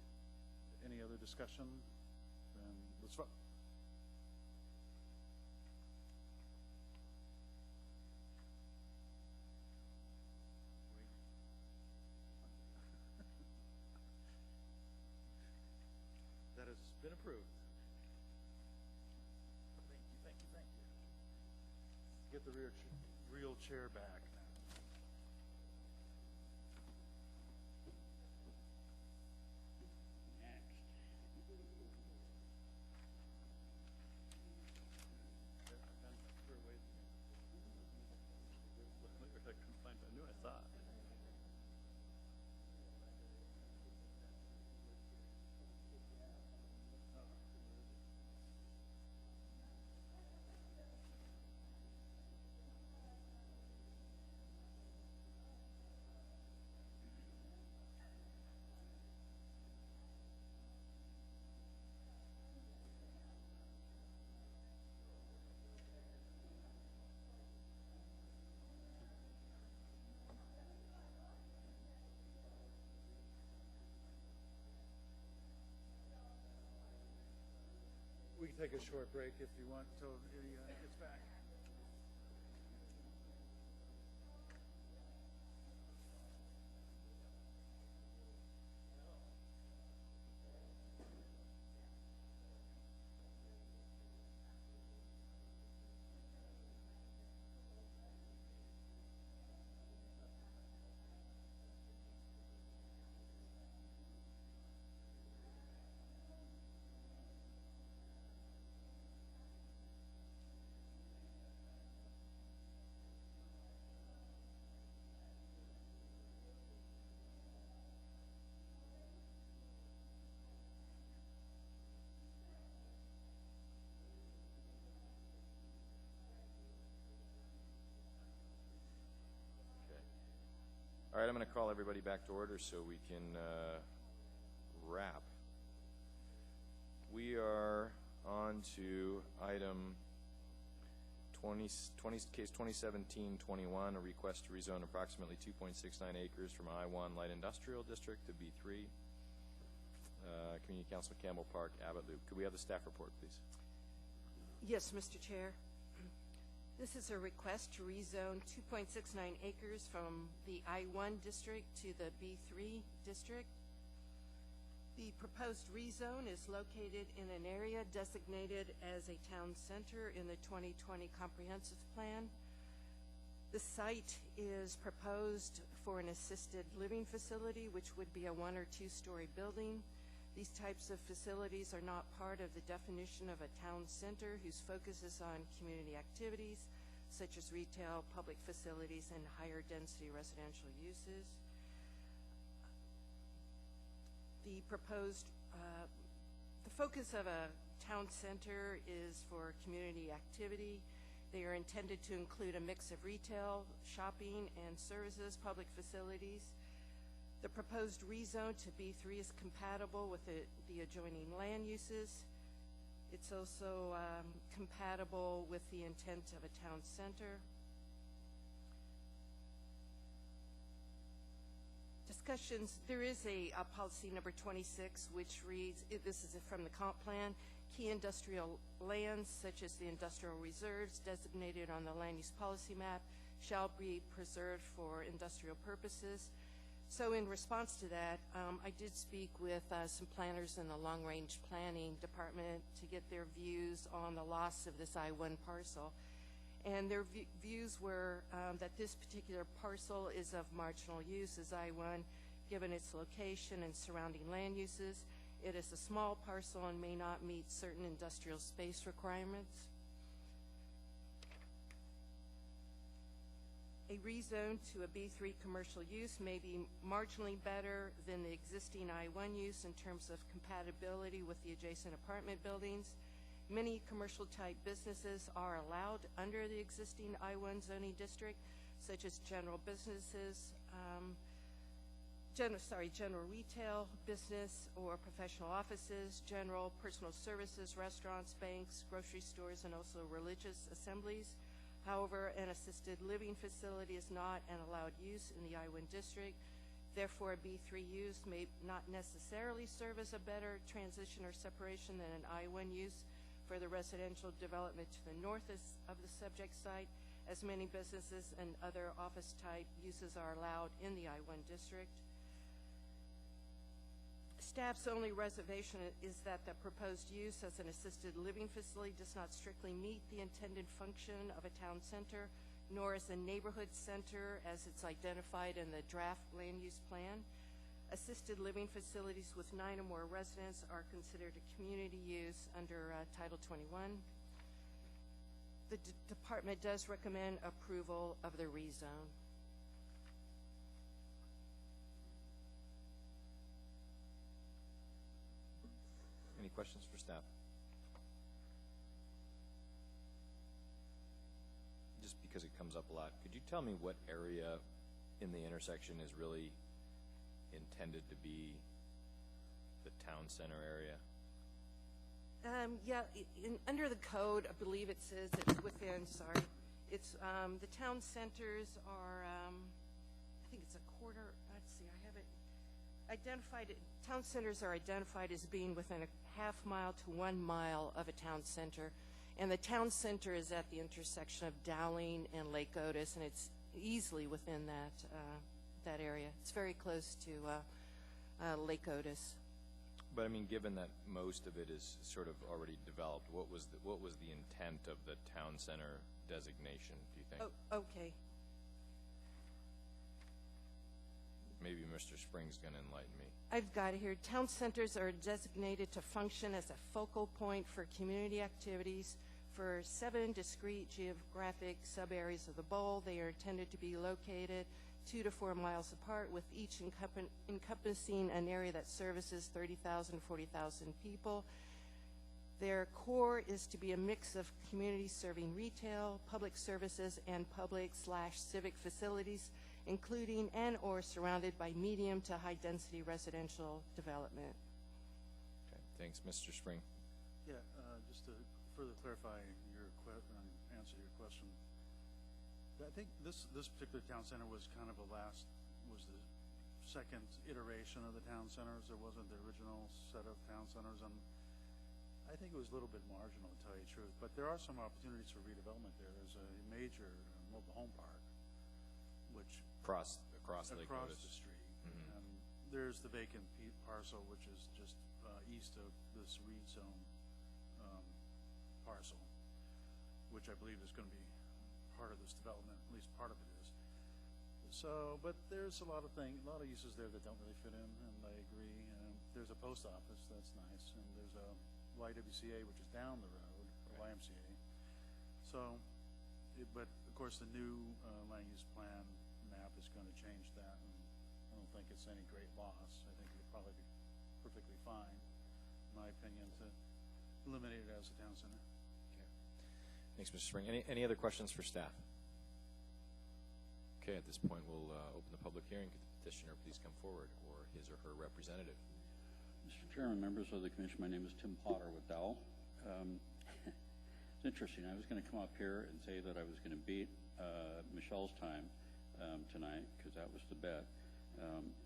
any other discussion? Then let's vote. That has been approved. Thank you, thank you, thank you. Get the real chair back now. I knew I saw it. We can take a short break if you want until he gets back. All right, I'm going to call everybody back to order so we can wrap. We are on to item case 2017-21, a request to rezone approximately 2.69 acres from I-1 Light Industrial District to B3. Community Council, Campbell Park, Abbott Loop. Could we have the staff report, please? Yes, Mr. Chair. This is a request to rezone 2.69 acres from the I-1 district to the B3 district. The proposed rezone is located in an area designated as a town center in the 2020 comprehensive plan. The site is proposed for an assisted living facility, which would be a 1- or 2-story building. These types of facilities are not part of the definition of a town center whose focus is on community activities, such as retail, public facilities, and higher density residential uses. The focus of a town center is for community activity. They are intended to include a mix of retail, shopping, and services, public facilities. The proposed rezone to B3 is compatible with the adjoining land uses. It's also compatible with the intent of a town center. Discussions, there is a policy number 26 which reads, this is from the comp plan, key industrial lands such as the industrial reserves designated on the land use policy map shall be preserved for industrial purposes. So in response to that, I did speak with some planners in the long-range planning department to get their views on the loss of this I-1 parcel. And their views were that this particular parcel is of marginal use as I-1, given its location and surrounding land uses. It is a small parcel and may not meet certain industrial space requirements. A rezone to a B3 commercial use may be marginally better than the existing I-1 use in terms of compatibility with the adjacent apartment buildings. Many commercial type businesses are allowed under the existing I-1 zoning district, such as general businesses, general retail business or professional offices, general personal services, restaurants, banks, grocery stores, and also religious assemblies. However, an assisted living facility is not an allowed use in the I-1 district. Therefore, a B3 use may not necessarily serve as a better transition or separation than an I-1 use for the residential development to the north of the subject site, as many businesses and other office type uses are allowed in the I-1 district. Staff's only reservation is that the proposed use as an assisted living facility does not strictly meet the intended function of a town center, nor as a neighborhood center as it's identified in the draft land use plan. Assisted living facilities with 9 or more residents are considered a community use under Title 21. The department does recommend approval of the rezone. Any questions for staff? Just because it comes up a lot, could you tell me what area in the intersection is really intended to be the town center area? Yeah, under the code, I believe it says it's within, it's, the town centers are, I think it's a quarter, let's see, I have it identified, town centers are identified as being within a half mile to 1 mile of a town center. And the town center is at the intersection of Dowling and Lake Otis, and it's easily within that area. It's very close to Lake Otis. But I mean, given that most of it is sort of already developed, what was the intent of the town center designation, do you think? Oh, okay. Maybe Mr. Spring's going to enlighten me. I've got it here. Town centers are designated to function as a focal point for community activities for 7 discrete geographic sub-areas of the bowl. They are intended to be located 2 to 4 miles apart, with each encompassing an area that services 30,000 to 40,000 people. Their core is to be a mix of community serving retail, public services, and public/civic facilities, including and/or surrounded by medium to high-density residential development. Okay, thanks, Mr. Spring. Yeah, just to further clarify your answer to your question, I think this particular town center was kind of was the second iteration of the town centers. There wasn't the original set of town centers, and I think it was a little bit marginal, to tell you the truth. But there are some opportunities for redevelopment there. There's a major mobile home park, which across Lake across Otis. the street. Mhm. And there's the vacant parcel, which is just east of this Reed Zone parcel, which I believe is going to be part of this development. At least part of it is. So, but there's a lot of uses there that don't really fit in, and I agree. There's a post office, that's nice, and there's a YWCA, which is down the road, or YMCA. So, but of course the new land use plan map is going to change that, and I don't think it's any great loss. I think it would probably be perfectly fine, in my opinion, to eliminate it as a town center. Okay. Thanks, Mr. Spring. Any other questions for staff? Okay, at this point, we'll open the public hearing. Could the petitioner please come forward, or his or her representative? Mr. Chairman, members of the commission, my name is Tim Potter with Dowell. It's interesting. I was going to come up here and say that I was going to beat Michelle's time tonight, because that was the bet.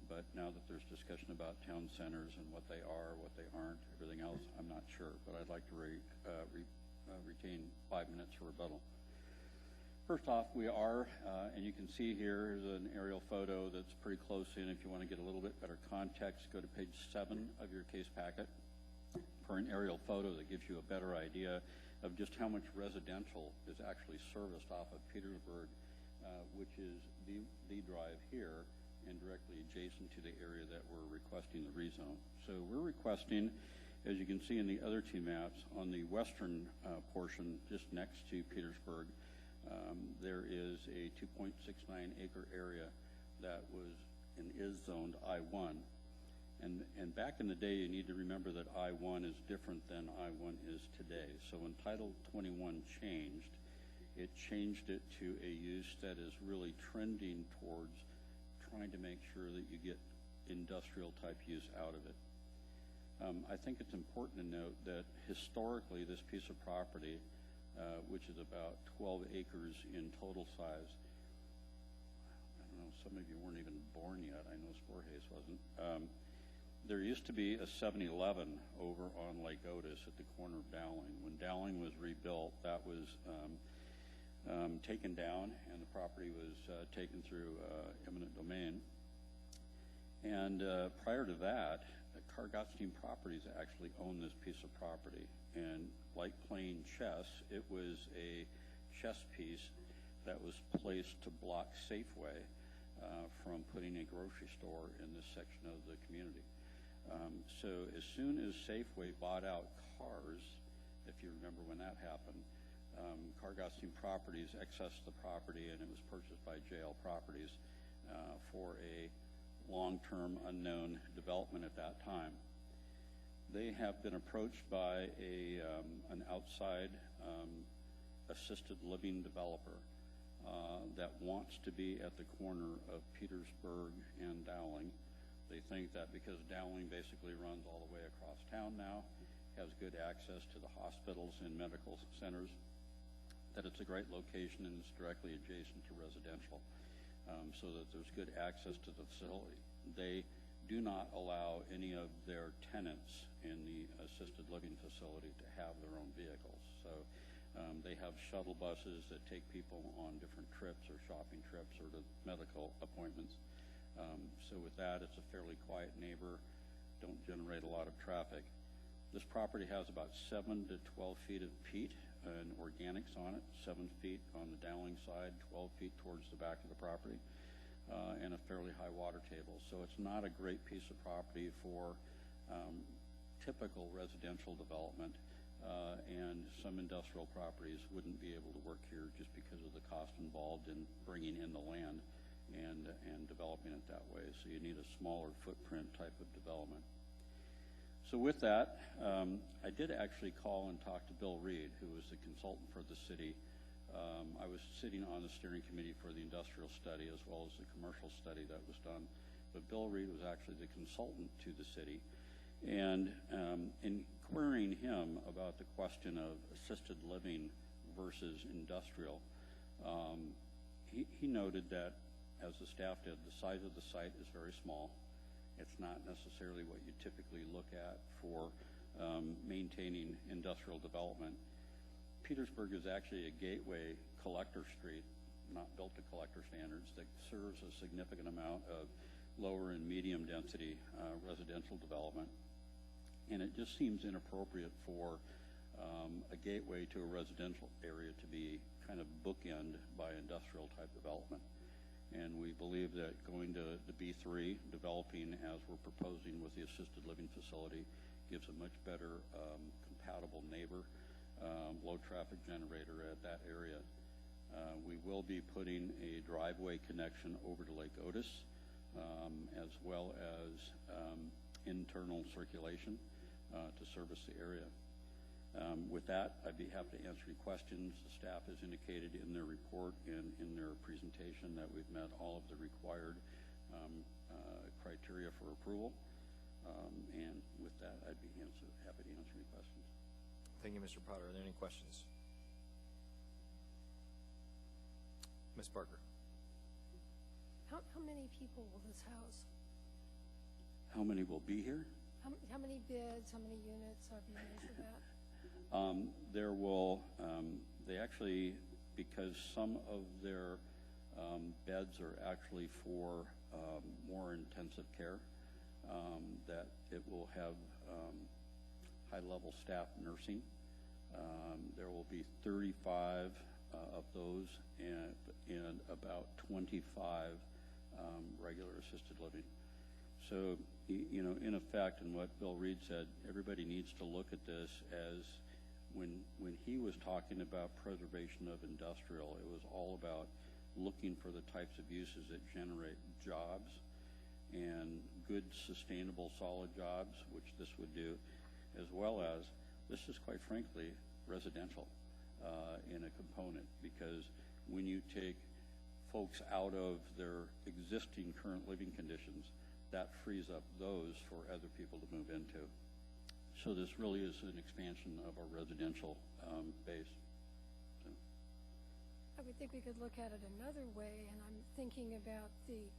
But now that there's discussion about town centers and what they are, what they aren't, everything else, I'm not sure. But I'd like to retain 5 minutes for rebuttal. First off, we are, and you can see here is an aerial photo that's pretty close in. If you want to get a little bit better context, go to page 7 of your case packet for an aerial photo that gives you a better idea of just how much residential is actually serviced off of Petersburg, which is the drive here and directly adjacent to the area that we're requesting the rezone. So we're requesting, as you can see in the other two maps, on the western portion just next to Petersburg, there is a 2.69 acre area that was and is zoned I-1. And back in the day, you need to remember that I-1 is different than I-1 is today. So when Title 21 changed, it changed it to a use that is really trending towards trying to make sure that you get industrial type use out of it. I think it's important to note that historically this piece of property, which is about 12 acres in total size, I don't know, some of you weren't even born yet. I know Sporhays wasn't. There used to be a 7-Eleven over on Lake Otis at the corner of Dowling. When Dowling was rebuilt, that was taken down, and the property was taken through eminent domain. And prior to that, Kargatstein Properties actually owned this piece of property. And like playing chess, it was a chess piece that was placed to block Safeway from putting a grocery store in this section of the community. So as soon as Safeway bought out Cars, if you remember when that happened, Kargatstein Properties accessed the property, and it was purchased by JL Properties for a long-term unknown development at that time. They have been approached by an outside assisted living developer that wants to be at the corner of Petersburg and Dowling. They think that because Dowling basically runs all the way across town now, has good access to the hospitals and medical centers, that it's a great location and it's directly adjacent to residential, so that there's good access to the facility. They do not allow any of their tenants in the assisted living facility to have their own vehicles. So they have shuttle buses that take people on different trips or shopping trips or to medical appointments. So with that, it's a fairly quiet neighbor, don't generate a lot of traffic. This property has about 7 to 12 feet of peat and organics on it, 7 feet on the Dowling side, 12 feet towards the back of the property, and a fairly high water table. So it's not a great piece of property for typical residential development, and some industrial properties wouldn't be able to work here just because of the cost involved in bringing in the land and developing it that way. So you need a smaller footprint type of development. So with that, I did actually call and talk to Bill Reed, who was the consultant for the city I was sitting on the steering committee for the industrial study as well as the commercial study that was done, but Bill Reed was actually the consultant to the city. And in querying him about the question of assisted living versus industrial, he noted that, as the staff did, the size of the site is very small. It's not necessarily what you typically look at for maintaining industrial development. Petersburg is actually a gateway collector street, not built to collector standards, that serves a significant amount of lower and medium density residential development. And it just seems inappropriate for a gateway to a residential area to be kind of bookend by industrial type development. And we believe that going to the B3, developing as we're proposing with the assisted living facility, gives a much better compatible neighbor, low traffic generator at that area. We will be putting a driveway connection over to Lake Otis, as well as internal circulation to service the area. With that, I'd be happy to answer any questions. The staff has indicated in their report and in their presentation that we've met all of the required criteria for approval. And with that, I'd be happy to answer any questions. Thank you, Mr. Potter. Are there any questions? Ms. Parker. How many people will this house? How many will be here? How many beds, how many units are being measured at? There will, they actually, because some of their beds are actually for more intensive care, that it will have high-level staff nursing. There will be 35 of those and about 25 regular assisted living. So, you know, in effect, and what Bill Reed said, everybody needs to look at this as when he was talking about preservation of industrial, it was all about looking for the types of uses that generate jobs and good, sustainable, solid jobs, which this would do, as well as this is, quite frankly, residential in a component, because when you take folks out of their existing current living conditions, that frees up those for other people to move into. So this really is an expansion of our residential base. So. I would think we could look at it another way, and I'm thinking about the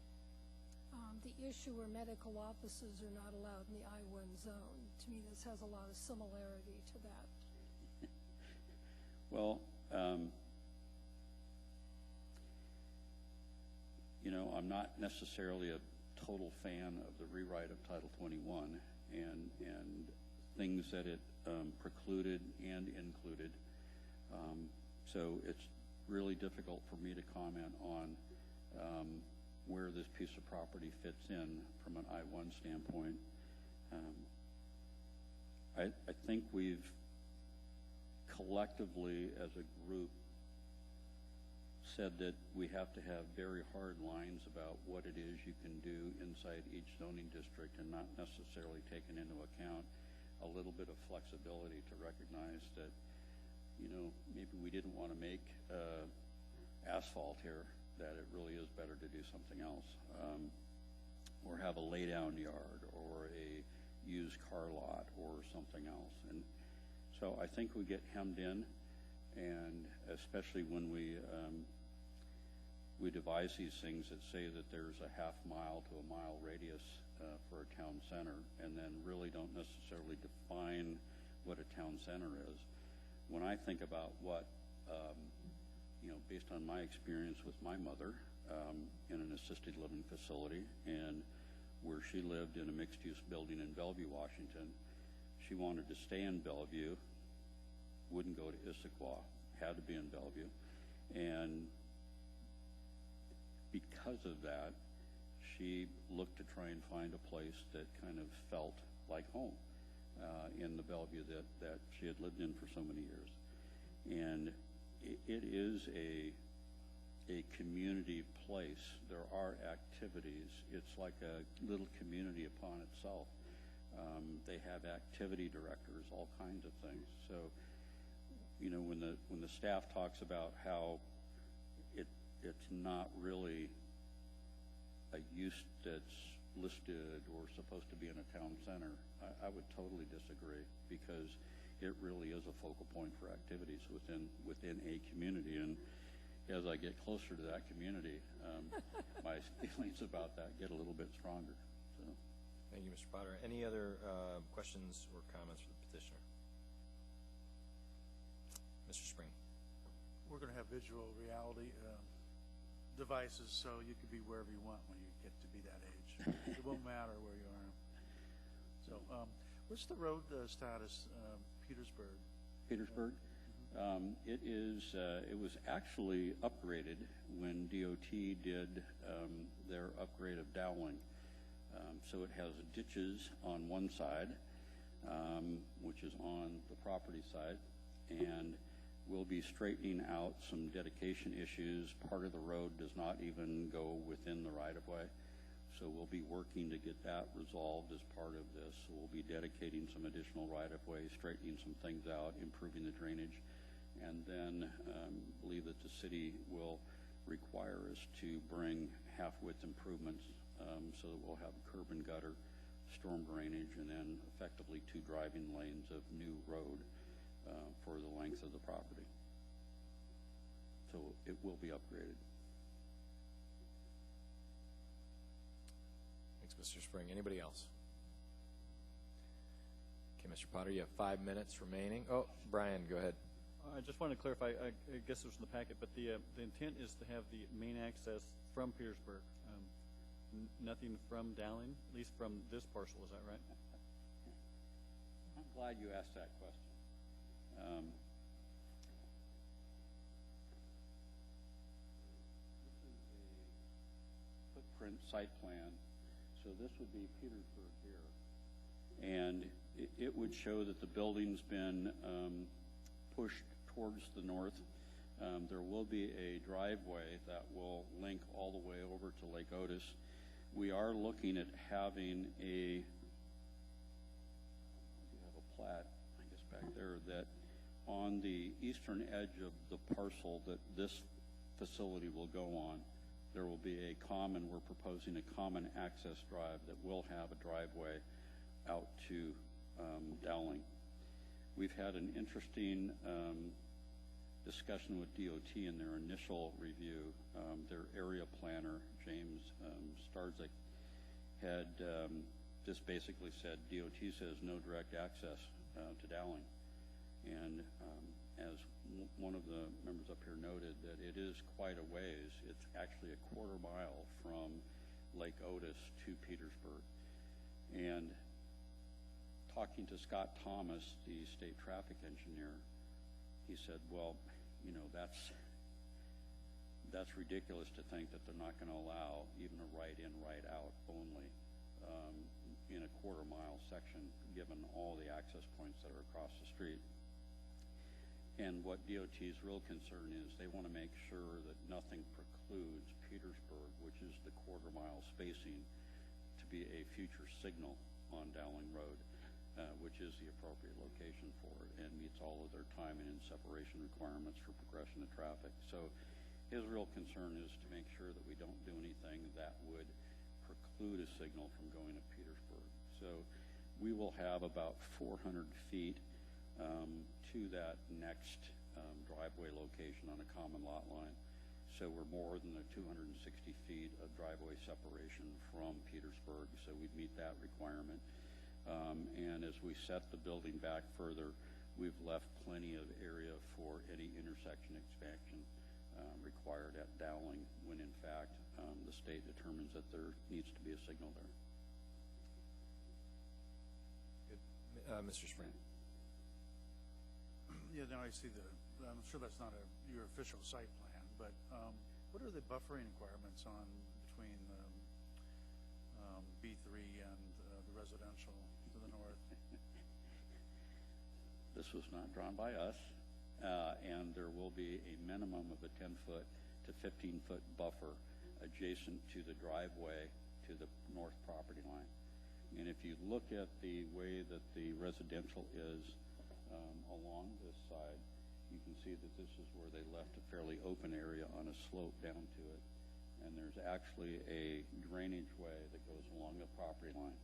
issue where medical offices are not allowed in the I-1 zone. To me, this has a lot of similarity to that. Well, you know, I'm not necessarily a total fan of the rewrite of Title 21 and things that it precluded and included. So it's really difficult for me to comment on where this piece of property fits in from an I-1 standpoint. I think we've collectively as a group said that we have to have very hard lines about what it is you can do inside each zoning district, and not necessarily taking into account a little bit of flexibility to recognize that, you know, maybe we didn't want to make asphalt here, that it really is better to do something else, or have a laydown yard or a used car lot or something else. And so I think we get hemmed in, and especially when we devise these things that say that there's a half-mile to a mile radius for a town center, and then really don't necessarily define what a town center is. When I think about what, you know, based on my experience with my mother in an assisted living facility, and where she lived in a mixed-use building in Bellevue, Washington, she wanted to stay in Bellevue, wouldn't go to Issaquah, had to be in Bellevue, and because of that, she looked to try and find a place that kind of felt like home in the Bellevue that she had lived in for so many years. And it is a community place. There are activities. It's like a little community upon itself. They have activity directors, all kinds of things. So, when the staff talks about how it's not really a use that's listed or supposed to be in a town center, I would totally disagree, because it really is a focal point for activities within a community. And as I get closer to that community, my feelings about that get a little bit stronger. So. Thank you, Mr. Potter. Any other questions or comments for the petitioner? Mr. Spring. We're going to have visual reality devices, so you could be wherever you want when you get to be that age. It won't matter where you are. So, what's the road status, Petersburg? Petersburg? It was actually upgraded when DOT did their upgrade of Dowling. So it has ditches on one side, which is on the property side, and we'll be straightening out some dedication issues. Part of the road does not even go within the right-of-way, so we'll be working to get that resolved as part of this. So we'll be dedicating some additional right-of-way, straightening some things out, improving the drainage, and then believe that the city will require us to bring half-width improvements so that we'll have curb and gutter, storm drainage, and then effectively 2 driving lanes of new road for the length of the property. So it will be upgraded. Thanks, Mr. Spring. Anybody else? Okay, Mr. Potter, you have 5 minutes remaining. Oh, Brian, go ahead. I just want to clarify, I guess it was in the packet, but the intent is to have the main access from Petersburg, nothing from Dowling, at least from this parcel, is that right? I'm glad you asked that question. This is a footprint site plan, so this would be Petersburg here, and it would show that the building's been pushed towards the north. There will be a driveway that will link all the way over to Lake Otis. We are looking at having a plat, I guess back there, that on the eastern edge of the parcel that this facility will go on, there will be we're proposing a common access drive that will have a driveway out to Dowling. We've had an interesting discussion with DOT in their initial review. Their area planner, James Starzik, had just basically said, DOT says no direct access to Dowling. And as one of the members up here noted, that it is quite a ways. It's actually a quarter mile from Lake Otis to Petersburg. And talking to Scott Thomas, the state traffic engineer, he said, well, that's ridiculous to think that they're not going to allow even a right-in, right-out only in a quarter-mile section, given all the access points that are across the street. And what DOT's real concern is, they want to make sure that nothing precludes Petersburg, which is the quarter-mile spacing, to be a future signal on Dowling Road, which is the appropriate location for it and meets all of their timing and separation requirements for progression of traffic. So his real concern is to make sure that we don't do anything that would preclude a signal from going to Petersburg. So we will have about 400 feet to that next driveway location on a common lot line. So we're more than the 260 feet of driveway separation from Petersburg, so we'd meet that requirement. And as we set the building back further, we've left plenty of area for any intersection expansion required at Dowling, when in fact the state determines that there needs to be a signal there. Good. Mr. Spring. Yeah, now I see I'm sure that's not your official site plan, but what are the buffering requirements on between B3 and the residential to the north? This was not drawn by us, and there will be a minimum of a 10-foot to 15-foot buffer adjacent to the driveway to the north property line. And if you look at the way that the residential is along this side, you can see that this is where they left a fairly open area on a slope down to it. And there's actually a drainage way that goes along the property line.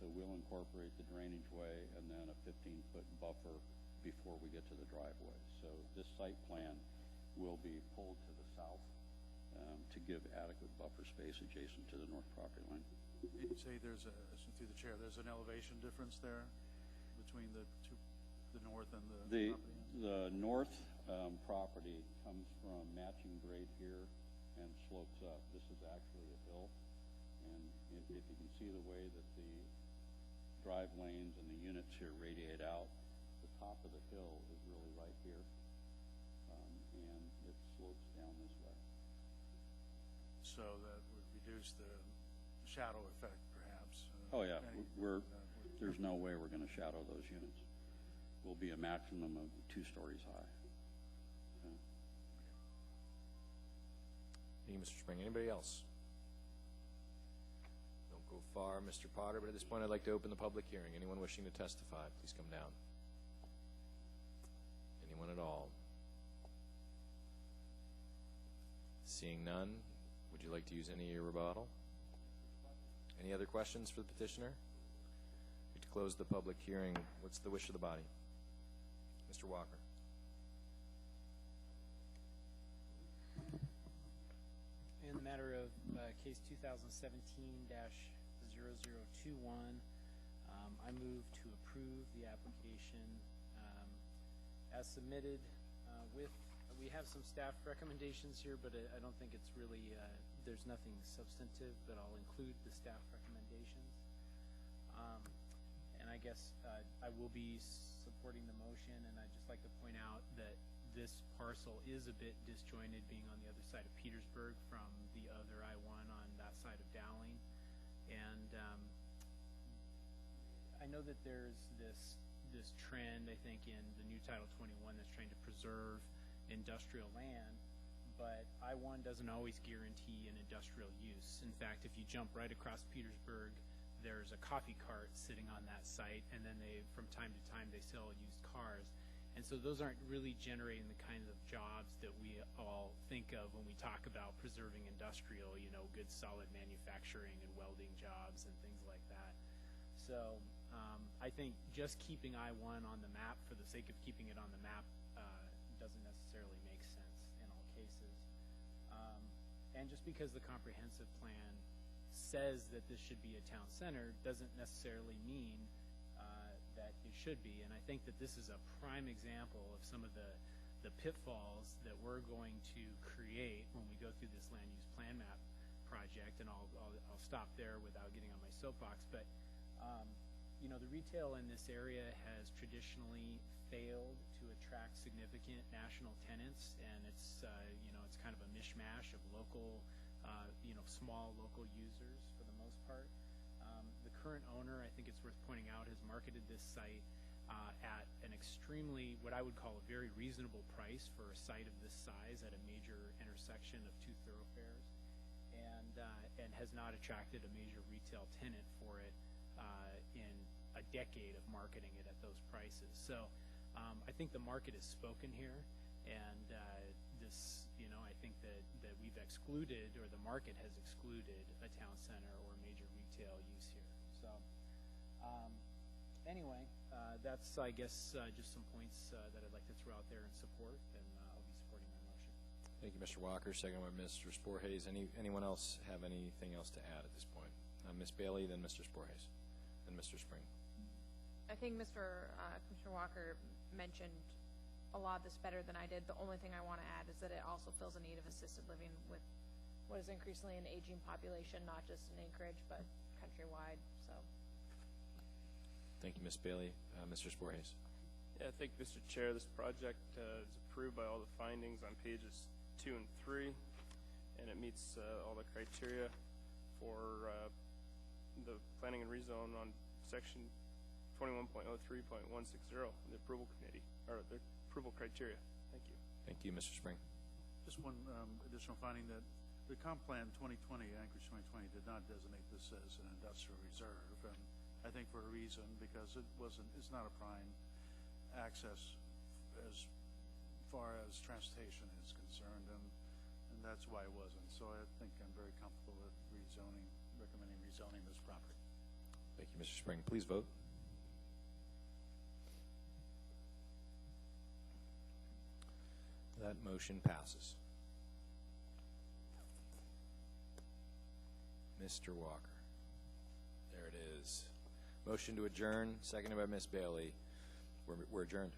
So we'll incorporate the drainage way and then a 15-foot buffer before we get to the driveway. So this site plan will be pulled to the south to give adequate buffer space adjacent to the north property line. You say there's a, through the chair, there's an elevation difference there between the two, the north and the property? The north property comes from matching grade here and slopes up. This is actually a hill, and if you can see the way that the drive lanes and the units here radiate out, the top of the hill is really right here, and it slopes down this way. So that would reduce the shadow effect, perhaps? Oh yeah, there's no way we're going to shadow those units. We'll be a maximum of 2 stories high. Thank you, Mr. Spring. Anybody else? Don't go far, Mr. Potter, but at this point I'd like to open the public hearing. Anyone wishing to testify, please come down. Anyone at all? Seeing none, would you like to use any of your rebuttal? Any other questions for the petitioner? To close the public hearing, what's the wish of the body? Mr. Walker. In the matter of case 2017-0021, I move to approve the application as submitted we have some staff recommendations here, but I don't think it's really, there's nothing substantive, but I'll include the staff recommendations. And I guess I will be supporting the motion, and I'd just like to point out that this parcel is a bit disjointed, being on the other side of Petersburg from the other I-1 on that side of Dowling. And I know that there's this trend, I think, in the new Title 21 that's trying to preserve industrial land, but I-1 doesn't always guarantee an industrial use. In fact, if you jump right across Petersburg, there's a coffee cart sitting on that site, and then from time to time, they sell used cars. And so those aren't really generating the kinds of jobs that we all think of when we talk about preserving industrial, you know, good solid manufacturing and welding jobs and things like that. So I think just keeping I-1 on the map for the sake of keeping it on the map doesn't necessarily make sense in all cases. And just because the comprehensive plan says that this should be a town center doesn't necessarily mean that it should be. And I think that this is a prime example of some of the pitfalls that we're going to create when we go through this land use plan map project. And I'll stop there without getting on my soapbox. But you know, the retail in this area has traditionally failed to attract significant national tenants, and it's you know, it's kind of a mishmash of local, you know, small local users for the most part. The current owner, I think it's worth pointing out, has marketed this site at an extremely, what I would call a very reasonable price for a site of this size at a major intersection of 2 thoroughfares, and has not attracted a major retail tenant for it in a decade of marketing it at those prices. So I think the market has spoken here, and this, you know, I think that we've excluded, or the market has excluded, a town center or major retail use here. So anyway, that's, I guess, just some points that I'd like to throw out there in support, and I'll be supporting my motion. Thank you, Mr. Walker. Second by Mr. Sporhays. Anyone else have anything else to add at this point? Ms. Bailey, then Mr. Sporhays, then Mr. Spring. I think Commissioner Walker mentioned a lot of this better than I did. The only thing I want to add is that it also fills a need of assisted living with what is increasingly an aging population, not just in Anchorage, but countrywide. So, thank you, Ms. Bailey. Mr. Sporhays. Yeah, I think, Mr. Chair, this project is approved by all the findings on pages 2 and 3, and it meets all the criteria for the planning and rezone on section 21.03.160, the approval committee, or the approval criteria. Thank you. Thank you, Mr. Spring. Just one additional finding, that the comp plan 2020, Anchorage 2020, did not designate this as an industrial reserve, and I think for a reason, because it's not a prime access as far as transportation is concerned, and that's why it wasn't. So I think I'm very comfortable with rezoning, recommending rezoning this property. Thank you, Mr. Spring. Please vote. That motion passes. Mr. Walker. There it is. Motion to adjourn, seconded by Ms. Bailey. We're adjourned.